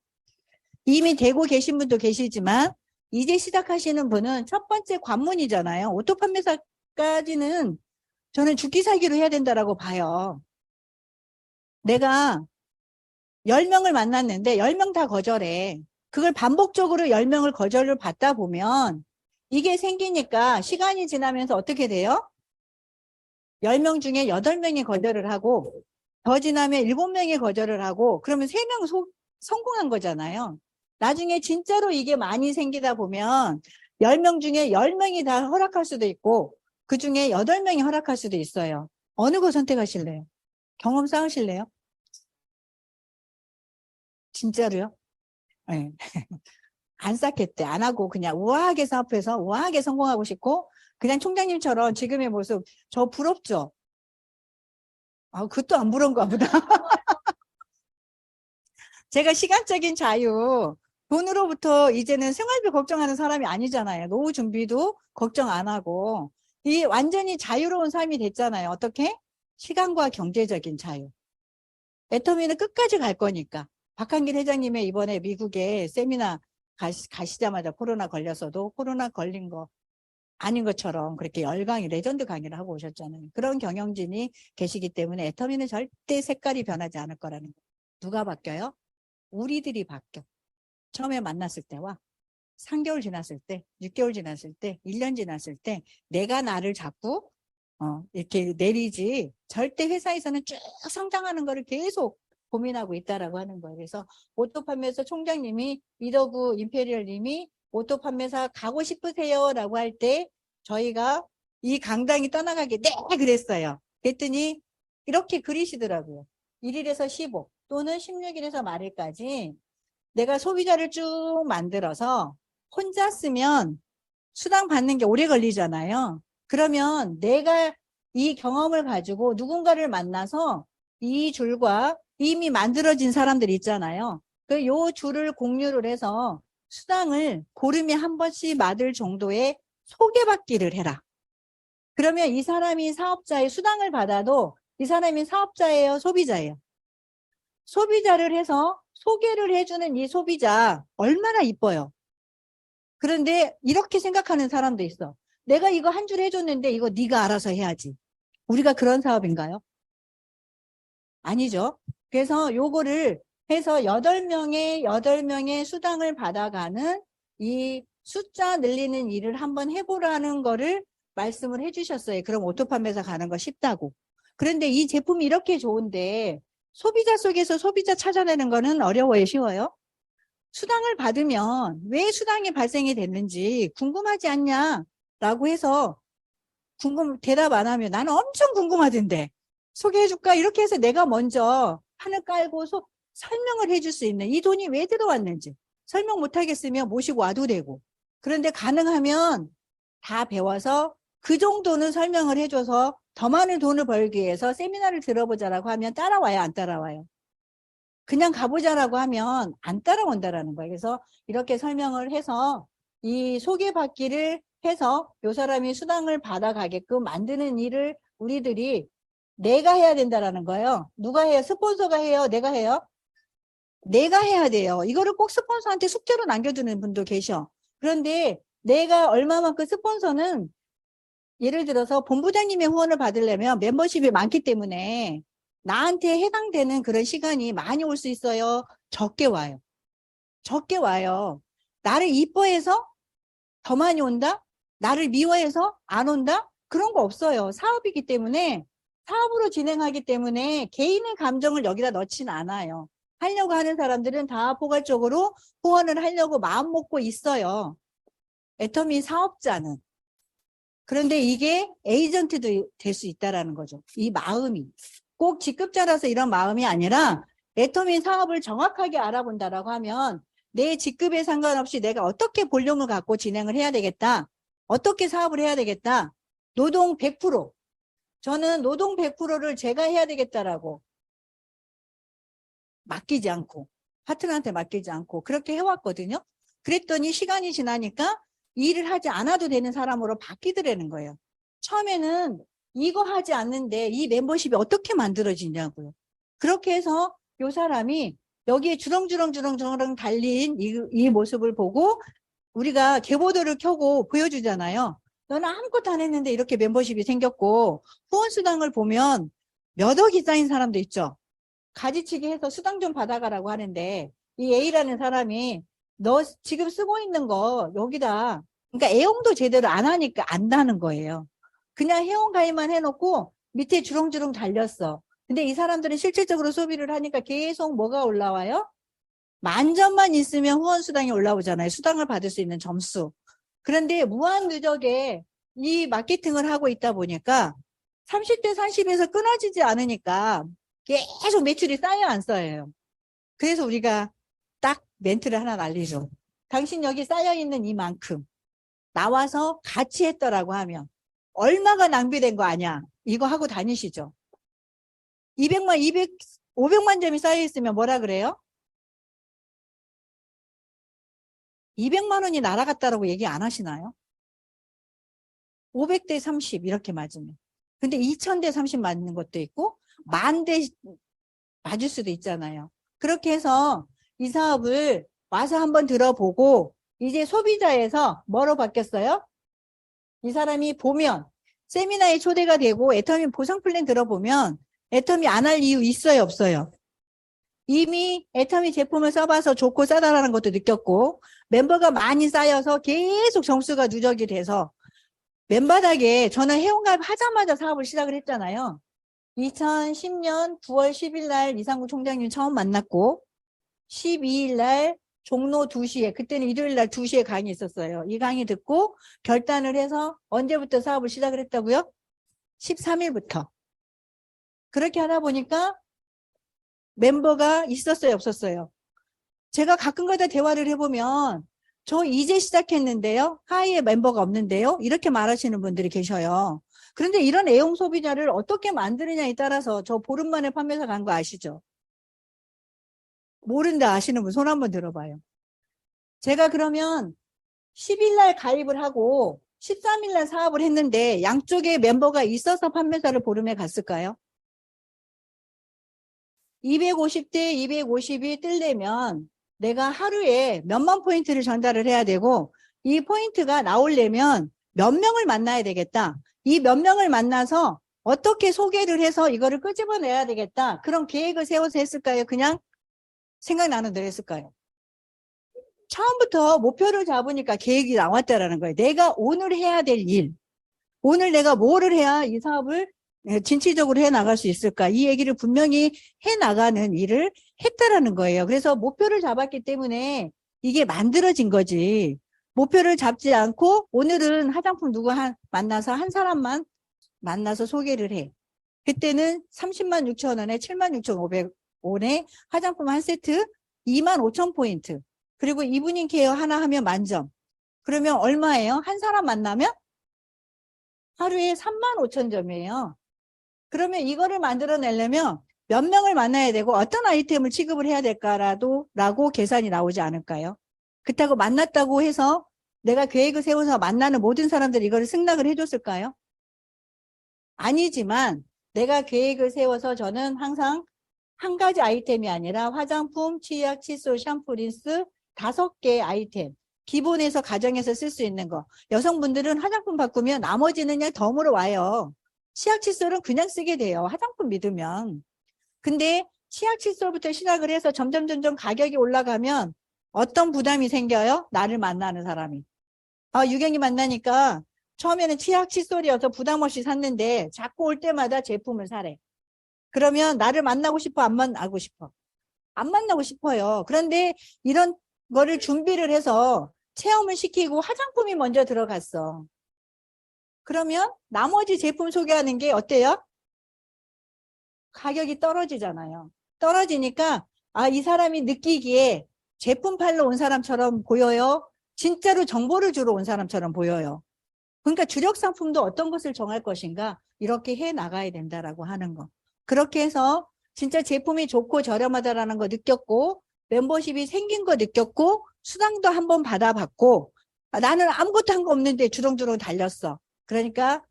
이미 되고 계신 분도 계시지만 이제 시작하시는 분은 첫 번째 관문이잖아요. 오토 판매사까지는 저는 죽기 살기로 해야 된다라고 봐요. 내가 10명을 만났는데 10명 다 거절해. 그걸 반복적으로 10명을 거절을 받다 보면 이게 생기니까 시간이 지나면서 어떻게 돼요? 10명 중에 8명이 거절을 하고 더 지나면 7명이 거절을 하고 그러면 3명 성공한 거잖아요. 나중에 진짜로 이게 많이 생기다 보면 10명 중에 10명이 다 허락할 수도 있고 그 중에 8명이 허락할 수도 있어요. 어느 거 선택하실래요? 경험 쌓으실래요? 진짜로요? 네. 안 쌓겠대. 안 하고 그냥 우아하게 사업해서 우아하게 성공하고 싶고 그냥 총장님처럼 지금의 모습 저 부럽죠? 그것도 안 부러운가 보다. 제가 시간적인 자유 돈으로부터 이제는 생활비 걱정하는 사람이 아니잖아요. 노후 준비도 걱정 안 하고 이 완전히 자유로운 삶이 됐잖아요. 어떻게? 시간과 경제적인 자유. 애터미는 끝까지 갈 거니까. 박한길 회장님의 이번에 미국에 세미나 가시자마자 코로나 걸렸어도 코로나 걸린 거 아닌 것처럼 그렇게 열강의 레전드 강의를 하고 오셨잖아요. 그런 경영진이 계시기 때문에 애터미는 절대 색깔이 변하지 않을 거라는 거. 누가 바뀌어요? 우리들이 바뀌어. 처음에 만났을 때와 3개월 지났을 때, 6개월 지났을 때, 1년 지났을 때 내가 나를 자꾸 이렇게 내리지 절대 회사에서는 쭉 성장하는 거를 계속 고민하고 있다라고 하는 거예요. 그래서 오토 판매사 총장님이 이덕우 임페리얼님이 오토 판매사 가고 싶으세요? 라고 할 때 저희가 이 강당이 떠나가게 네 그랬어요. 그랬더니 이렇게 그리시더라고요. 1일에서 15 또는 16일에서 말일까지 내가 소비자를 쭉 만들어서 혼자 쓰면 수당 받는 게 오래 걸리잖아요. 그러면 내가 이 경험을 가지고 누군가를 만나서 이 줄과 이미 만들어진 사람들 있잖아요. 요 줄을 공유를 해서 수당을 보름에 한 번씩 받을 정도의 소개받기를 해라. 그러면 이 사람이 사업자의 수당을 받아도 이 사람이 사업자예요, 소비자예요? 소비자를 해서 소개를 해주는 이 소비자 얼마나 이뻐요. 그런데 이렇게 생각하는 사람도 있어. 내가 이거 한 줄 해줬는데 이거 네가 알아서 해야지. 우리가 그런 사업인가요? 아니죠. 그래서 요거를 해서 8명의 수당을 받아가는 이 숫자 늘리는 일을 한번 해보라는 거를 말씀을 해주셨어요. 그럼 오토 판매사 가는 거 쉽다고. 그런데 이 제품이 이렇게 좋은데 소비자 속에서 소비자 찾아내는 거는 어려워요, 쉬워요? 수당을 받으면 왜 수당이 발생이 됐는지 궁금하지 않냐? 라고 해서 대답 안 하면 나는 엄청 궁금하던데 소개해줄까? 이렇게 해서 내가 먼저 판을 깔고 설명을 해줄 수 있는 이 돈이 왜 들어왔는지 설명 못하겠으면 모시고 와도 되고 그런데 가능하면 다 배워서 그 정도는 설명을 해줘서 더 많은 돈을 벌기 위해서 세미나를 들어보자라고 하면 따라와요, 안 따라와요? 그냥 가보자라고 하면 안 따라온다라는 거예요. 그래서 이렇게 설명을 해서 이 소개받기를 해서 이 사람이 수당을 받아가게끔 만드는 일을 우리들이 내가 해야 된다라는 거예요. 누가 해요? 스폰서가 해요? 내가 해요? 내가 해야 돼요. 이거를 꼭 스폰서한테 숙제로 남겨두는 분도 계셔. 그런데 내가 얼마만큼 스폰서는 예를 들어서 본부장님의 후원을 받으려면 멤버십이 많기 때문에 나한테 해당되는 그런 시간이 많이 올 수 있어요? 적게 와요. 적게 와요. 나를 이뻐해서 더 많이 온다? 나를 미워해서 안 온다? 그런 거 없어요. 사업이기 때문에 사업으로 진행하기 때문에 개인의 감정을 여기다 넣지는 않아요. 하려고 하는 사람들은 다 포괄적으로 후원을 하려고 마음 먹고 있어요. 애터미 사업자는. 그런데 이게 에이전트도 될 수 있다라는 거죠. 이 마음이. 꼭 직급자라서 이런 마음이 아니라 애터미 사업을 정확하게 알아본다라고 하면 내 직급에 상관없이 내가 어떻게 볼륨을 갖고 진행을 해야 되겠다. 어떻게 사업을 해야 되겠다. 노동 100%. 저는 노동 100%를 제가 해야 되겠다라고 맡기지 않고 파트너한테 맡기지 않고 그렇게 해왔거든요. 그랬더니 시간이 지나니까 일을 하지 않아도 되는 사람으로 바뀌더라는 거예요. 처음에는 이거 하지 않는데 이 멤버십이 어떻게 만들어지냐고요. 그렇게 해서 이 사람이 여기에 주렁주렁 달린 이 모습을 보고 우리가 계보도를 켜고 보여주잖아요. 너는 아무것도 안 했는데 이렇게 멤버십이 생겼고 후원수당을 보면 몇 억이 쌓인 사람도 있죠. 가지치기 해서 수당 좀 받아가라고 하는데 이 A라는 사람이 너 지금 쓰고 있는 거 여기다 그러니까 애용도 제대로 안 하니까 안다는 거예요. 그냥 회원 가입만 해놓고 밑에 주렁주렁 달렸어. 근데 이 사람들은 실질적으로 소비를 하니까 계속 뭐가 올라와요? 만점만 있으면 후원수당이 올라오잖아요. 수당을 받을 수 있는 점수. 그런데 무한 누적에 이 마케팅을 하고 있다 보니까 30대 30에서 끊어지지 않으니까 계속 매출이 쌓여 안 쌓여요. 그래서 우리가 딱 멘트를 하나 날리죠. 당신 여기 쌓여있는 이만큼 나와서 같이 했더라고 하면 얼마가 낭비된 거 아니야. 이거 하고 다니시죠. 500만 점이 쌓여있으면 뭐라 그래요? 200만 원이 날아갔다라고 얘기 안 하시나요? 500대 30 이렇게 맞으면. 근데 2000대 30 맞는 것도 있고 10,000대 맞을 수도 있잖아요. 그렇게 해서 이 사업을 와서 한번 들어보고 이제 소비자에서 뭐로 바뀌었어요? 이 사람이 보면 세미나에 초대가 되고 애터미 보상 플랜 들어보면 애터미 안 할 이유 있어요, 없어요? 이미 애터미 제품을 써봐서 좋고 싸다라는 것도 느꼈고 멤버가 많이 쌓여서 계속 점수가 누적이 돼서 맨바닥에 저는 회원가입 하자마자 사업을 시작을 했잖아요. 2010년 9월 10일 날 이상구 총장님 처음 만났고 12일 날 종로 2시에 그때는 일요일 날 2시에 강의 있었어요. 이 강의 듣고 결단을 해서 언제부터 사업을 시작을 했다고요? 13일부터. 그렇게 하다 보니까 멤버가 있었어요, 없었어요? 제가 가끔가다 대화를 해보면 저 이제 시작했는데요. 하이에 멤버가 없는데요. 이렇게 말하시는 분들이 계셔요. 그런데 이런 애용 소비자를 어떻게 만드느냐에 따라서 저 보름 만에 판매사 간 거 아시죠? 모른다 아시는 분 손 한번 들어봐요. 제가 그러면 10일 날 가입을 하고 13일 날 사업을 했는데 양쪽에 멤버가 있어서 판매사를 보름에 갔을까요? 250대 250이 뜰려면 내가 하루에 몇만 포인트를 전달을 해야 되고 이 포인트가 나오려면 몇 명을 만나야 되겠다. 이 몇 명을 만나서 어떻게 소개를 해서 이거를 끄집어내야 되겠다. 그런 계획을 세워서 했을까요? 그냥 생각나는 대로 했을까요? 처음부터 목표를 잡으니까 계획이 나왔다라는 거예요. 내가 오늘 해야 될 일, 오늘 내가 뭐를 해야 이 사업을 진취적으로 해 나갈 수 있을까? 이 얘기를 분명히 해 나가는 일을 했다라는 거예요. 그래서 목표를 잡았기 때문에 이게 만들어진 거지. 목표를 잡지 않고 오늘은 화장품 누구 만나서 한 사람만 만나서 소개를 해. 그때는 30만 6천 원에 7만 6,500원에 화장품 한 세트 2만 5천 포인트. 그리고 이브닝 케어 하나 하면 만점. 그러면 얼마예요? 한 사람 만나면 하루에 3만 5천 점이에요. 그러면 이거를 만들어내려면 몇 명을 만나야 되고 어떤 아이템을 취급을 해야 될까라고 계산이 나오지 않을까요? 그렇다고 만났다고 해서 내가 계획을 세워서 만나는 모든 사람들이 이거를 승낙을 해줬을까요? 아니지만 내가 계획을 세워서 저는 항상 한 가지 아이템이 아니라 화장품, 치약, 칫솔, 샴푸, 린스 5개 아이템. 기본에서 가정에서 쓸 수 있는 거. 여성분들은 화장품 바꾸면 나머지는 그냥 덤으로 와요. 치약, 칫솔은 그냥 쓰게 돼요. 화장품 믿으면. 근데 치약, 칫솔부터 시작을 해서 점점 가격이 올라가면 어떤 부담이 생겨요? 나를 만나는 사람이. 유경이 만나니까 처음에는 치약, 칫솔이어서 부담 없이 샀는데 자꾸 올 때마다 제품을 사래. 그러면 나를 만나고 싶어? 안 만나고 싶어? 안 만나고 싶어요. 그런데 이런 거를 준비를 해서 체험을 시키고 화장품이 먼저 들어갔어. 그러면 나머지 제품 소개하는 게 어때요? 가격이 떨어지잖아요. 떨어지니까 이 사람이 느끼기에 제품 팔러 온 사람처럼 보여요? 진짜로 정보를 주러 온 사람처럼 보여요? 그러니까 주력 상품도 어떤 것을 정할 것인가 이렇게 해 나가야 된다라고 하는 거. 그렇게 해서 진짜 제품이 좋고 저렴하다라는 거 느꼈고 멤버십이 생긴 거 느꼈고 수당도 한번 받아봤고 나는 아무것도 한 거 없는데 주렁주렁 달렸어. 그러니까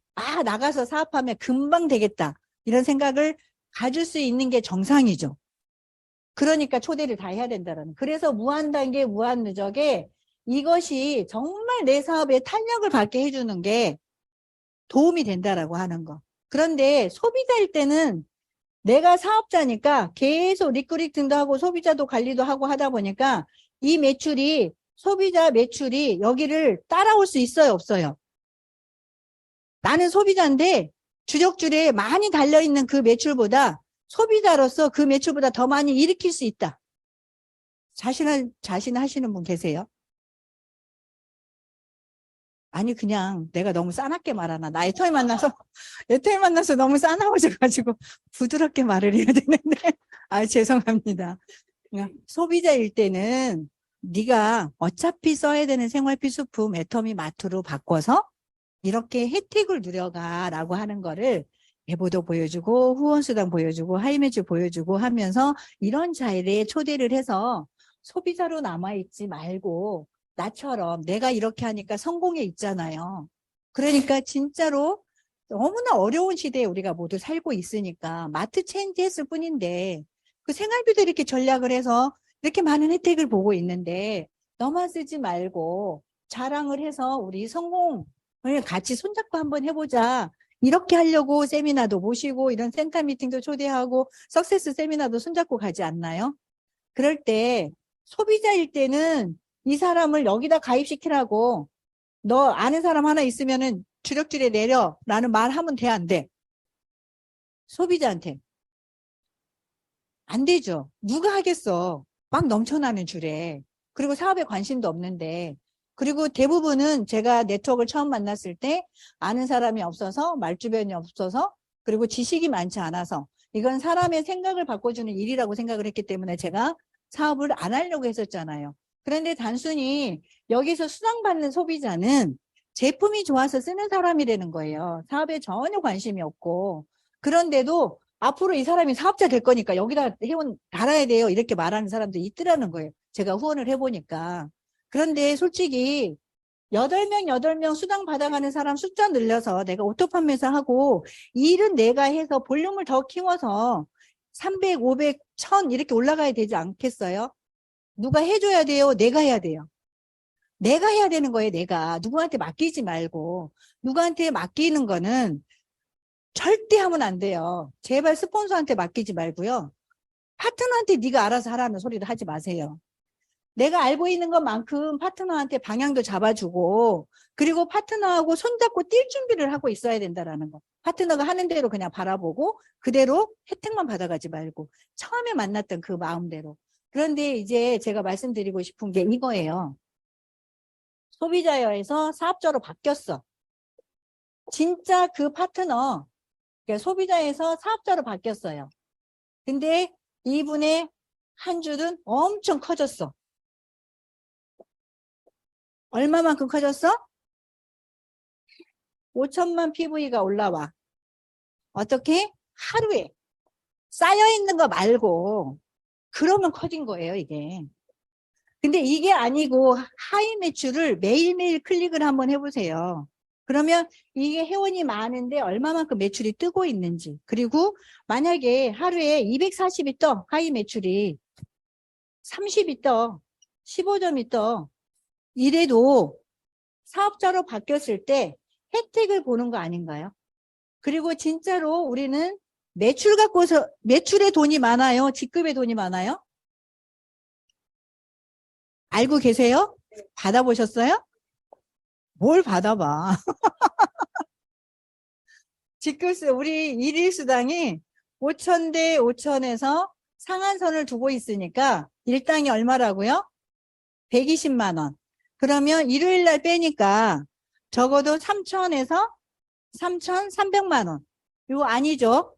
나가서 사업하면 금방 되겠다. 이런 생각을 가질 수 있는 게 정상이죠. 그러니까 초대를 다 해야 된다라는. 그래서 무한단계, 무한누적에 이것이 정말 내 사업에 탄력을 받게 해주는 게 도움이 된다라고 하는 거. 그런데 소비자일 때는 내가 사업자니까 계속 리크루팅도 하고 소비자도 관리도 하고 하다 보니까 이 매출이 소비자 매출이 여기를 따라올 수 있어요, 없어요? 나는 소비자인데 주력줄에 많이 달려있는 그 매출보다 소비자로서 그 매출보다 더 많이 일으킬 수 있다. 자신 하시는 분 계세요? 아니 그냥 내가 너무 싸납게 말하나. 나 애터에 만나서 너무 싸나워져가지고 부드럽게 말을 해야 되는데 죄송합니다. 그냥 소비자일 때는 네가 어차피 써야 되는 생활필수품 애터미 마트로 바꿔서 이렇게 혜택을 누려가라고 하는 거를 예보도 보여주고 후원수당 보여주고 하이매출 보여주고 하면서 이런 자리에 초대를 해서 소비자로 남아있지 말고 나처럼 내가 이렇게 하니까 성공해 있잖아요. 그러니까 진짜로 너무나 어려운 시대에 우리가 모두 살고 있으니까 마트 체인지 했을 뿐인데 그 생활비도 이렇게 전략을 해서 이렇게 많은 혜택을 보고 있는데 너만 쓰지 말고 자랑을 해서 우리 성공을 같이 손잡고 한번 해보자. 이렇게 하려고 세미나도 모시고 이런 센터 미팅도 초대하고 석세스 세미나도 손잡고 가지 않나요? 그럴 때 소비자일 때는 이 사람을 여기다 가입시키라고 너 아는 사람 하나 있으면은 주력줄에 내려 라는 말 하면 돼, 안 돼? 소비자한테. 안 되죠. 누가 하겠어. 막 넘쳐나는 줄에. 그리고 사업에 관심도 없는데. 그리고 대부분은 제가 네트워크를 처음 만났을 때 아는 사람이 없어서 말주변이 없어서 그리고 지식이 많지 않아서 이건 사람의 생각을 바꿔주는 일이라고 생각을 했기 때문에 제가 사업을 안 하려고 했었잖아요. 그런데 단순히 여기서 수당받는 소비자는 제품이 좋아서 쓰는 사람이라는 거예요. 사업에 전혀 관심이 없고. 그런데도 앞으로 이 사람이 사업자 될 거니까 여기다 회원 달아야 돼요. 이렇게 말하는 사람도 있더라는 거예요. 제가 후원을 해보니까. 그런데 솔직히 8명 수당 받아가는 사람 숫자 늘려서 내가 오토 판매사 하고 일은 내가 해서 볼륨을 더 키워서 300, 500, 1000 이렇게 올라가야 되지 않겠어요? 누가 해줘야 돼요? 내가 해야 돼요. 내가 해야 되는 거예요, 내가. 누구한테 맡기지 말고. 누구한테 맡기는 거는 절대 하면 안 돼요. 제발 스폰서한테 맡기지 말고요. 파트너한테 네가 알아서 하라는 소리도 하지 마세요. 내가 알고 있는 것만큼 파트너한테 방향도 잡아주고, 그리고 파트너하고 손잡고 뛸 준비를 하고 있어야 된다라는 거. 파트너가 하는 대로 그냥 바라보고 그대로 혜택만 받아가지 말고 처음에 만났던 그 마음대로. 그런데 이제 제가 말씀드리고 싶은 게 이거예요. 소비자여에서 사업자로 바뀌었어. 진짜 그 파트너, 그러니까 소비자에서 사업자로 바뀌었어요. 근데 이분의 한 줄은 엄청 커졌어. 얼마만큼 커졌어? 5천만 PV가 올라와. 어떻게? 하루에 쌓여있는 거 말고 그러면 커진 거예요, 이게. 근데 이게 아니고 하이 매출을 매일매일 클릭을 한번 해보세요. 그러면 이게 회원이 많은데 얼마만큼 매출이 뜨고 있는지, 그리고 만약에 하루에 240이 떠, 하이 매출이 30이 떠, 15점이 떠, 이래도 사업자로 바뀌었을 때 혜택을 보는 거 아닌가요? 그리고 진짜로 우리는 매출 갖고서, 매출에 돈이 많아요? 직급에 돈이 많아요? 알고 계세요? 받아보셨어요? 뭘 받아봐. 직급수, 우리 일일 수당이 5천 대 5천에서 상한선을 두고 있으니까 일당이 얼마라고요? 120만 원. 그러면 일요일 날 빼니까 적어도 3천에서 3,300만 원. 이거 아니죠?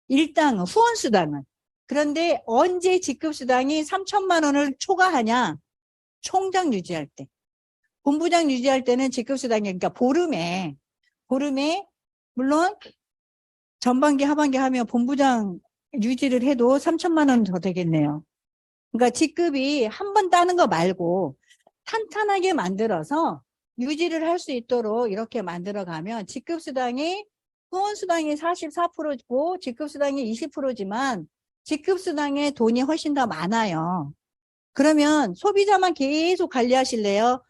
일당은, 후원수당은. 그런데 언제 직급수당이 3천만 원을 초과하냐? 총장 유지할 때. 본부장 유지할 때는 직급수당이, 그러니까 보름에, 물론 전반기, 하반기 하면 본부장 유지를 해도 3천만 원 더 되겠네요. 그러니까 직급이 한 번 따는 거 말고 탄탄하게 만들어서 유지를 할 수 있도록 이렇게 만들어 가면 직급수당이, 후원수당이 44%고 직급수당이 20%지만 직급수당의 돈이 훨씬 더 많아요. 그러면 소비자만 계속 관리하실래요?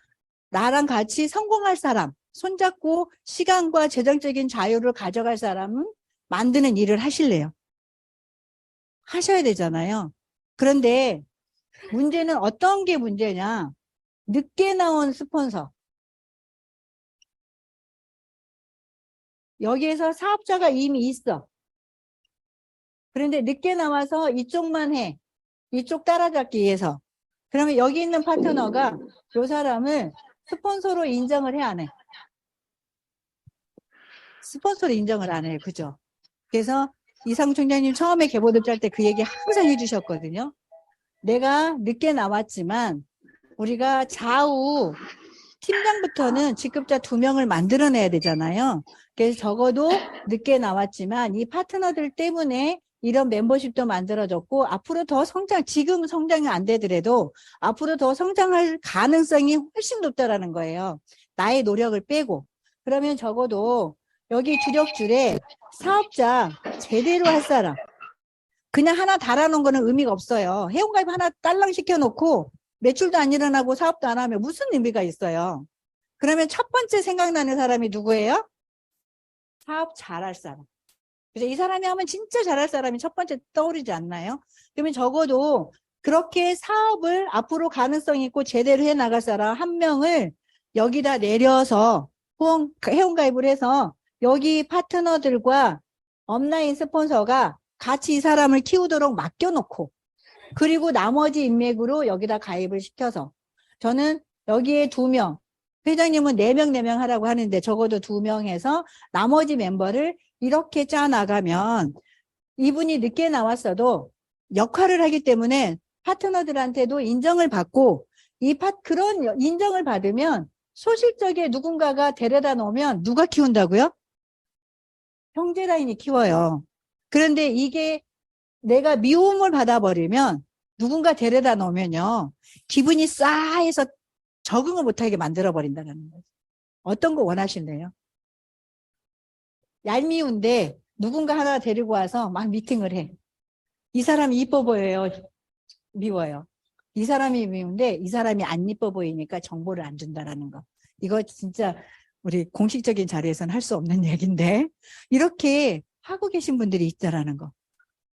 나랑 같이 성공할 사람, 손잡고 시간과 재정적인 자유를 가져갈 사람은 만드는 일을 하실래요? 하셔야 되잖아요. 그런데 문제는 어떤 게 문제냐? 늦게 나온 스폰서. 여기에서 사업자가 이미 있어. 그런데 늦게 나와서 이쪽만 해. 이쪽 따라잡기 위해서. 그러면 여기 있는 파트너가 이 사람을 스폰서로 인정을 해, 안 해? 스폰서로 인정을 안 해요. 그죠? 그래서 이상 총장님 처음에 개보도 짤 때 그 얘기 항상 해주셨거든요. 내가 늦게 나왔지만 우리가 좌우 팀장부터는 직급자 2명을 만들어내야 되잖아요. 그래서 적어도 늦게 나왔지만 이 파트너들 때문에 이런 멤버십도 만들어졌고 앞으로 더 성장, 지금 성장이 안 되더라도 앞으로 더 성장할 가능성이 훨씬 높다라는 거예요. 나의 노력을 빼고. 그러면 적어도 여기 주력줄에 사업자 제대로 할 사람. 그냥 하나 달아놓은 거는 의미가 없어요. 회원가입 하나 딸랑 시켜놓고 매출도 안 일어나고 사업도 안 하면 무슨 의미가 있어요. 그러면 첫 번째 생각나는 사람이 누구예요? 사업 잘할 사람. 그래서 이 사람이 하면 진짜 잘할 사람이 첫 번째 떠오르지 않나요? 그러면 적어도 그렇게 사업을 앞으로 가능성 있고 제대로 해 나갈 사람 한 명을 여기다 내려서 회원가입을 해서 여기 파트너들과 업라인 스폰서가 같이 이 사람을 키우도록 맡겨놓고 그리고 나머지 인맥으로 여기다 가입을 시켜서 저는 여기에 2명, 회장님은 4명 하라고 하는데 적어도 2명 해서 나머지 멤버를 이렇게 짜나가면 이분이 늦게 나왔어도 역할을 하기 때문에 파트너들한테도 인정을 받고 그런 인정을 받으면 소실적에 누군가가 데려다 놓으면 누가 키운다고요? 형제 라인이 키워요. 그런데 이게 내가 미움을 받아버리면 누군가 데려다 놓으면요. 기분이 싸해서 적응을 못하게 만들어버린다는 거예요. 어떤 거 원하실래요? 얄미운데 누군가 하나 데리고 와서 막 미팅을 해. 이 사람이 이뻐 보여요? 미워요? 이 사람이 미운데 이 사람이 안 이뻐 보이니까 정보를 안 준다라는 거. 이거 진짜 우리 공식적인 자리에서는 할 수 없는 얘기인데 이렇게 하고 계신 분들이 있다라는 거.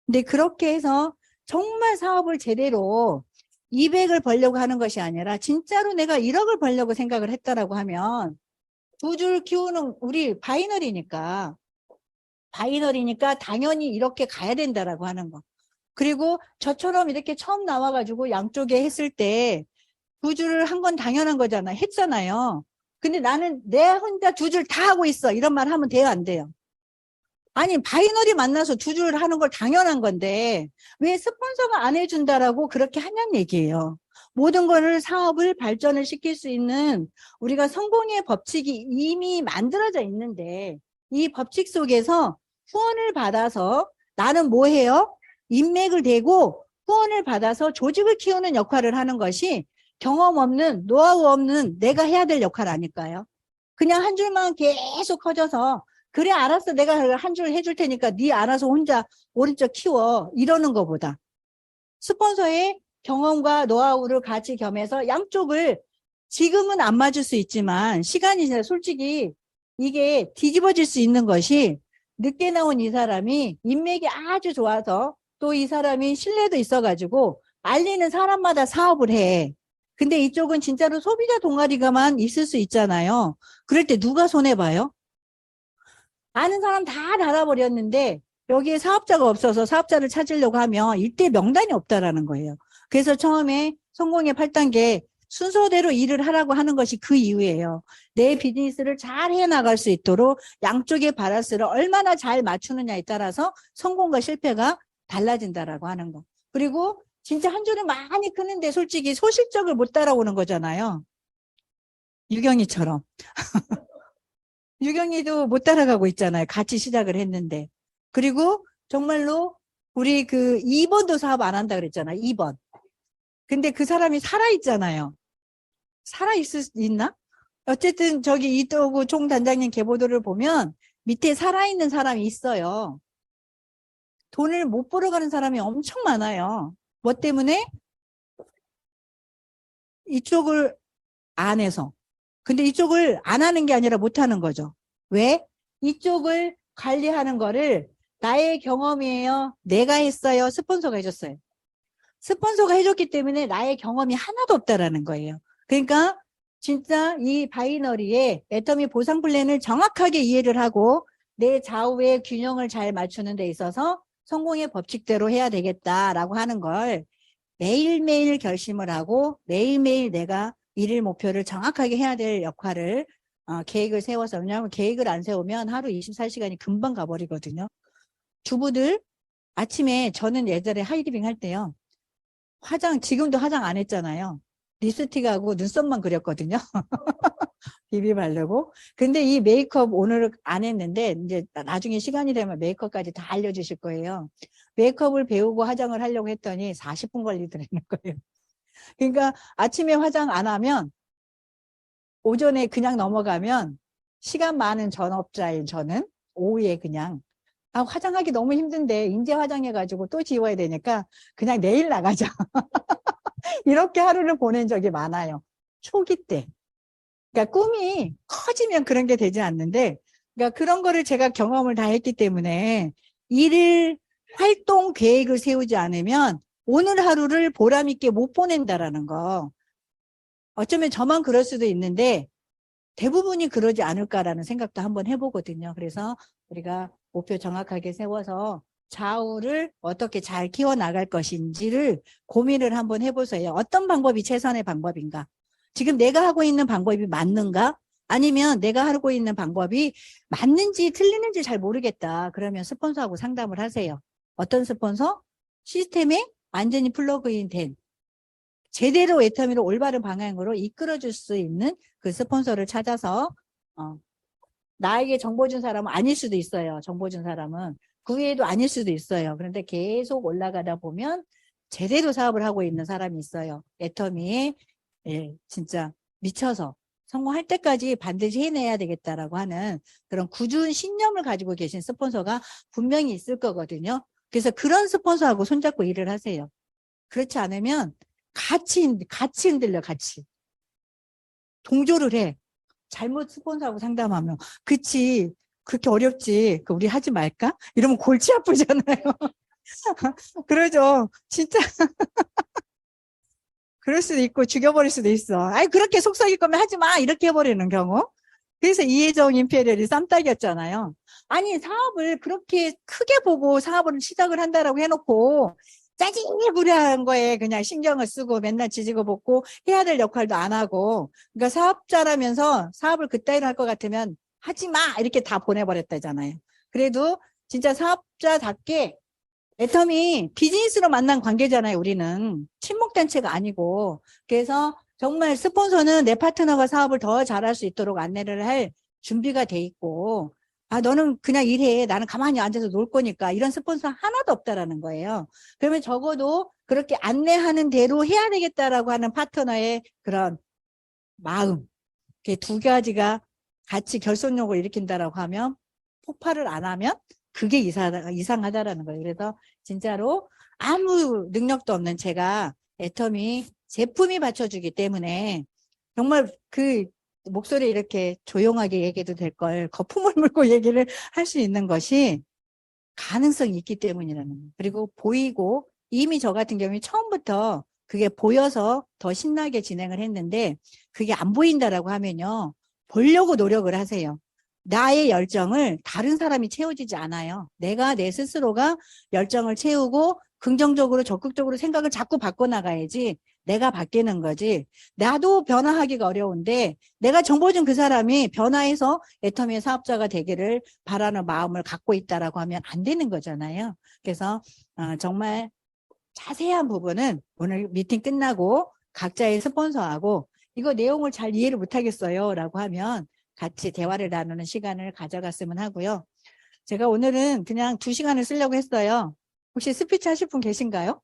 근데 그렇게 해서 정말 사업을 제대로 200을 벌려고 하는 것이 아니라 진짜로 내가 1억을 벌려고 생각을 했다라고 하면 두 줄 키우는 우리 바이너리니까 당연히 이렇게 가야 된다라고 하는 거. 그리고 저처럼 이렇게 처음 나와가지고 양쪽에 했을 때 두 줄을 한 건 당연한 거잖아. 했잖아요. 근데 나는 내 혼자 두 줄 다 하고 있어. 이런 말 하면 돼요, 안 돼요? 아니, 바이너리 만나서 두 줄 하는 걸 당연한 건데 왜 스폰서가 안 해준다라고 그렇게 하냐는 얘기예요. 모든 거를 사업을 발전을 시킬 수 있는 우리가 성공의 법칙이 이미 만들어져 있는데 이 법칙 속에서 후원을 받아서 나는 뭐 해요? 인맥을 대고 후원을 받아서 조직을 키우는 역할을 하는 것이 경험 없는, 노하우 없는 내가 해야 될 역할 아닐까요? 그냥 한 줄만 계속 커져서 그래 알았어 내가 한 줄 해줄 테니까 네 알아서 혼자 오른쪽 키워 이러는 것보다 스폰서의 경험과 노하우를 같이 겸해서 양쪽을 지금은 안 맞을 수 있지만 시간이 지나 솔직히 이게 뒤집어질 수 있는 것이 늦게 나온 이 사람이 인맥이 아주 좋아서 또 이 사람이 신뢰도 있어가지고 알리는 사람마다 사업을 해. 근데 이쪽은 진짜로 소비자 동아리가만 있을 수 있잖아요. 그럴 때 누가 손해봐요? 아는 사람 다 달아버렸는데 여기에 사업자가 없어서 사업자를 찾으려고 하면 이때 명단이 없다라는 거예요. 그래서 처음에 성공의 8단계 순서대로 일을 하라고 하는 것이 그 이유예요. 내 비즈니스를 잘 해나갈 수 있도록 양쪽의 밸런스를 얼마나 잘 맞추느냐에 따라서 성공과 실패가 달라진다라고 하는 거. 그리고 진짜 한 줄을 많이 크는데 솔직히 소실적을 못 따라오는 거잖아요. 유경이처럼. 유경이도 못 따라가고 있잖아요. 같이 시작을 했는데. 그리고 정말로 우리 그 2번도 사업 안 한다 그랬잖아요. 2번. 근데 그 사람이 살아있잖아요. 있나? 어쨌든 저기 이도구 총단장님 계보도를 보면 밑에 살아있는 사람이 있어요. 돈을 못 벌어가는 사람이 엄청 많아요. 뭐 때문에? 이쪽을 안 해서. 근데 이쪽을 안 하는 게 아니라 못 하는 거죠. 왜? 이쪽을 관리하는 거를 나의 경험이에요. 내가 했어요. 스폰서가 해줬어요. 스폰서가 해줬기 때문에 나의 경험이 하나도 없다라는 거예요. 그러니까 진짜 이 바이너리의 애터미 보상 플랜을 정확하게 이해를 하고 내 좌우의 균형을 잘 맞추는 데 있어서 성공의 법칙대로 해야 되겠다라고 하는 걸 매일매일 결심을 하고 매일매일 내가 일일 목표를 정확하게 해야 될 역할을 계획을 세워서 왜냐하면 계획을 안 세우면 하루 24시간이 금방 가버리거든요. 주부들 아침에 저는 예전에 하이디빙 할 때요. 지금도 화장 안 했잖아요. 립스틱하고 눈썹만 그렸거든요. 비비 바르고. 근데 이 메이크업 오늘 안 했는데 이제 나중에 시간이 되면 메이크업까지 다 알려주실 거예요. 메이크업을 배우고 화장을 하려고 했더니 40분 걸리더라는 거예요. 그러니까 아침에 화장 안 하면 오전에 그냥 넘어가면 시간 많은 전업자인 저는 오후에 그냥 화장하기 너무 힘든데 인제 화장해가지고 또 지워야 되니까 그냥 내일 나가자. 이렇게 하루를 보낸 적이 많아요. 초기 때. 그러니까 꿈이 커지면 그런 게 되지 않는데 그러니까 그런 거를 제가 경험을 다 했기 때문에 일일 활동 계획을 세우지 않으면 오늘 하루를 보람 있게 못 보낸다라는 거. 어쩌면 저만 그럴 수도 있는데 대부분이 그러지 않을까라는 생각도 한번 해보거든요. 그래서 우리가 목표 정확하게 세워서 좌우를 어떻게 잘 키워나갈 것인지를 고민을 한번 해보세요. 어떤 방법이 최선의 방법인가? 지금 내가 하고 있는 방법이 맞는가? 아니면 내가 하고 있는 방법이 맞는지 틀리는지 잘 모르겠다. 그러면 스폰서하고 상담을 하세요. 어떤 스폰서? 시스템에 완전히 플러그인 된 제대로 애터미를 올바른 방향으로 이끌어줄 수 있는 그 스폰서를 찾아서 나에게 정보 준 사람은 아닐 수도 있어요. 정보 준 사람은 그 외에도 아닐 수도 있어요. 그런데 계속 올라가다 보면 제대로 사업을 하고 있는 사람이 있어요. 애터미에 진짜 미쳐서 성공할 때까지 반드시 해내야 되겠다라고 하는 그런 굳은 신념을 가지고 계신 스폰서가 분명히 있을 거거든요. 그래서 그런 스폰서하고 손잡고 일을 하세요. 그렇지 않으면 같이 흔들려, 같이. 동조를 해. 잘못 스폰서하고 상담하면. 그치. 그렇게 어렵지. 우리 하지 말까? 이러면 골치 아프잖아요. 그러죠. 진짜. 그럴 수도 있고 죽여버릴 수도 있어. 아이, 그렇게 속삭일 거면 하지 마. 이렇게 해버리는 경우. 그래서 이혜정 임페리얼이 쌈딱이었잖아요. 아니, 사업을 그렇게 크게 보고 사업을 시작을 한다라고 해놓고 짜증부리한 거에 그냥 신경을 쓰고 맨날 지지고 볶고 해야 될 역할도 안 하고, 그러니까 사업자라면서 사업을 그따위로 할 것 같으면 하지 마. 이렇게 다 보내버렸다잖아요. 그래도 진짜 사업자답게 애텀이 비즈니스로 만난 관계잖아요. 우리는 친목단체가 아니고. 그래서 정말 스폰서는 내 파트너가 사업을 더 잘할 수 있도록 안내를 할 준비가 돼 있고, 아, 너는 그냥 일해. 나는 가만히 앉아서 놀 거니까. 이런 스폰서 하나도 없다라는 거예요. 그러면 적어도 그렇게 안내하는 대로 해야 되겠다라고 하는 파트너의 그런 마음, 그 두 가지가 같이 결속력을 일으킨다라고 하면, 폭발을 안 하면 그게 이상하다라는 거예요. 그래서 진짜로 아무 능력도 없는 제가 애텀이 제품이 받쳐주기 때문에 정말 그 목소리 이렇게 조용하게 얘기해도 될 걸 거품을 물고 얘기를 할 수 있는 것이 가능성이 있기 때문이라는 거예요. 그리고 보이고, 이미 저 같은 경우에 처음부터 그게 보여서 더 신나게 진행을 했는데, 그게 안 보인다라고 하면요, 보려고 노력을 하세요. 나의 열정을 다른 사람이 채워주지 않아요. 내가 내 스스로가 열정을 채우고 긍정적으로 적극적으로 생각을 자꾸 바꿔나가야지 내가 바뀌는 거지. 나도 변화하기가 어려운데 내가 정보 준 그 사람이 변화해서 애터미의 사업자가 되기를 바라는 마음을 갖고 있다라고 하면 안 되는 거잖아요. 그래서 정말 자세한 부분은 오늘 미팅 끝나고 각자의 스폰서하고 이거 내용을 잘 이해를 못하겠어요 라고 하면 같이 대화를 나누는 시간을 가져갔으면 하고요. 제가 오늘은 그냥 2시간을 쓰려고 했어요. 혹시 스피치 하실 분 계신가요?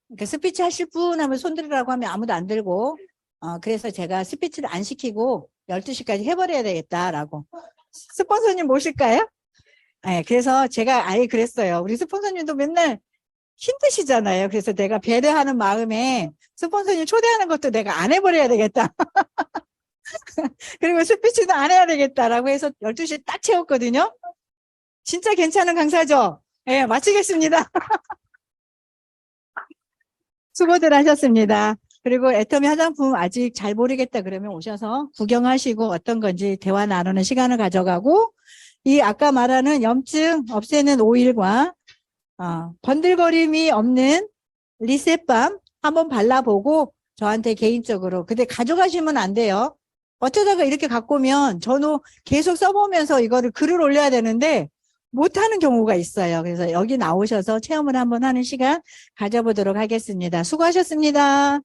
그러니까 스피치 하실 분 하면 손 들으라고 하면 아무도 안 들고, 그래서 제가 스피치를 안 시키고 12시까지 해버려야 되겠다라고. 스폰서님 모실까요? 네, 그래서 제가 아예 그랬어요. 우리 스폰서님도 맨날 힘드시잖아요. 그래서 내가 배려하는 마음에 스폰서님 초대하는 것도 내가 안 해버려야 되겠다. 그리고 스피치도 안 해야 되겠다라고 해서 12시 딱 채웠거든요. 진짜 괜찮은 강사죠? 네, 마치겠습니다. 수고들 하셨습니다. 그리고 애터미 화장품 아직 잘 모르겠다 그러면 오셔서 구경하시고 어떤 건지 대화 나누는 시간을 가져가고, 이 아까 말하는 염증 없애는 오일과 번들거림이 없는 리셋밤 한번 발라보고 저한테 개인적으로, 근데 가져가시면 안 돼요. 어쩌다가 이렇게 갖고 오면 저는 계속 써보면서 이거를 글을 올려야 되는데 못하는 경우가 있어요. 그래서 여기 나오셔서 체험을 한번 하는 시간 가져보도록 하겠습니다. 수고하셨습니다.